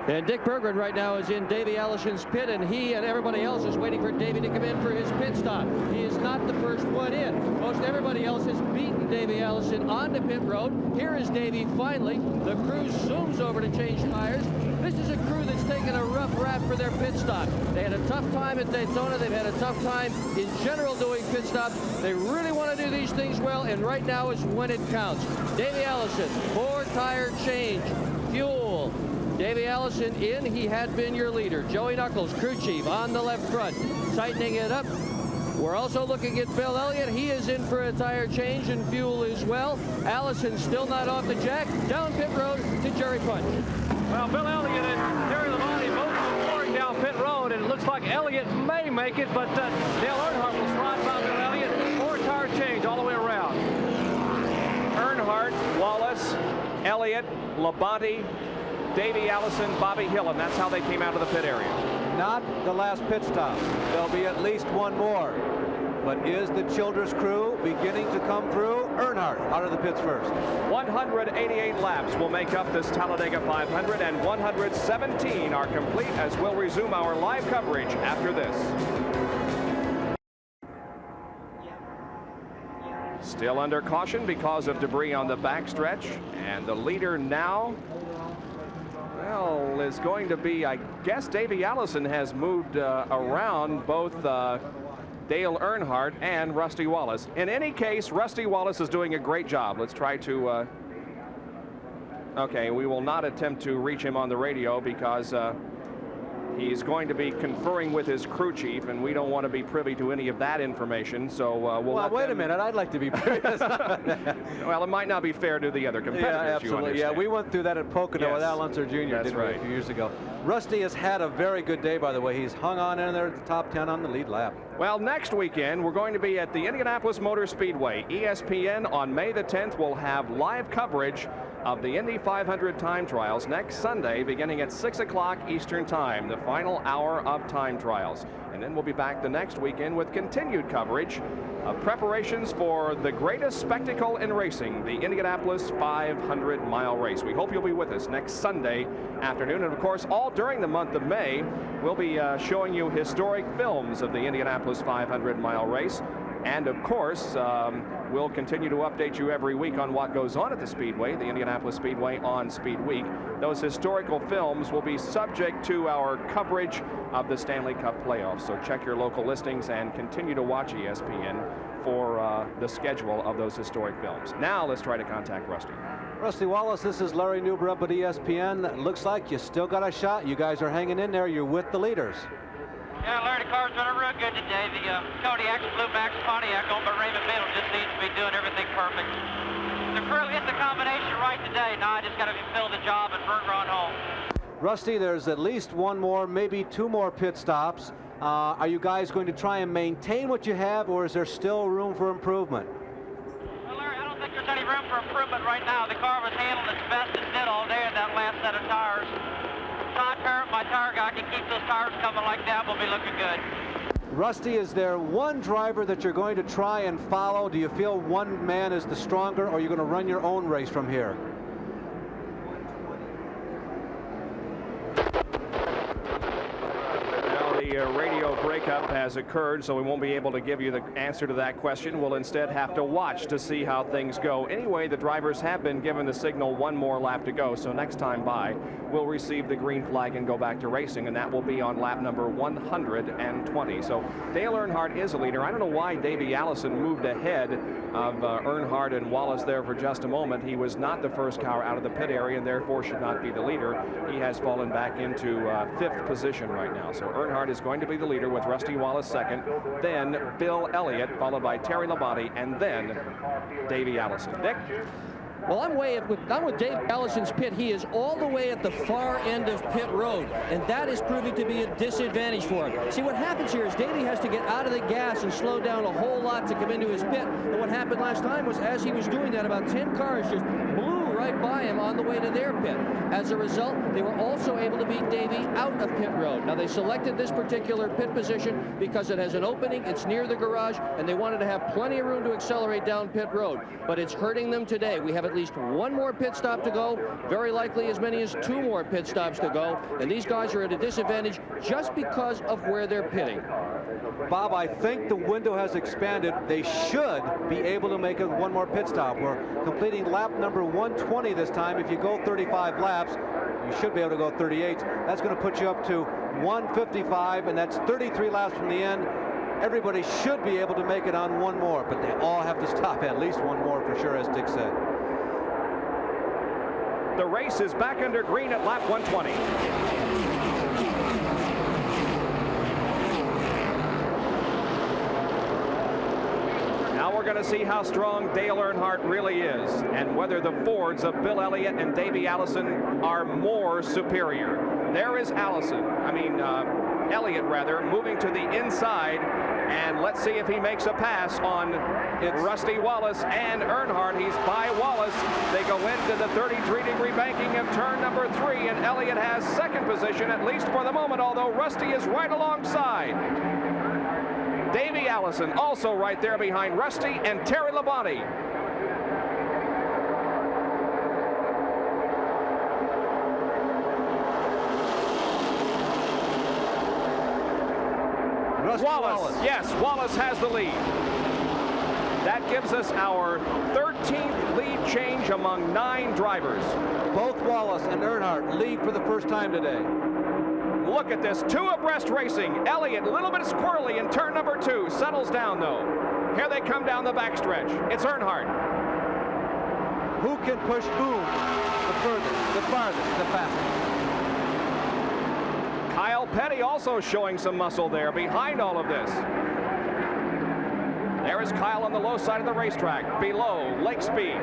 And Dick Berggren right now is in Davey Allison's pit, and he and everybody else is waiting for Davey to come in for his pit stop. He is not the first one in. Most everybody else has beaten Davey Allison onto pit road. Here is Davey finally. The crew zooms over to change tires. This is a crew that's taken a rough rap for their pit stop. They had a tough time at Daytona. They've had a tough time in general doing pit stops. They really want to do these things well, and right now is when it counts. Davey Allison, 4-tire change, fuel. Davey Allison in, he had been your leader. Joey Knuckles, crew chief, on the left front, tightening it up. We're also looking at Bill Elliott. He is in for a tire change and fuel as well. Allison still not off the jack. Down pit road to Jerry Punch. Well, Bill Elliott and Terry Labonte both pouring down pit road, and it looks like Elliott may make it, but Dale Earnhardt will slide by Bill Elliott. 4-tire change all the way around. Earnhardt, Wallace, Elliott, Labonte, Davey Allison, Bobby Hillin. That's how they came out of the pit area. Not the last pit stop. There'll be at least one more. But is the Childress crew beginning to come through? Earnhardt out of the pits first. 188 laps will make up this Talladega 500, and 117 are complete as we'll resume our live coverage after this. Still under caution because of debris on the backstretch, and the leader now, well, is going to be, I guess Davey Allison has moved around both Dale Earnhardt and Rusty Wallace. In any case, Rusty Wallace is doing a great job. Let's try to, okay, we will not attempt to reach him on the radio because he's going to be conferring with his crew chief, and we don't want to be privy to any of that information. So well, wait a minute. I'd like to be privy. Well, it might not be fair to the other competitors. Yeah, absolutely. Yeah, we went through that at Pocono with Al Unser Jr. That's right. A few years ago. Rusty has had a very good day, by the way. He's hung on in there at the top 10 on the lead lap. Well, next weekend, we're going to be at the Indianapolis Motor Speedway. ESPN on May the 10th will have live coverage of the Indy 500 time trials next Sunday beginning at 6 o'clock Eastern Time, the final hour of time trials. And then we'll be back the next weekend with continued coverage of preparations for the greatest spectacle in racing, the Indianapolis 500-mile race. We hope you'll be with us next Sunday afternoon. And of course, all during the month of May, we'll be showing you historic films of the Indianapolis 500-mile race. And of course, we'll continue to update you every week on what goes on at the Speedway, the Indianapolis Speedway on Speed Week. Those historical films will be subject to our coverage of the Stanley Cup playoffs. So check your local listings and continue to watch ESPN for the schedule of those historic films. Now let's try to contact Rusty. Rusty Wallace, this is Larry Nuber up at ESPN. Looks like you still got a shot. You guys are hanging in there. You're with the leaders. Yeah, Larry, the car's doing real good today. The Kodiak's Blue Max Pontiac owned by Raymond Biddle just seems to be doing everything perfect. The crew hit the combination right today. Now I just got to fulfill the job and burger on home. Rusty, there's at least one more, maybe two more pit stops. Are you guys going to try and maintain what you have, or is there still room for improvement? Well, Larry, I don't think there's any room for improvement right now. The car was handled its best it did all day in that last set of tires. My tire guy can keep those tires coming like that. We'll be looking good. Rusty, is there one driver that you're going to try and follow? Do you feel one man is the stronger, or are you going to run your own race from here? The radio breakup has occurred, so we won't be able to give you the answer to that question. We'll instead have to watch to see how things go. Anyway, the drivers have been given the signal one more lap to go, so next time by, we'll receive the green flag and go back to racing, and that will be on lap number 120. So Dale Earnhardt is a leader. I don't know why Davey Allison moved ahead of Earnhardt and Wallace there for just a moment. He was not the first car out of the pit area and therefore should not be the leader. He has fallen back into fifth position right now. So Earnhardt is going to be the leader with Rusty Wallace second, then Bill Elliott, followed by Terry Labonte, and then Davey Allison. Dick? Well, I'm with Dave Allison's pit. He is all the way at the far end of pit road, and that is proving to be a disadvantage for him. See, what happens here is Davey has to get out of the gas and slow down a whole lot to come into his pit. And what happened last time was, as he was doing that, about 10 cars just blew right by him on the way to their pit. As a result, they were also able to beat Davey out of pit road. Now, they selected this particular pit position because it has an opening, it's near the garage, and they wanted to have plenty of room to accelerate down pit road. But it's hurting them today. We have at least one more pit stop to go, very likely as many as two more pit stops to go, and these guys are at a disadvantage just because of where they're pitting. Bob, I think the window has expanded. They should be able to make one more pit stop. We're completing lap number 120 this time. If you go 35 laps, you should be able to go 38. That's going to put you up to 155, and that's 33 laps from the end. Everybody should be able to make it on one more, but they all have to stop at least one more for sure, as Dick said. The race is back under green at lap 120. Now we're going to see how strong Dale Earnhardt really is, and whether the Fords of Bill Elliott and Davey Allison are more superior. There is Elliott rather, moving to the inside, and let's see if he makes a pass on Rusty Wallace and Earnhardt. He's by Wallace. They go into the 33-degree banking of turn number 3, and Elliott has second position, at least for the moment, although Rusty is right alongside. Davey Allison also right there behind Rusty and Terry Labonte. Wallace. Yes, Wallace has the lead. That gives us our 13th lead change among 9 drivers. Both Wallace and Earnhardt lead for the first time today. Look at this, 2 abreast racing. Elliott, a little bit squirrely in turn number 2, settles down though. Here they come down the backstretch. It's Earnhardt. Who can push whom the furthest, the farthest, the fastest? Kyle Petty also showing some muscle there behind all of this. There is Kyle on the low side of the racetrack, below Lake Speed.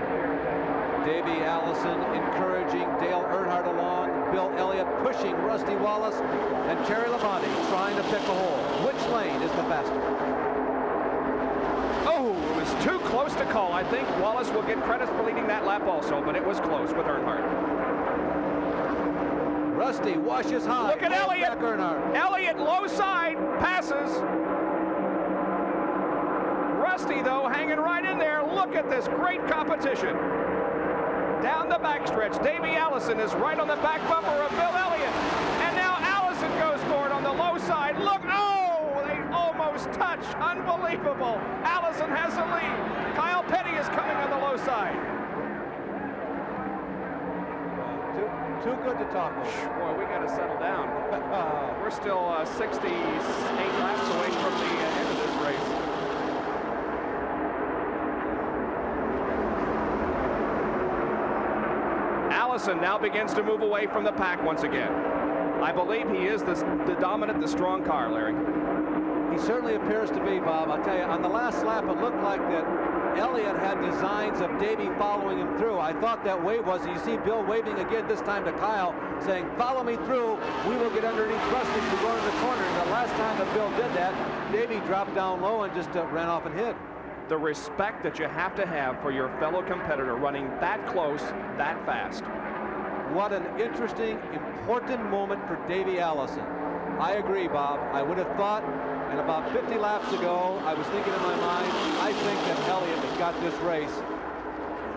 Davey Allison encouraging Dale Earnhardt along. Bill Elliott pushing Rusty Wallace, and Terry Labonte trying to pick a hole. Which lane is the faster? Oh, it was too close to call. I think Wallace will get credit for leading that lap also, but it was close with Earnhardt. Rusty washes high. Look at Elliott. Earnhardt. Elliott low side passes. Rusty though hanging right in there. Look at this great competition. Down the backstretch, Davey Allison is right on the back bumper of Bill Elliott. And now Allison goes for it on the low side. Look, oh, they almost touch. Unbelievable. Allison has the lead. Kyle Petty is coming on the low side. Too good to talk about. Boy, we got to settle down. We're still 68 laps away from the end of this race. Allison now begins to move away from the pack once again. I believe he is the dominant, the strong car, Larry. He certainly appears to be, Bob. I'll tell you, on the last lap, it looked like that Elliott had designs of Davey following him through. I thought that wave was, you see Bill waving again, this time to Kyle, saying, follow me through, we will get underneath Rusty to go in the corner. And the last time that Bill did that, Davey dropped down low and just ran off and hid. The respect that you have to have for your fellow competitor running that close, that fast. What an interesting, important moment for Davey Allison. I agree, Bob. I would have thought, and about 50 laps ago, I was thinking in my mind, I think that Elliott has got this race.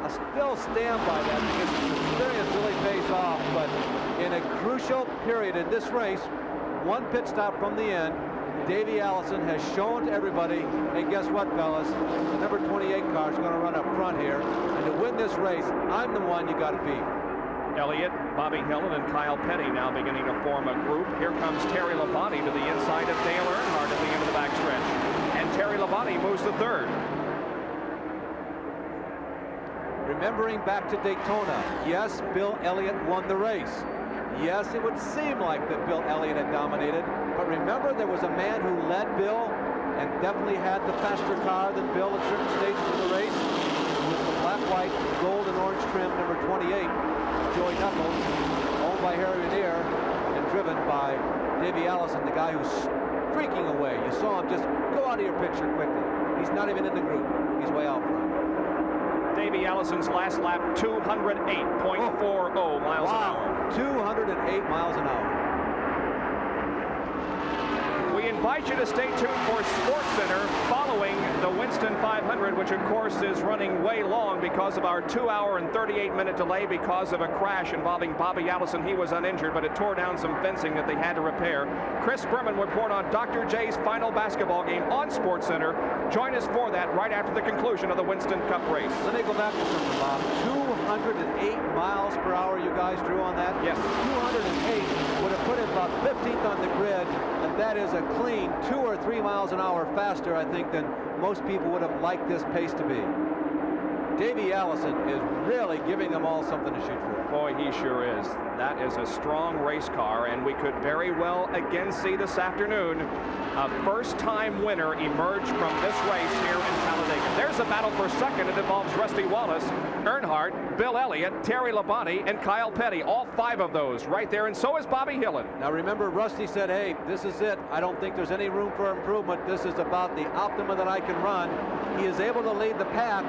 I still stand by that because his experience really pays off, but in a crucial period in this race, one pit stop from the end, Davey Allison has shown to everybody, hey, guess what, fellas? The number 28 car is going to run up front here, and to win this race, I'm the one you got to beat. Elliott, Bobby Hillin, and Kyle Petty now beginning to form a group. Here comes Terry Labonte to the inside of Dale Earnhardt at the end of the backstretch. And Terry Labonte moves to third. Remembering back to Daytona, yes, Bill Elliott won the race. Yes, it would seem like that Bill Elliott had dominated, but remember there was a man who led Bill and definitely had the faster car than Bill at certain stages of the race. It was the black, white, gold, and orange trim, number 28. Joey Knuckles, owned by Harry Ranier and driven by Davey Allison, the guy who's streaking away. You saw him just go out of your picture quickly. He's not even in the group. He's way out front. Davey Allison's last lap, 208.40 miles an hour. 208 miles an hour. We invite you to stay tuned for Sports Center following the Winston 500, which of course is running way long because of our 2-hour and 38-minute delay because of a crash involving Bobby Allison. He was uninjured, but it tore down some fencing that they had to repair. Chris Berman will report on Dr. J's final basketball game on Sports Center. Join us for that right after the conclusion of the Winston Cup race. Let me go back to something, Bob. 208 miles per hour you guys drew on that? Yes. 208 would have put it about 15th on the grid, and that is a clean 2 or 3 miles an hour faster, I think, than most people would have liked this pace to be. Davey Allison is really giving them all something to shoot for. Boy, he sure is. That is a strong race car, and we could very well again see this afternoon a first-time winner emerge from this race here in Talladega. There's a battle for second. It involves Rusty Wallace, Earnhardt, Bill Elliott, Terry Labonte, and Kyle Petty. All 5 of those right there, and so is Bobby Hillin. Now remember, Rusty said, hey, this is it. I don't think there's any room for improvement. This is about the optimum that I can run. He is able to lead the pack,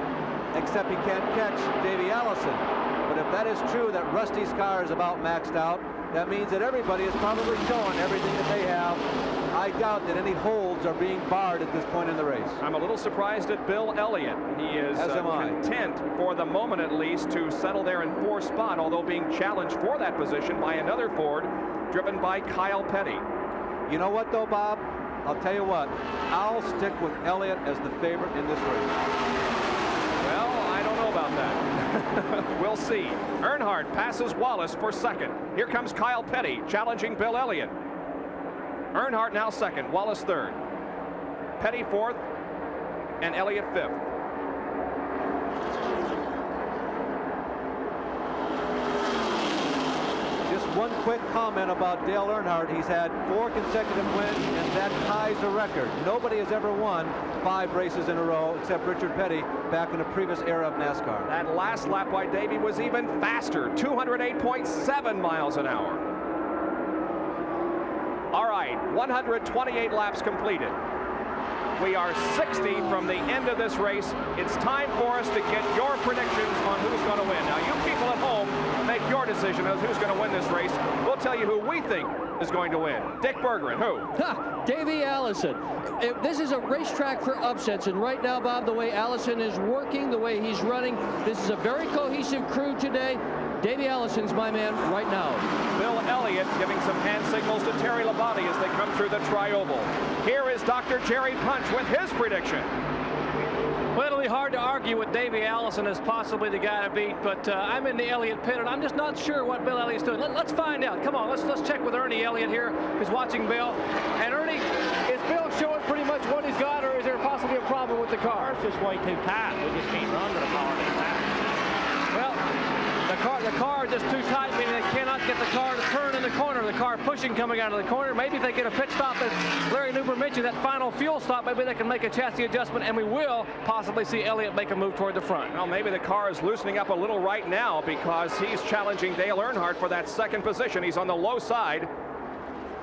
except he can't catch Davey Allison. that is true that Rusty's car is about maxed out, that means that everybody is probably showing everything that they have. I doubt that any holds are being barred at this point in the race. I'm a little surprised at Bill Elliott. He is content, for the moment at least, to settle there in 4th spot, although being challenged for that position by another Ford driven by Kyle Petty. You know what, though, Bob? I'll tell you what. I'll stick with Elliott as the favorite in this race. Well, I don't know about that. We'll see. Earnhardt passes Wallace for 2nd. Here comes Kyle Petty challenging Bill Elliott. Earnhardt now 2nd, Wallace 3rd. Petty 4th, and Elliott 5th. Just one quick comment about Dale Earnhardt. He's had 4 consecutive wins, and that ties the record. Nobody has ever won 5 races in a row except Richard Petty back in the previous era of NASCAR. That last lap by Davey was even faster, 208.7 miles an hour. All right, 128 laps completed. We are 60 from the end of this race. It's time for us to get your predictions on who's going to win. Now, you people at home, make your decision as who's going to win this race. We'll tell you who we think is going to win. Dick Bergeron, who? Davey Allison. This is a racetrack for upsets, and right now, Bob, the way Allison is working, the way he's running, this is a very cohesive crew today. Davey Allison's my man right now. Bill Elliott giving some hand signals to Terry Labonte as they come through the tri-oval. Here is Dr. Jerry Punch with his prediction. Well, it'll be hard to argue with Davey Allison as possibly the guy to beat, but I'm in the Elliott pit, and I'm just not sure what Bill Elliott's doing. Let's find out. Come on, let's check with Ernie Elliott here, who's watching Bill. And Ernie, is Bill showing pretty much what he's got, or is there possibly a problem with the car? It's just way too tight. We just can't run to the car too tight. Well, the car is just too tight, meaning they cannot get the car to turn in the corner. The car pushing coming out of the corner. Maybe if they get a pit stop, as Larry Newber mentioned, that final fuel stop, maybe they can make a chassis adjustment, and we will possibly see Elliott make a move toward the front. Well, maybe the car is loosening up a little right now because he's challenging Dale Earnhardt for that 2nd position. He's on the low side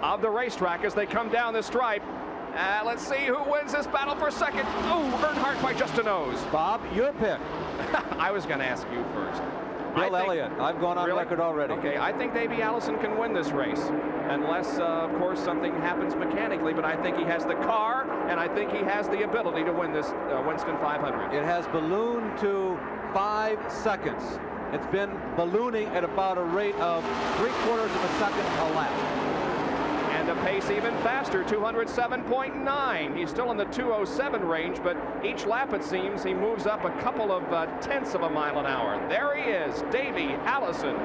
of the racetrack as they come down the stripe. Let's see who wins this battle for 2nd. Oh, Earnhardt by just a nose. Bob, your pick. I was going to ask you first. Bill Elliott. I've gone on record already. Okay, I think Davey Allison can win this race, unless, of course, something happens mechanically, but I think he has the car, and I think he has the ability to win this Winston 500. It has ballooned to 5 seconds. It's been ballooning at about a rate of 3/4 of a second a lap. And a pace even faster, 207.9. He's still in the 207 range, but each lap, it seems, he moves up a couple of tenths of a mile an hour. There he is, Davey Allison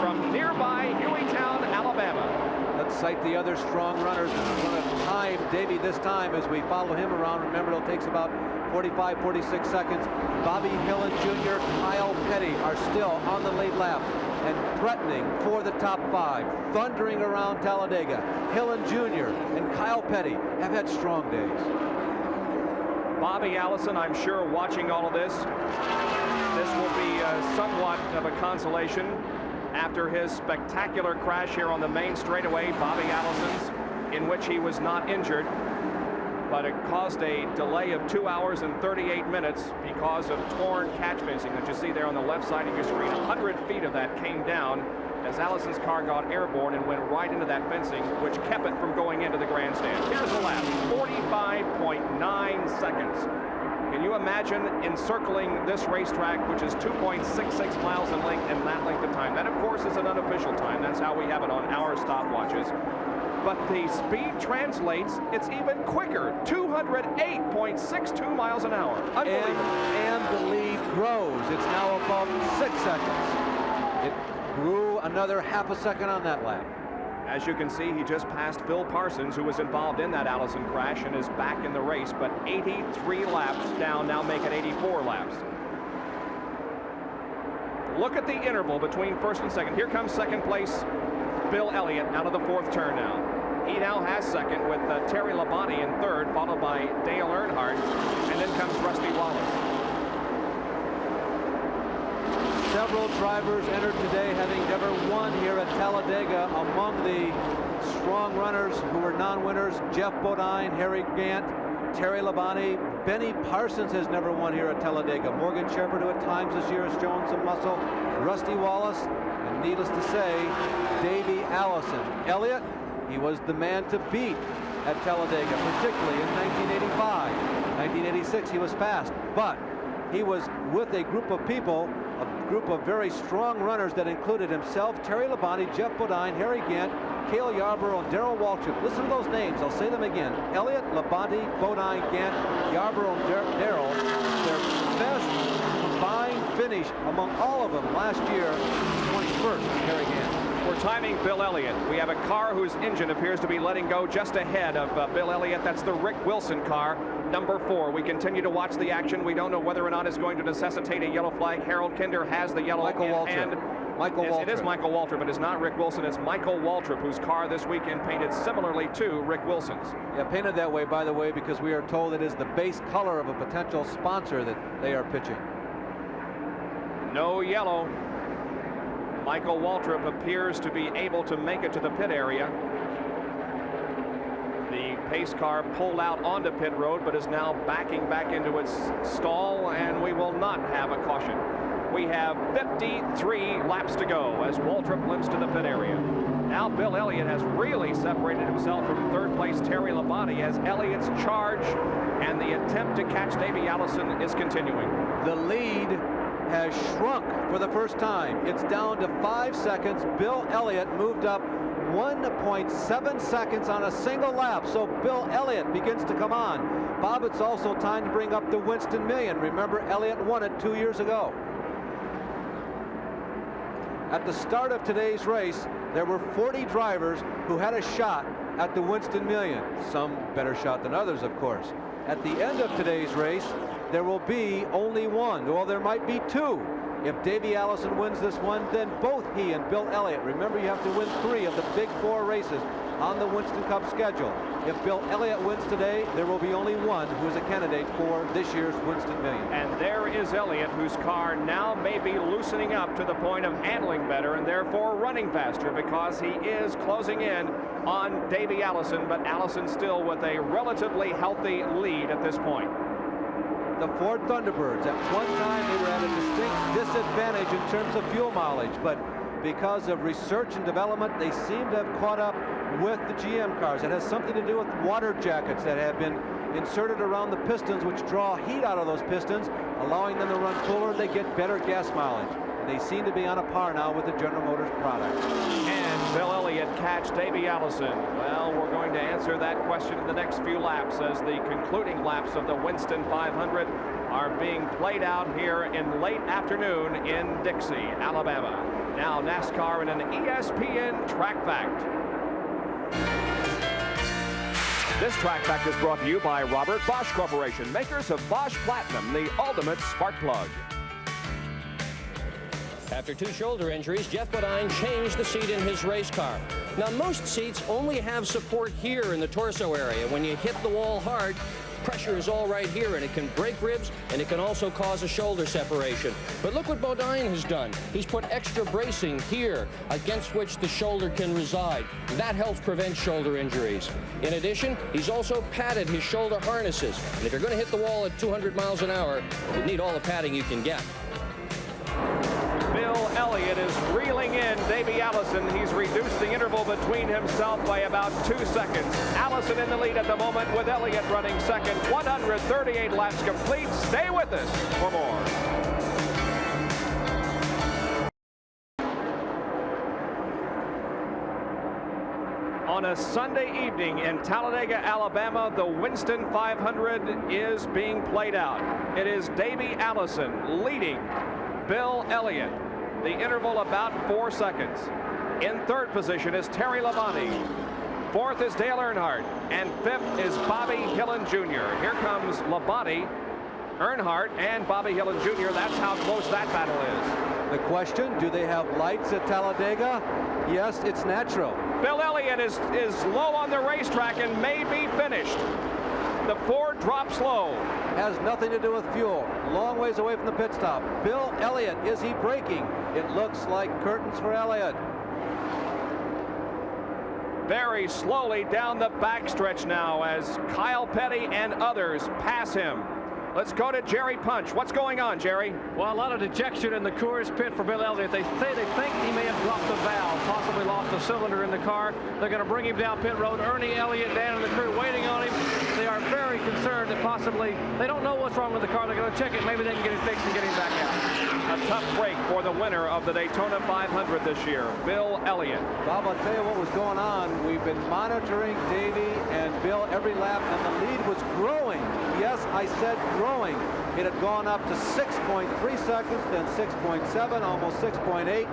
from nearby Hueytown, Alabama. Let's cite the other strong runners. We're going to time Davey this time as we follow him around. Remember, it takes about 45, 46 seconds. Bobby Hillin Jr., Kyle Petty are still on the lead lap and threatening for the top 5, thundering around Talladega. Hillin Jr. and Kyle Petty have had strong days. Bobby Allison, I'm sure, watching all of this. This will be somewhat of a consolation after his spectacular crash here on the main straightaway, Bobby Allison's, in which he was not injured, but it caused a delay of 2 hours and 38 minutes because of torn catch fencing that you see there on the left side of your screen. 100 feet of that came down as Allison's car got airborne and went right into that fencing, which kept it from going into the grandstand. Here's the lap, 45.9 seconds. Can you imagine encircling this racetrack, which is 2.66 miles in length, in that length of time? That, of course, is an unofficial time. That's how we have it on our stopwatches. But the speed translates, it's even quicker, 208.62 miles an hour. Unbelievable. And the lead grows. It's now above 6 seconds. It grew another half a second on that lap. As you can see, he just passed Phil Parsons, who was involved in that Allison crash, and is back in the race, but 83 laps down, now make it 84 laps. Look at the interval between 1st and 2nd. Here comes 2nd place Bill Elliott out of the 4th turn now. He now has 2nd with Terry Labonte in 3rd, followed by Dale Earnhardt, and then comes Rusty Wallace. Several drivers entered today having never won here at Talladega. Among the strong runners who were non-winners, Jeff Bodine, Harry Gant, Terry Labonte, Benny Parsons has never won here at Talladega. Morgan Shepherd, who at times this year has shown some muscle. Rusty Wallace, and needless to say, Davey Allison. Elliott, he was the man to beat at Talladega, particularly in 1985. 1986, he was fast, but he was with a group of people, a group of very strong runners that included himself, Terry Labonte, Jeff Bodine, Harry Gant, Cale Yarborough, and Darrell Waltrip. Listen to those names. I'll say them again. Elliott, Labonte, Bodine, Gant, Yarborough, and Darrell. Their best combined finish among all of them last year, 21st, Harry Gant. We're timing Bill Elliott. We have a car whose engine appears to be letting go just ahead of Bill Elliott. That's the Rick Wilson car, number 4. We continue to watch the action. We don't know whether or not it's going to necessitate a yellow flag. Harold Kinder has the yellow Michael in Waltrip. hand. Michael Yes, Waltrip. it is Michael Waltrip, but it's not Rick Wilson. It's Michael Waltrip, whose car this weekend painted similarly to Rick Wilson's. Yeah, painted that way, by the way, because we are told it is the base color of a potential sponsor that they are pitching. No yellow. Michael Waltrip appears to be able to make it to the pit area. The pace car pulled out onto pit road, but is now backing back into its stall, and we will not have a caution. We have 53 laps to go as Waltrip limps to the pit area. Now Bill Elliott has really separated himself from third place Terry Labonte as Elliott's charge and the attempt to catch Davey Allison is continuing. The lead has shrunk for the first time. It's down to 5 seconds. Bill Elliott moved up 1.7 seconds on a single lap. So Bill Elliott begins to come on. Bob, it's also time to bring up the Winston Million. Remember, Elliott won it 2 years ago. At the start of today's race, there were 40 drivers who had a shot at the Winston Million. Some better shot than others, of course. At the end of today's race, there will be only one. Well, there might be two. If Davey Allison wins this one, then both he and Bill Elliott. Remember, you have to win 3 of the big 4 races on the Winston Cup schedule. If Bill Elliott wins today, there will be only one who is a candidate for this year's Winston Million. And there is Elliott, whose car now may be loosening up to the point of handling better and therefore running faster, because he is closing in on Davey Allison, but Allison still with a relatively healthy lead at this point. The Ford Thunderbirds, at one time they were at a distinct disadvantage in terms of fuel mileage, but because of research and development, they seem to have caught up with the GM cars. It has something to do with water jackets that have been inserted around the pistons, which draw heat out of those pistons, allowing them to run cooler. They get better gas mileage. And they seem to be on a par now with the General Motors product. Can Bill Elliott catch Davey Allison? Well, we're going to answer that question in the next few laps as the concluding laps of the Winston 500 are being played out here in late afternoon in Dixie, Alabama. Now NASCAR and an ESPN Track Fact. This Track Fact is brought to you by Robert Bosch Corporation, makers of Bosch Platinum, the ultimate spark plug. After 2 shoulder injuries, Jeff Bodine changed the seat in his race car. Now, most seats only have support here in the torso area. When you hit the wall hard, pressure is all right here, and it can break ribs, and it can also cause a shoulder separation. But look what Bodine has done. He's put extra bracing here against which the shoulder can reside. That helps prevent shoulder injuries. In addition, he's also padded his shoulder harnesses. And if you're going to hit the wall at 200 miles an hour, you need all the padding you can get. Bill Elliott is reeling in Davey Allison. He's reduced the interval between himself by about 2 seconds. Allison in the lead at the moment with Elliott running second. 138 laps complete. Stay with us for more. On a Sunday evening in Talladega, Alabama, the Winston 500 is being played out. It is Davey Allison leading Bill Elliott. The interval about 4 seconds. In third position is Terry Labonte. Fourth is Dale Earnhardt. And fifth is Bobby Hillin Jr. Here comes Labonte, Earnhardt, and Bobby Hillin Jr. That's how close that battle is. The question, do they have lights at Talladega? Yes, it's natural. Bill Elliott is low on the racetrack and may be finished. The Ford drops low. Has nothing to do with fuel. Long ways away from the pit stop. Bill Elliott, is he braking? It looks like curtains for Elliott. Very slowly down the backstretch now as Kyle Petty and others pass him. Let's go to Jerry Punch. What's going on, Jerry? Well, a lot of dejection in the Coors pit for Bill Elliott. They think he may have dropped the valve, possibly lost a cylinder in the car. They're going to bring him down pit road. Ernie Elliott, Dan, and the crew waiting on him. They are very concerned that possibly they don't know what's wrong with the car. They're going to check it. Maybe they can get it fixed and get him back out. A tough break for the winner of the Daytona 500 this year, Bill Elliott. Bob, I'll tell you what was going on. We've been monitoring Davey and Bill every lap, and the lead was growing. Yes, I said growing. It had gone up to 6.3 seconds, then 6.7, almost 6.8.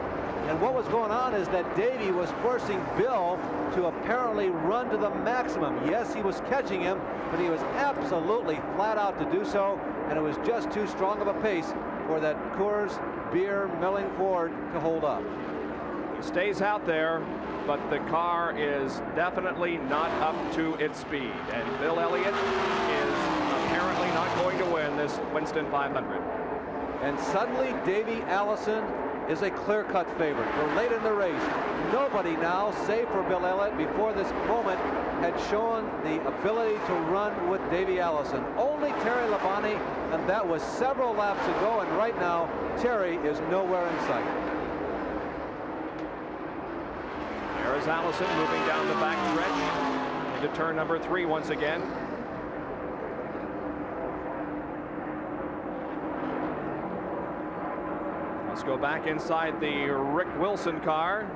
And what was going on is that Davey was forcing Bill to apparently run to the maximum. Yes, he was catching him, but he was absolutely flat out to do so, and it was just too strong of a pace for that Coors Beer Milling Ford to hold up. He stays out there, but the car is definitely not up to its speed, and Bill Elliott is apparently not going to win this Winston 500. And suddenly Davey Allison is a clear-cut favorite. We're late in the race. Nobody now, save for Bill Elliott, before this moment had shown the ability to run with Davey Allison. Only Terry Labonte, and that was several laps ago, and right now Terry is nowhere in sight. There is Allison moving down the back stretch into turn number 3 once again. Let's go back inside the Rick Wilson car,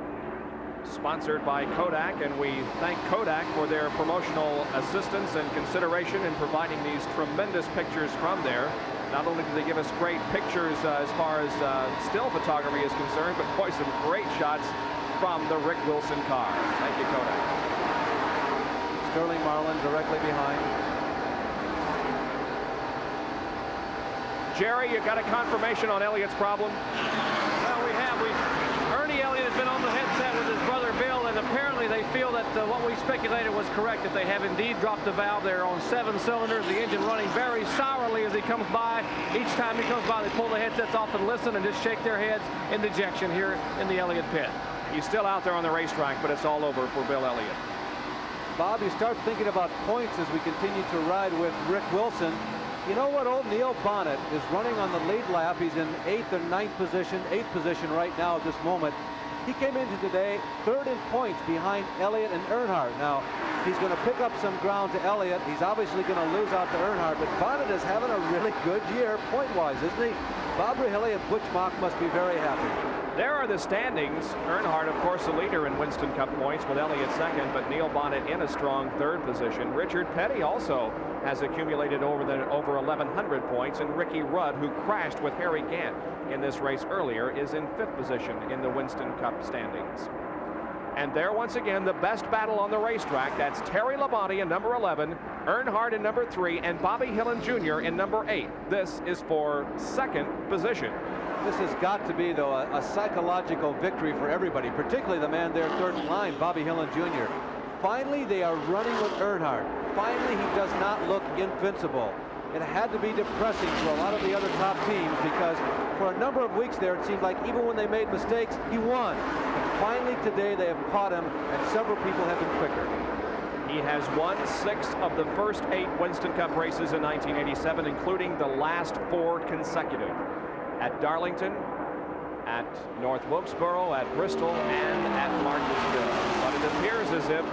sponsored by Kodak, and we thank Kodak for their promotional assistance and consideration in providing these tremendous pictures from there. Not only do they give us great pictures as far as still photography is concerned, but boy, some great shots from the Rick Wilson car. Thank you, Kodak. Sterling Marlin directly behind. Jerry, you got a confirmation on Elliott's problem? Well, we have. Ernie Elliott has been on the headset with his brother Bill, and apparently they feel that what we speculated was correct, that they have indeed dropped the valve. They're on 7 cylinders, the engine running very sourly as he comes by. Each time he comes by, they pull the headsets off and listen and just shake their heads in dejection here in the Elliott pit. He's still out there on the racetrack, but it's all over for Bill Elliott. Bob, you start thinking about points as we continue to ride with Rick Wilson. You know what? Old Neil Bonnet is running on the lead lap. He's in 8th or 9th position, 8th position right now at this moment. He came into today 3rd in points behind Elliott and Earnhardt. Now, he's going to pick up some ground to Elliott. He's obviously going to lose out to Earnhardt, but Bonnet is having a really good year point-wise, isn't he? Bob Rahilly and Butch Mock must be very happy. There are the standings. Earnhardt, of course, the leader in Winston Cup points, with Elliott second, but Neil Bonnet in a strong 3rd position. Richard Petty also has accumulated over 1,100 points, and Ricky Rudd, who crashed with Harry Gant in this race earlier, is in 5th position in the Winston Cup standings. And there, once again, the best battle on the racetrack. That's Terry Labonte in number 11, Earnhardt in number 3, and Bobby Hillin Jr. in number 8. This is for 2nd position. This has got to be, though, a psychological victory for everybody, particularly the man there 3rd in line, Bobby Hillin Jr. Finally, they are running with Earnhardt. Finally, he does not look invincible. It had to be depressing for a lot of the other top teams, because for a number of weeks there, it seemed like even when they made mistakes, he won. And finally today, they have caught him, and several people have been quicker. He has won 6 of the first 8 Winston Cup races in 1987, including the last 4 consecutive. At Darlington, at North Wilkesboro, at Bristol, and at Martinsville. But it appears as if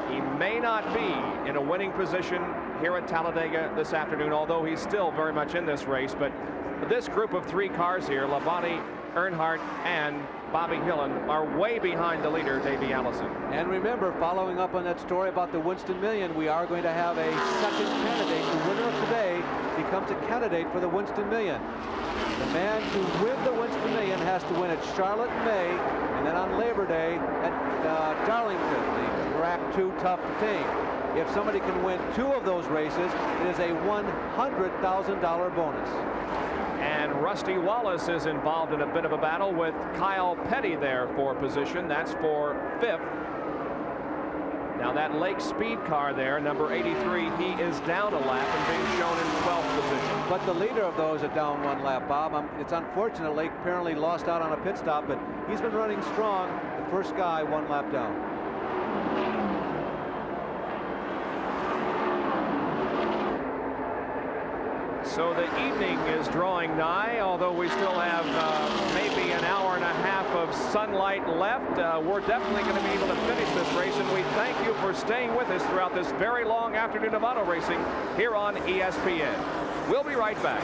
he may not be in a winning position here at Talladega this afternoon, although he's still very much in this race. But this group of 3 cars here, Labonte, Earnhardt, and Bobby Hillin, are way behind the leader, Davey Allison. And remember, following up on that story about the Winston Million, we are going to have a second candidate. The winner of today becomes a candidate for the Winston Million. The man to win the Winston Million has to win at Charlotte in May, and then on Labor Day at Darlington, the track too tough to tame. If somebody can win 2 of those races, it is a $100,000 bonus. And Rusty Wallace is involved in a bit of a battle with Kyle Petty there for position. That's for 5th. Now that Lake Speed car there, number 83, he is down a lap and being shown in 12th position. But the leader of those are down 1 lap, Bob. It's unfortunate Lake apparently lost out on a pit stop, but he's been running strong. The first guy 1 lap down. So the evening is drawing nigh, although we still have maybe an hour and a half of sunlight left. We're definitely going to be able to finish this race, and we thank you for staying with us throughout this very long afternoon of auto racing here on ESPN. We'll be right back.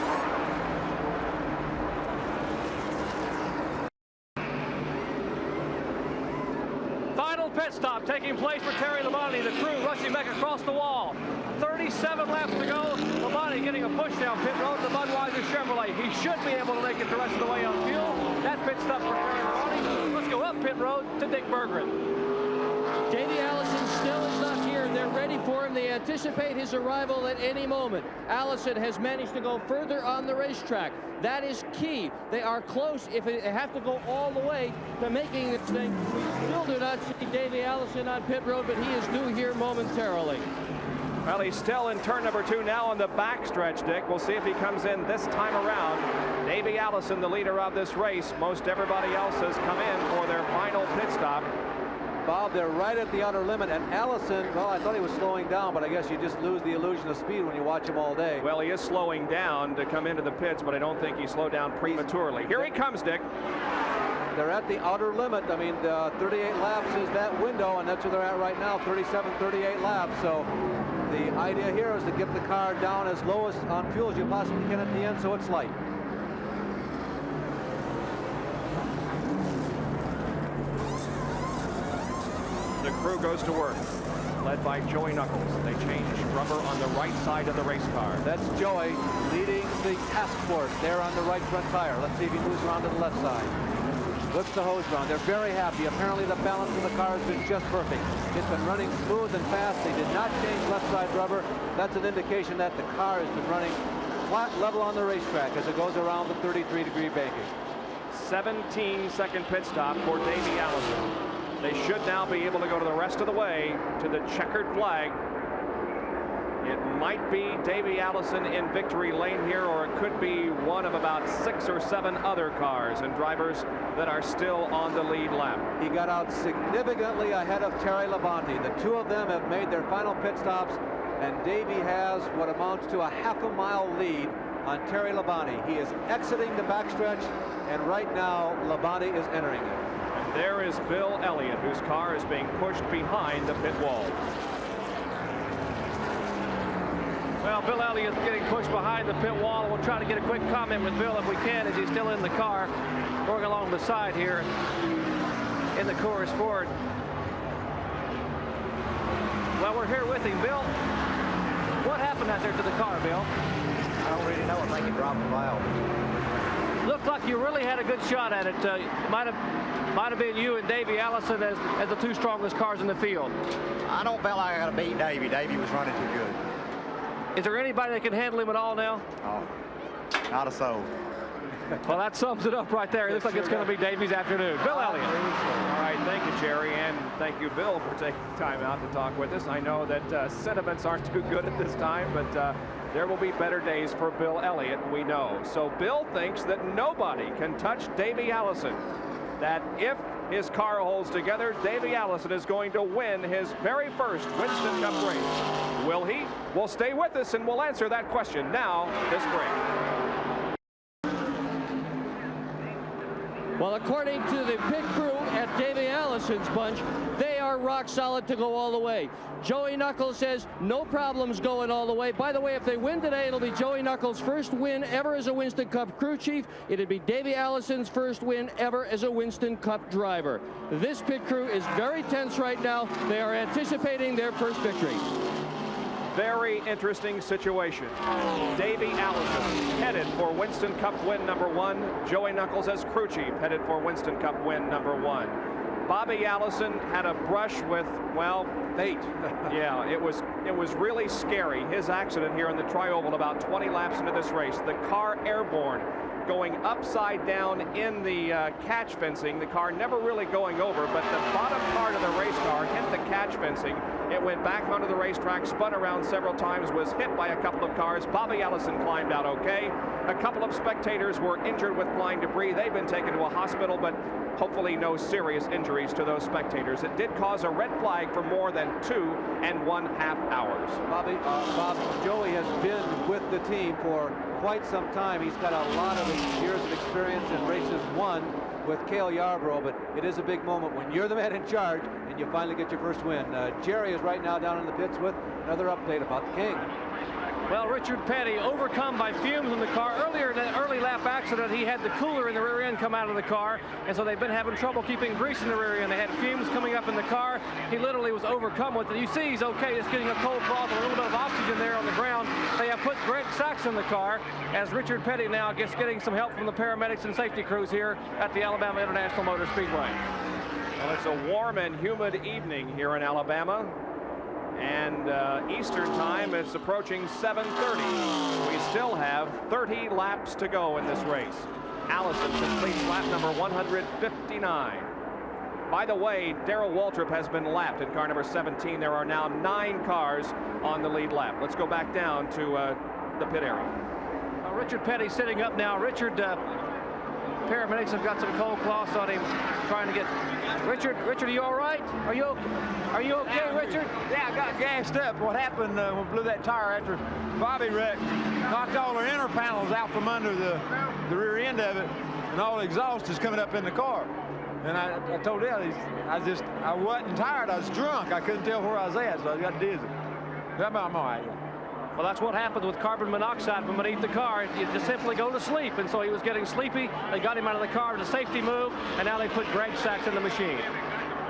Final pit stop taking place for Terry Labonte. The crew rushing back across the wall. 37 laps to go. Labonte getting a push down pit road to the Budweiser Chevrolet. He should be able to make it the rest of the way on fuel. That pit stop for Terry Labonte. Let's go up pit road to Dick Berggren. Davey Allison still is not here. They're ready for him. They anticipate his arrival at any moment. Allison has managed to go further on the racetrack. That is key. They are close if they have to go all the way to making this thing. We still do not see Davey Allison on pit road, but he is due here momentarily. Well, he's still in turn number 2 now on the backstretch, Dick. We'll see if he comes in this time around. Davey Allison, the leader of this race. Most everybody else has come in for their final pit stop. Bob, they're right at the outer limit, and Allison, well, I thought he was slowing down, but I guess you just lose the illusion of speed when you watch him all day. Well, he is slowing down to come into the pits, but I don't think he slowed down prematurely. Here he comes, Dick. They're at the outer limit. I mean, 38 laps is that window, and that's where they're at right now, 37, 38 laps. So the idea here is to get the car down as low as on fuel as you possibly can at the end, so it's light. The crew goes to work, led by Joey Knuckles. They change rubber on the right side of the race car. That's Joey leading the task force there on the right front tire. Let's see if he moves around to the left side. Whips the hose around. They're very happy. Apparently the balance of the car has been just perfect. It's been running smooth and fast. They did not change left side rubber. That's an indication that the car has been running flat level on the racetrack as it goes around the 33-degree banking. 17-second pit stop for Davey Allison. They should now be able to go to the rest of the way to the checkered flag. It might be Davey Allison in victory lane here, or it could be one of about 6 or 7 other cars and drivers that are still on the lead lap. He got out significantly ahead of Terry Labonte. The two of them have made their final pit stops, and Davey has what amounts to a half-a-mile lead on Terry Labonte. He is exiting the backstretch, and right now Labonte is entering it. There is Bill Elliott, whose car is being pushed behind the pit wall. Well, Bill Elliott getting pushed behind the pit wall. We'll try to get a quick comment with Bill if we can, as he's still in the car, going along the side here in the Coors Ford. Well, we're here with him. Bill, what happened out there to the car, Bill? I don't really know. I think it dropped the valve. Looked like you really had a good shot at it. Might have been you and Davey Allison as the 2 strongest cars in the field. I don't feel like I got to beat Davey. Davey was running too good. Is there anybody that can handle him at all now? Oh, not a soul. Well, that sums it up right there. It looks like it's going to be Davey's afternoon. Bill Elliott. All right, thank you, Jerry, and thank you, Bill, for taking time out to talk with us. I know that sentiments aren't too good at this time, but there will be better days for Bill Elliott, we know. So Bill thinks that nobody can touch Davey Allison, that if his car holds together, Davey Allison is going to win his very first Winston Cup race. Will he? Well, stay with us and we'll answer that question now this break. Well, according to the pit crew at Davey Allison's bunch, they are rock solid to go all the way. Joey Knuckles says no problems going all the way. By the way, if they win today, it'll be Joey Knuckles' first win ever as a Winston Cup crew chief. It'd be Davey Allison's first win ever as a Winston Cup driver. This pit crew is very tense right now. They are anticipating their first victory. Very interesting situation. Davey Allison headed for Winston Cup win number 1. Joey Knuckles as crew chief headed for Winston Cup win number 1. Bobby Allison had a brush with, well, fate. Yeah, it was really scary. His accident here in the tri-oval about 20 laps into this race. The car airborne, going upside down in the catch fencing. The car never really going over, but the bottom part of the race car hit the catch fencing. It went back onto the racetrack, spun around several times, was hit by a couple of cars. Bobby Ellison climbed out okay. A couple of spectators were injured with flying debris. They've been taken to a hospital, but hopefully no serious injuries to those spectators. It did cause a red flag for more than 2.5 hours. Bob, Joey has been with the team for quite some time. He's got a lot of years of experience in races won with Cale Yarborough, but it is a big moment when you're the man in charge and you finally get your first win. Jerry is right now down in the pits with another update about the King. Well, Richard Petty overcome by fumes in the car. Earlier in the early lap accident, he had the cooler in the rear end come out of the car, and so they've been having trouble keeping grease in the rear end. They had fumes coming up in the car. He literally was overcome with it. You see he's okay, just getting a cold cloth, a little bit of oxygen there on the ground. They have put Greg Sachs in the car as Richard Petty now getting some help from the paramedics and safety crews here at the Alabama International Motor Speedway. Well, it's a warm and humid evening here in Alabama. And Eastern time, it's approaching 7:30. We still have 30 laps to go in this race. Allison completes lap number 159. By the way, Darrell Waltrip has been lapped in car number 17. There are now 9 cars on the lead lap. Let's go back down to the pit area. Richard Petty sitting up now. Richard, paramedics have got some cold cloths on him, trying to get Richard, are you all right? Are you okay, Richard? Yeah, I got gassed up. What happened when we blew that tire after Bobby wrecked, knocked all the inner panels out from under the rear end of it, and all the exhaust is coming up in the car. And I told Ellie, I wasn't tired, I was drunk. I couldn't tell where I was at, so I got dizzy. I'm all right. Well, that's what happens with carbon monoxide from beneath the car. You just simply go to sleep, and so he was getting sleepy. They got him out of the car with a safety move, and now they put Greg Sachs in the machine.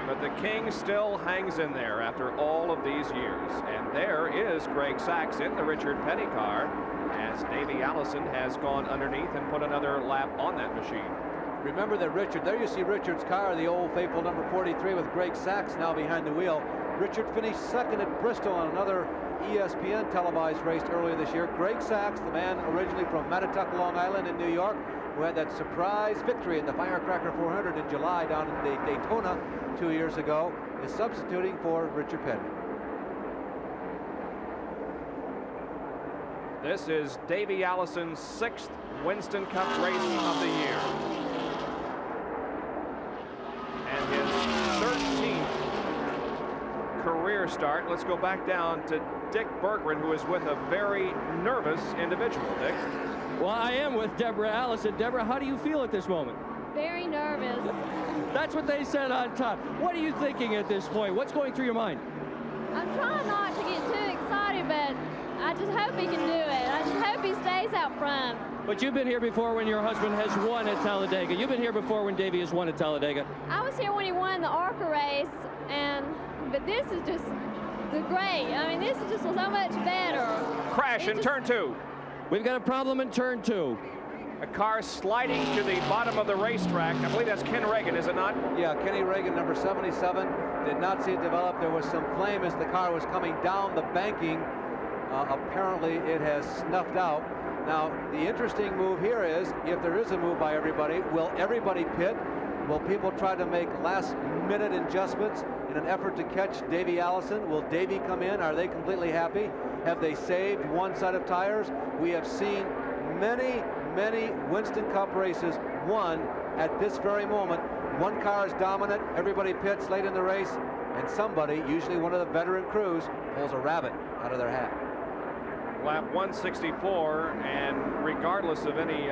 But the King still hangs in there after all of these years. And there is Greg Sachs in the Richard Petty car as Davey Allison has gone underneath and put another lap on that machine. Remember that Richard, there you see Richard's car, the old faithful number 43 with Greg Sachs now behind the wheel. Richard finished second at Bristol on another ESPN televised race earlier this year. Greg Sachs, the man originally from Mattituck, Long Island in New York, who had that surprise victory in the Firecracker 400 in July down in Daytona 2 years ago, is substituting for Richard Petty. This is Davey Allison's 6th Winston Cup race of the year. And his 13th career start. Let's go back down to Dick Berggren, who is with a very nervous individual. Dick? Well, I am with Deborah Allison. Deborah, how do you feel at this moment? Very nervous. That's what they said on top. What are you thinking at this point? What's going through your mind? I'm trying not to get too excited, but I just hope he can do it. I just hope he stays out front. But you've been here before when your husband has won at Talladega. You've been here before when Davey has won at Talladega. I was here when he won the ARCA race, but this is just great. I mean, this is just so much better. Crash in turn 2. We've got a problem in turn 2. A car sliding to the bottom of the racetrack. I believe that's Ken Reagan, is it not? Yeah, Kenny Reagan, number 77. Did not see it develop. There was some flame as the car was coming down the banking. Apparently, it has snuffed out. Now, the interesting move here is, if there is a move by everybody, will everybody pit? Will people try to make last-minute adjustments in an effort to catch Davey Allison? Will Davey come in? Are they completely happy? Have they saved one set of tires? We have seen many Winston Cup races won at this very moment. One car is dominant, everybody pits late in the race, and somebody, usually one of the veteran crews, pulls a rabbit out of their hat. Lap 164, and regardless of any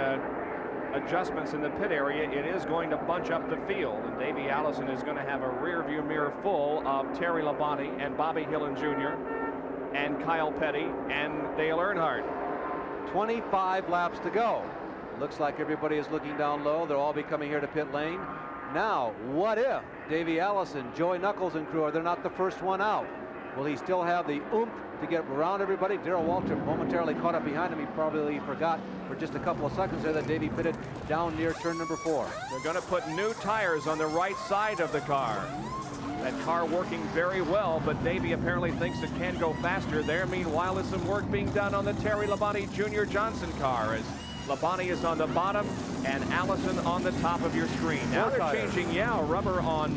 adjustments in the pit area, it is going to bunch up the field, and Davey Allison is going to have a rear view mirror full of Terry Labonte and Bobby Hillin Jr. and Kyle Petty and Dale Earnhardt. 25 laps to go. Looks like everybody is looking down low. They'll all be coming here to pit lane. Now, what if Davey Allison, Joey Knuckles and crew, they're not the first one out? Will he still have the oomph to get around everybody? Darrell Waltrip momentarily caught up behind him. He probably forgot for just a couple of seconds there that Davey pitted down near turn number 4. They're going to put new tires on the right side of the car. That car working very well, but Davey apparently thinks it can go faster. There, meanwhile, is some work being done on the Terry Labonte Jr. Johnson car as Labonte is on the bottom, and Allison on the top of your screen. Now they're changing, rubber on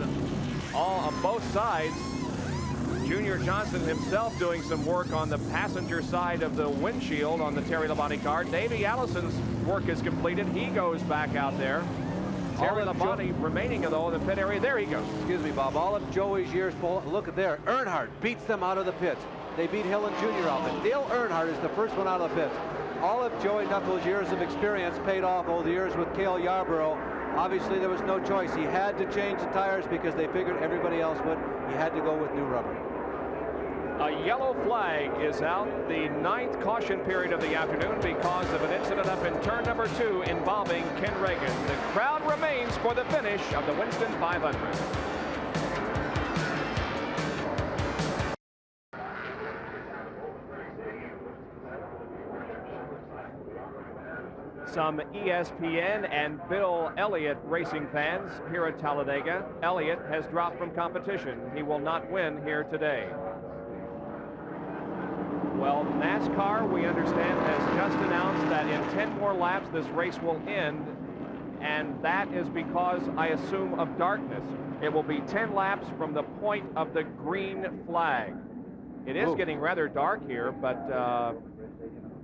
both sides. Junior Johnson himself doing some work on the passenger side of the windshield on the Terry Labonte car. Davey Allison's work is completed. He goes back out there. Terry Labonte remaining, though, in the pit area. There he goes. Excuse me, Bob. All of Joey's years, look at there. Earnhardt beats them out of the pits. They beat Hillen Jr. out. But Dale Earnhardt is the first one out of the pits. All of Joey Knuckles' years of experience paid off over the years with Cale Yarborough. Obviously, there was no choice. He had to change the tires because they figured everybody else would. He had to go with new rubber. A yellow flag is out, the 9th caution period of the afternoon, because of an incident up in turn number 2 involving Ken Reagan. The crowd remains for the finish of the Winston 500. Some ESPN and Bill Elliott racing fans here at Talladega. Elliott has dropped from competition. He will not win here today. Well, NASCAR, we understand, has just announced that in 10 more laps this race will end, and that is because, I assume, of darkness. It will be 10 laps from the point of the green flag. It is getting rather dark here, but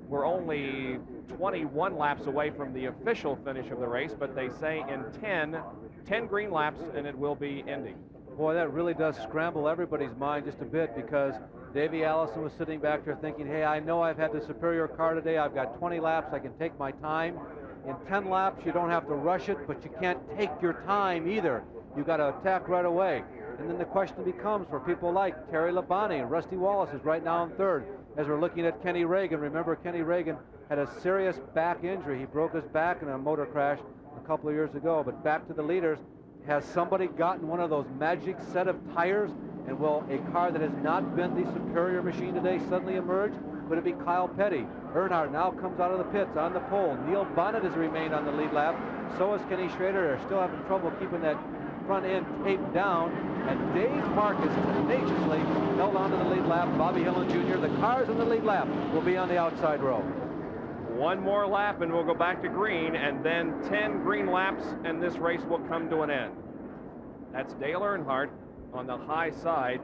we're only 21 laps away from the official finish of the race, but they say in 10 green laps, and it will be ending. Boy, that really does scramble everybody's mind just a bit, because Davey Allison was sitting back there thinking, hey, I know I've had the superior car today. I've got 20 laps. I can take my time. In 10 laps, you don't have to rush it, but you can't take your time either. You've got to attack right away. And then the question becomes for people like Terry Labonte and Rusty Wallace is right now in third. As we're looking at Kenny Reagan, remember Kenny Reagan had a serious back injury. He broke his back in a motor crash a couple of years ago. But back to the leaders, has somebody gotten one of those magic set of tires? And will a car that has not been the superior machine today suddenly emerge? Could it be Kyle Petty? Earnhardt now comes out of the pits on the pole. Neil Bonnet has remained on the lead lap. So is Kenny Schrader. They're still having trouble keeping that front end taped down. And Dave Marcus tenaciously held on to the lead lap. Bobby Hillen Jr., the cars in the lead lap will be on the outside row. One more lap and we'll go back to green, and then 10 green laps and this race will come to an end. That's Dale Earnhardt on the high side.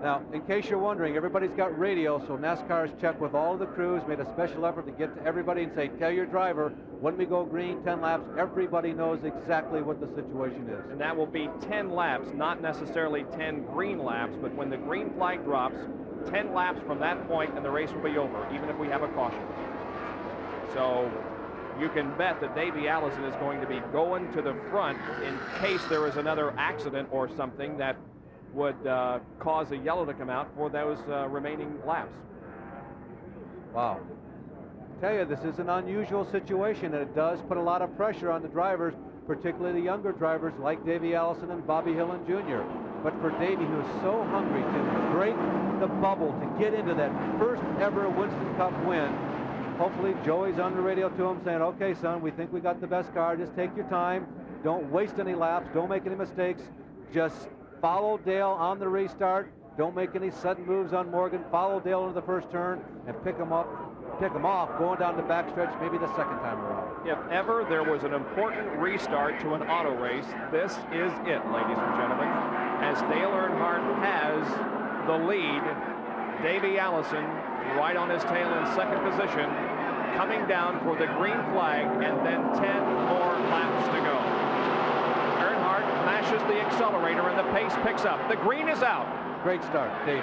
Now, in case you're wondering, everybody's got radio, so NASCAR has checked with all of the crews, made a special effort to get to everybody and say, tell your driver, when we go green, 10 laps, everybody knows exactly what the situation is. And that will be 10 laps, not necessarily 10 green laps, but when the green flag drops, 10 laps from that point and the race will be over, even if we have a caution. So you can bet that Davey Allison is going to be going to the front in case there is another accident or something that would cause a yellow to come out for those remaining laps. Wow. I tell you, this is an unusual situation, and it does put a lot of pressure on the drivers, particularly the younger drivers like Davey Allison and Bobby Hillen Jr. But for Davey, who is so hungry to break the bubble, to get into that first ever Winston Cup win, hopefully Joey's on the radio to him saying, okay, son, we think we got the best car. Just take your time. Don't waste any laps. Don't make any mistakes. Just follow Dale on the restart. Don't make any sudden moves on Morgan. Follow Dale into the first turn and pick him off going down the backstretch maybe the second time around. If ever there was an important restart to an auto race, this is it, ladies and gentlemen. As Dale Earnhardt has the lead, Davey Allison right on his tail in second position, coming down for the green flag, and then 10 more laps to go. Earnhardt mashes the accelerator and the pace picks up. The green is out. Great start, Davey.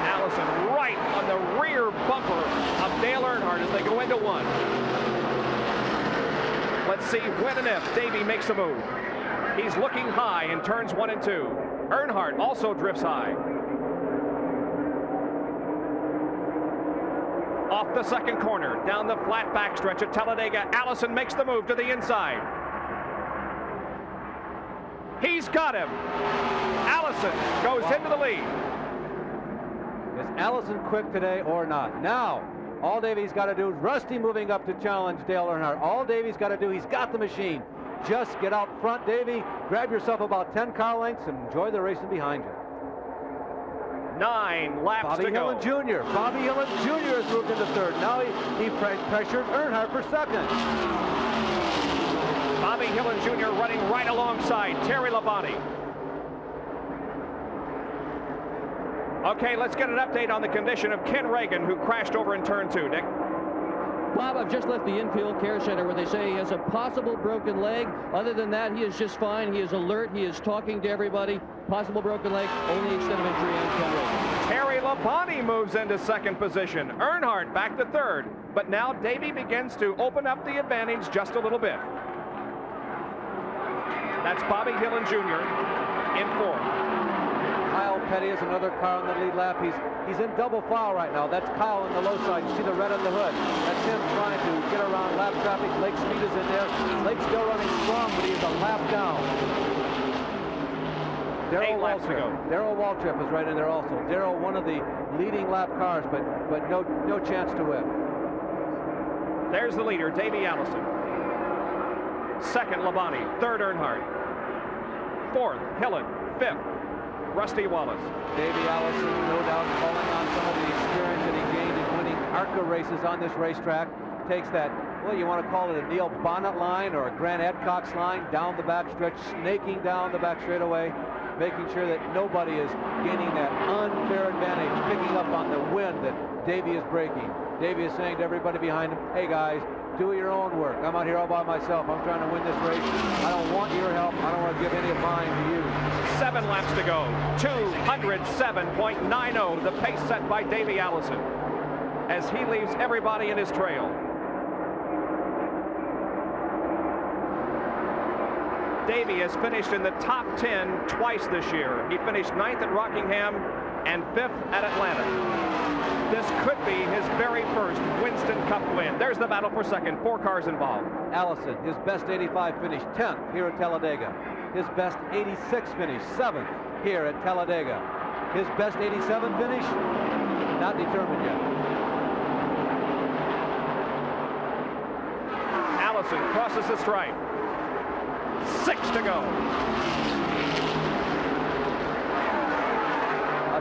Allison right on the rear bumper of Dale Earnhardt as they go into one. Let's see when and if Davey makes a move. He's looking high in turns 1 and 2. Earnhardt also drifts high. Off the second corner, down the flat backstretch at Talladega, Allison makes the move to the inside. He's got him. Allison goes into the lead. Is Allison quick today or not? Now, all Davey's got to do is Rusty moving up to challenge Dale Earnhardt. All Davey's got to do, he's got the machine. Just get out front, Davey. Grab yourself about 10 car lengths and enjoy the racing behind you. 9 laps Bobby to go. Hillin Jr. Bobby Hillin Jr. has moved into third. Now he pressured Earnhardt for second. Bobby Hillin Jr. running right alongside Terry Labonte. Okay, let's get an update on the condition of Ken Reagan, who crashed over in turn 2. Dick? Bob, I've just left the infield care center where they say he has a possible broken leg. Other than that, he is just fine. He is alert. He is talking to everybody. Possible broken leg, only extent of injury on Ken Reagan. Terry Labonte moves into second position. Earnhardt back to third. But now Davey begins to open up the advantage just a little bit. That's Bobby Hillin Jr. in fourth. Kyle Petty is another car on the lead lap. He's in double file right now. That's Kyle on the low side. You see the red on the hood. That's him trying to get around lap traffic. Lake Speed is in there. Lake's still running strong, but he's a lap down. 8 laps to go. Darrell Waltrip is right in there also. Darrell, one of the leading lap cars, but no chance to win. There's the leader, Davey Allison. Second, Labonte. Third, Earnhardt. Fourth, Hillin. Fifth, Rusty Wallace. Davey Allison, no doubt, calling on some of the experience that he gained in winning ARCA races on this racetrack. Takes that, well, you want to call it a Neil Bonnet line or a Grant Adcox line down the backstretch, snaking down the back straightaway, making sure that nobody is gaining that unfair advantage, picking up on the wind that Davey is breaking. Davey is saying to everybody behind him, hey guys, do your own work. I'm out here all by myself. I'm trying to win this race. I don't want your help. I don't want to give any of mine to you. 7 laps to go. 207.90, the pace set by Davey Allison as he leaves everybody in his trail. Davey has finished in the top 10 twice this year. He finished 9th at Rockingham and 5th at Atlanta. This could be his very first Winston Cup win. There's the battle for second. 4 cars involved. Allison, his best 85 finish, 10th here at Talladega. His best 86 finish, 7th here at Talladega. His best 87 finish, not determined yet. Allison crosses the stripe. 6 to go.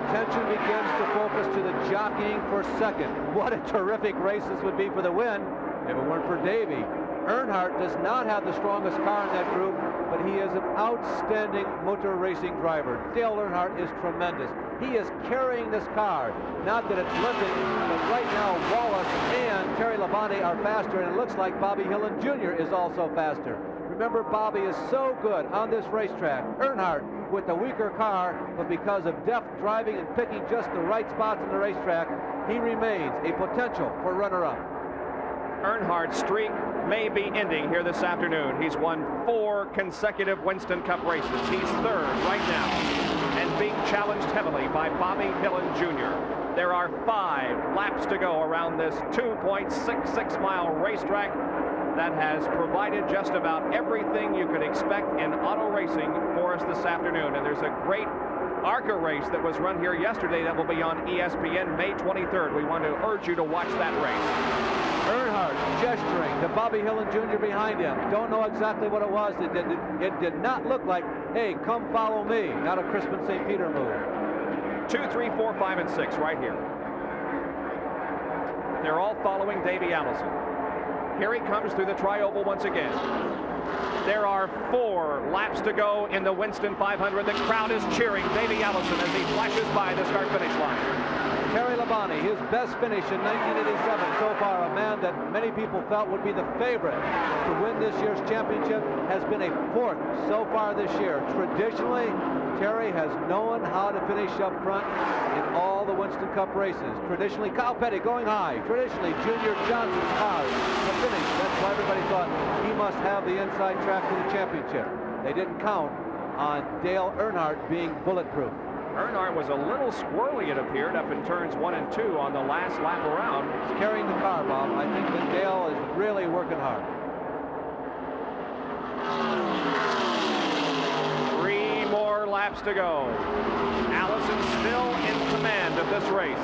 Attention begins to focus to the jockeying for second. What a terrific race this would be for the win if it weren't for Davey. Earnhardt does not have the strongest car in that group, but he is an outstanding motor racing driver. Dale Earnhardt is tremendous. He is carrying this car. Not that it's limping, but right now Wallace and Terry Labonte are faster, and it looks like Bobby Hillin Jr. is also faster. Remember, Bobby is so good on this racetrack. Earnhardt with the weaker car, but because of deft driving and picking just the right spots in the racetrack, he remains a potential for runner-up. Earnhardt's streak may be ending here this afternoon. He's won 4 consecutive Winston Cup races. He's third right now and being challenged heavily by Bobby Hillin Jr. There are 5 laps to go around this 2.66-mile racetrack that has provided just about everything you could expect in auto racing for us this afternoon. And there's a great ARCA race that was run here yesterday that will be on ESPN May 23rd. We want to urge you to watch that race. Earnhardt gesturing to Bobby Hillin Jr. behind him. Don't know exactly what it was. It did not look like, hey, come follow me. Not a Crispin St. Peter move. 2, 3, 4, 5, and 6 right here. They're all following Davey Allison. Here he comes through the tri-oval once again. There are 4 laps to go in the Winston 500. The crowd is cheering Davey Allison as he flashes by the start-finish line. Terry Labonte, his best finish in 1987 so far, a man that many people felt would be the favorite to win this year's championship, has been a 4th so far this year. Traditionally, Terry has known how to finish up front in all the Winston Cup races. Traditionally, Kyle Petty going high. Traditionally, Junior Johnson's cars to finish. That's why everybody thought he must have the inside track to the championship. They didn't count on Dale Earnhardt being bulletproof. Earnhardt was a little squirrely, it appeared, up in turns 1 and 2 on the last lap around. He's carrying the car, Bob. I think that Dale is really working hard. 3 more laps to go. Allison still in command of this race.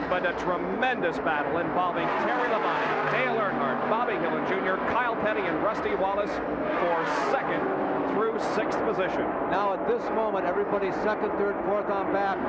but a tremendous battle involving Terry Labonte, Dale Earnhardt, Bobby Hillin Jr., Kyle Petty, and Rusty Wallace for 2nd through 6th position. Now at this moment, everybody's 2nd, 3rd, 4th on back.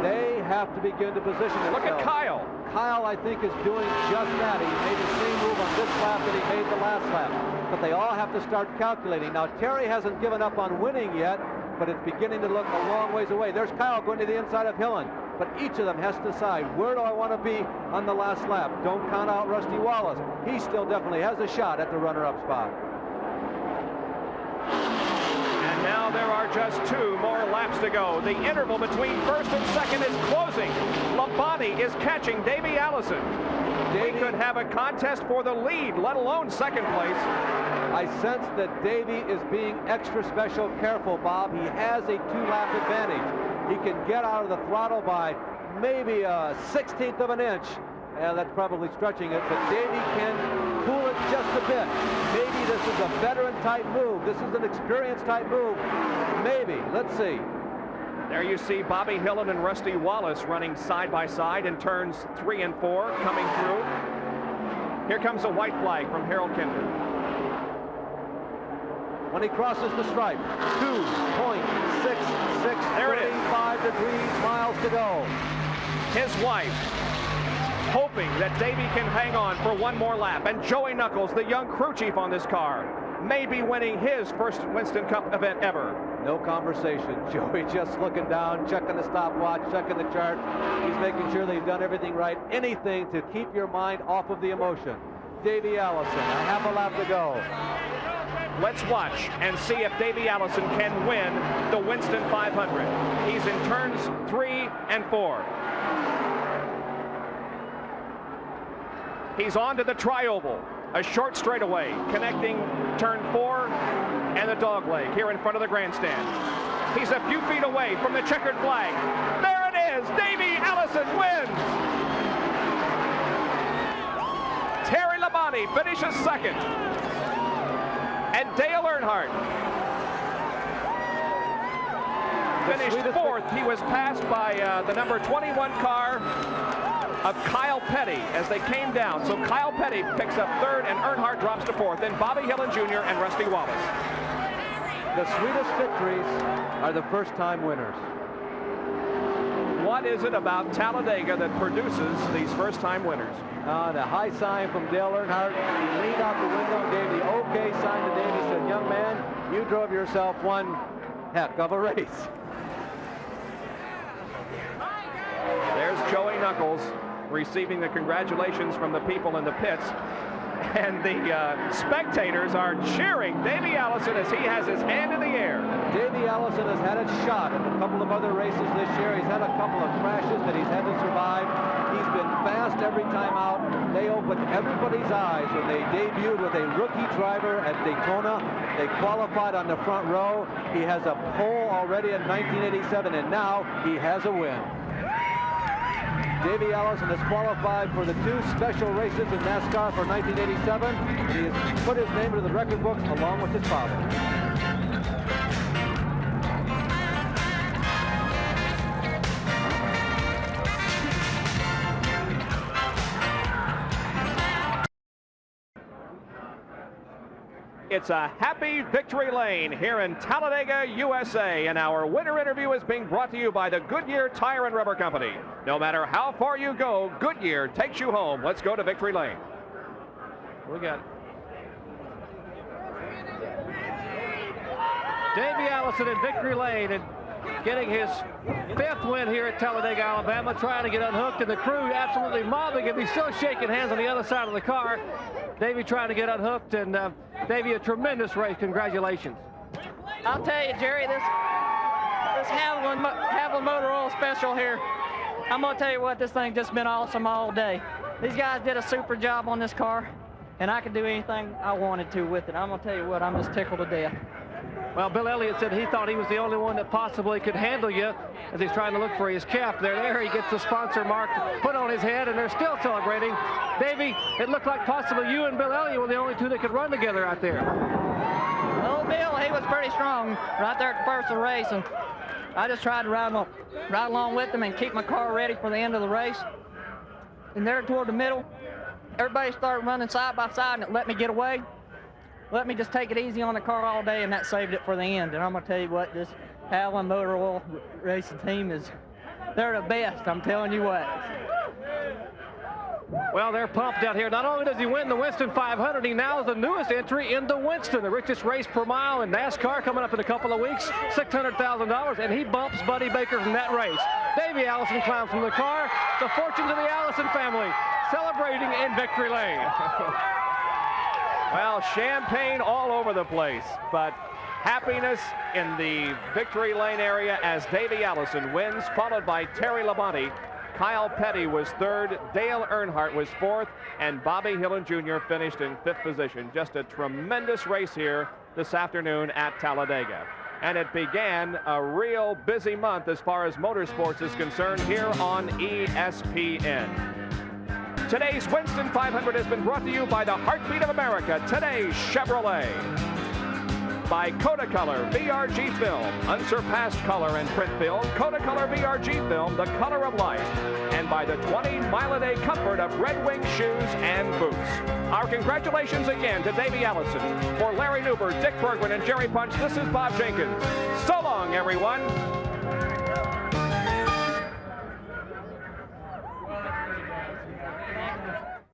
They have to begin to position themselves. Look at Kyle. Kyle, I think, is doing just that. He made the same move on this lap that he made the last lap. But they all have to start calculating. Now, Terry hasn't given up on winning yet, but it's beginning to look a long ways away. There's Kyle going to the inside of Hillin. But each of them has to decide, where do I want to be on the last lap? Don't count out Rusty Wallace. He still definitely has a shot at the runner-up spot. And now there are just 2 more laps to go. The interval between 1st and 2nd is closing. Labonte is catching Davey Allison. We could have a contest for the lead, let alone 2nd place. I sense that Davey is being extra special careful, Bob. He has a 2-lap advantage. He can get out of the throttle by maybe a 1/16 of an inch. And that's probably stretching it, but Davey can cool it just a bit. Maybe this is a veteran-type move. This is an experience-type move. Maybe. Let's see. There you see Bobby Hillin and Rusty Wallace running side by side in turns 3 and 4 coming through. Here comes a white flag from Harold Kinder. When he crosses the stripe, 2.66, there it is. 35 degrees, miles to go. His wife hoping that Davey can hang on for 1 more lap. And Joey Knuckles, the young crew chief on this car, may be winning his first Winston Cup event ever. No conversation. Joey just looking down, checking the stopwatch, checking the chart. He's making sure they've done everything right. Anything to keep your mind off of the emotion. Davey Allison, a half a lap to go. Let's watch and see if Davey Allison can win the Winston 500. He's in turns 3 and 4. He's on to the tri-oval, a short straightaway connecting turn 4 and the dog leg here in front of the grandstand. He's a few feet away from the checkered flag. There it is, Davey Allison wins. Terry Labonte finishes 2nd. And Dale Earnhardt finished 4th. He was passed by the number 21 car of Kyle Petty as they came down. So Kyle Petty picks up 3rd and Earnhardt drops to 4th. Then Bobby Hillin Jr. and Rusty Wallace. The sweetest victories are the first-time winners. What is it about Talladega that produces these first-time winners? The high sign from Dale Earnhardt. He leaned out the window and gave the okay sign to Davey. He said, young man, you drove yourself one heck of a race. There's Joey Knuckles receiving the congratulations from the people in the pits. And the spectators are cheering Davey Allison as he has his hand in the air. Davey Allison has had a shot at a couple of other races this year. He's had a couple of crashes that he's had to survive. He's been fast every time out. They opened everybody's eyes when they debuted with a rookie driver at Daytona. They qualified on the front row. He has a pole already in 1987, and now he has a win. Davey Allison has qualified for the 2 special races in NASCAR for 1987. And he has put his name into the record books along with his father. It's a happy victory lane here in Talladega, USA, and our winner interview is being brought to you by the Goodyear Tire and Rubber Company. No matter how far you go, Goodyear takes you home. Let's go to victory lane. We got Davey Allison in victory lane and getting his 5th win here at Talladega, Alabama, trying to get unhooked, and the crew absolutely mobbing him. He's still shaking hands on the other side of the car. Davey trying to get unhooked, and Davey, a tremendous race. Congratulations. I'll tell you, Jerry, this Haviland Motor Oil special here, I'm going to tell you what, this thing just been awesome all day. These guys did a super job on this car, and I could do anything I wanted to with it. I'm going to tell you what, I'm just tickled to death. Well, Bill Elliott said he thought he was the only one that possibly could handle you as he's trying to look for his cap. There he gets the sponsor mark put on his head, and they're still celebrating. Davey, it looked like possibly you and Bill Elliott were the only 2 that could run together out there. Oh, Bill, he was pretty strong right there at the first of the race, and I just tried to ride along with him and keep my car ready for the end of the race. and there toward the middle, everybody started running side by side, and it let me get away. Let me just take it easy on the car all day, and that saved it for the end. And I'm going to tell you what, this Howland Motor Oil Racing team they're the best, I'm telling you what. Well, they're pumped out here. Not only does he win the Winston 500, he now is the newest entry into Winston, the richest race per mile in NASCAR, coming up in a couple of weeks, $600,000, and he bumps Buddy Baker from that race. Davey Allison climbs from the car. The fortunes of the Allison family celebrating in victory lane. Well, champagne all over the place, but happiness in the victory lane area as Davey Allison wins, followed by Terry Labonte. Kyle Petty was third, Dale Earnhardt was fourth, and Bobby Hillin Jr. finished in fifth position. Just a tremendous race here this afternoon at Talladega. And it began a real busy month as far as motorsports is concerned here on ESPN. Today's Winston 500 has been brought to you by the heartbeat of America, today's Chevrolet. By Kodacolor VRG Film, unsurpassed color and print film, Kodacolor VRG Film, the color of life. And by the 20-mile-a-day comfort of Red Wing shoes and boots. Our congratulations again to Davey Allison. For Larry Newberg, Dick Bergman, and Jerry Punch, this is Bob Jenkins. So long, everyone.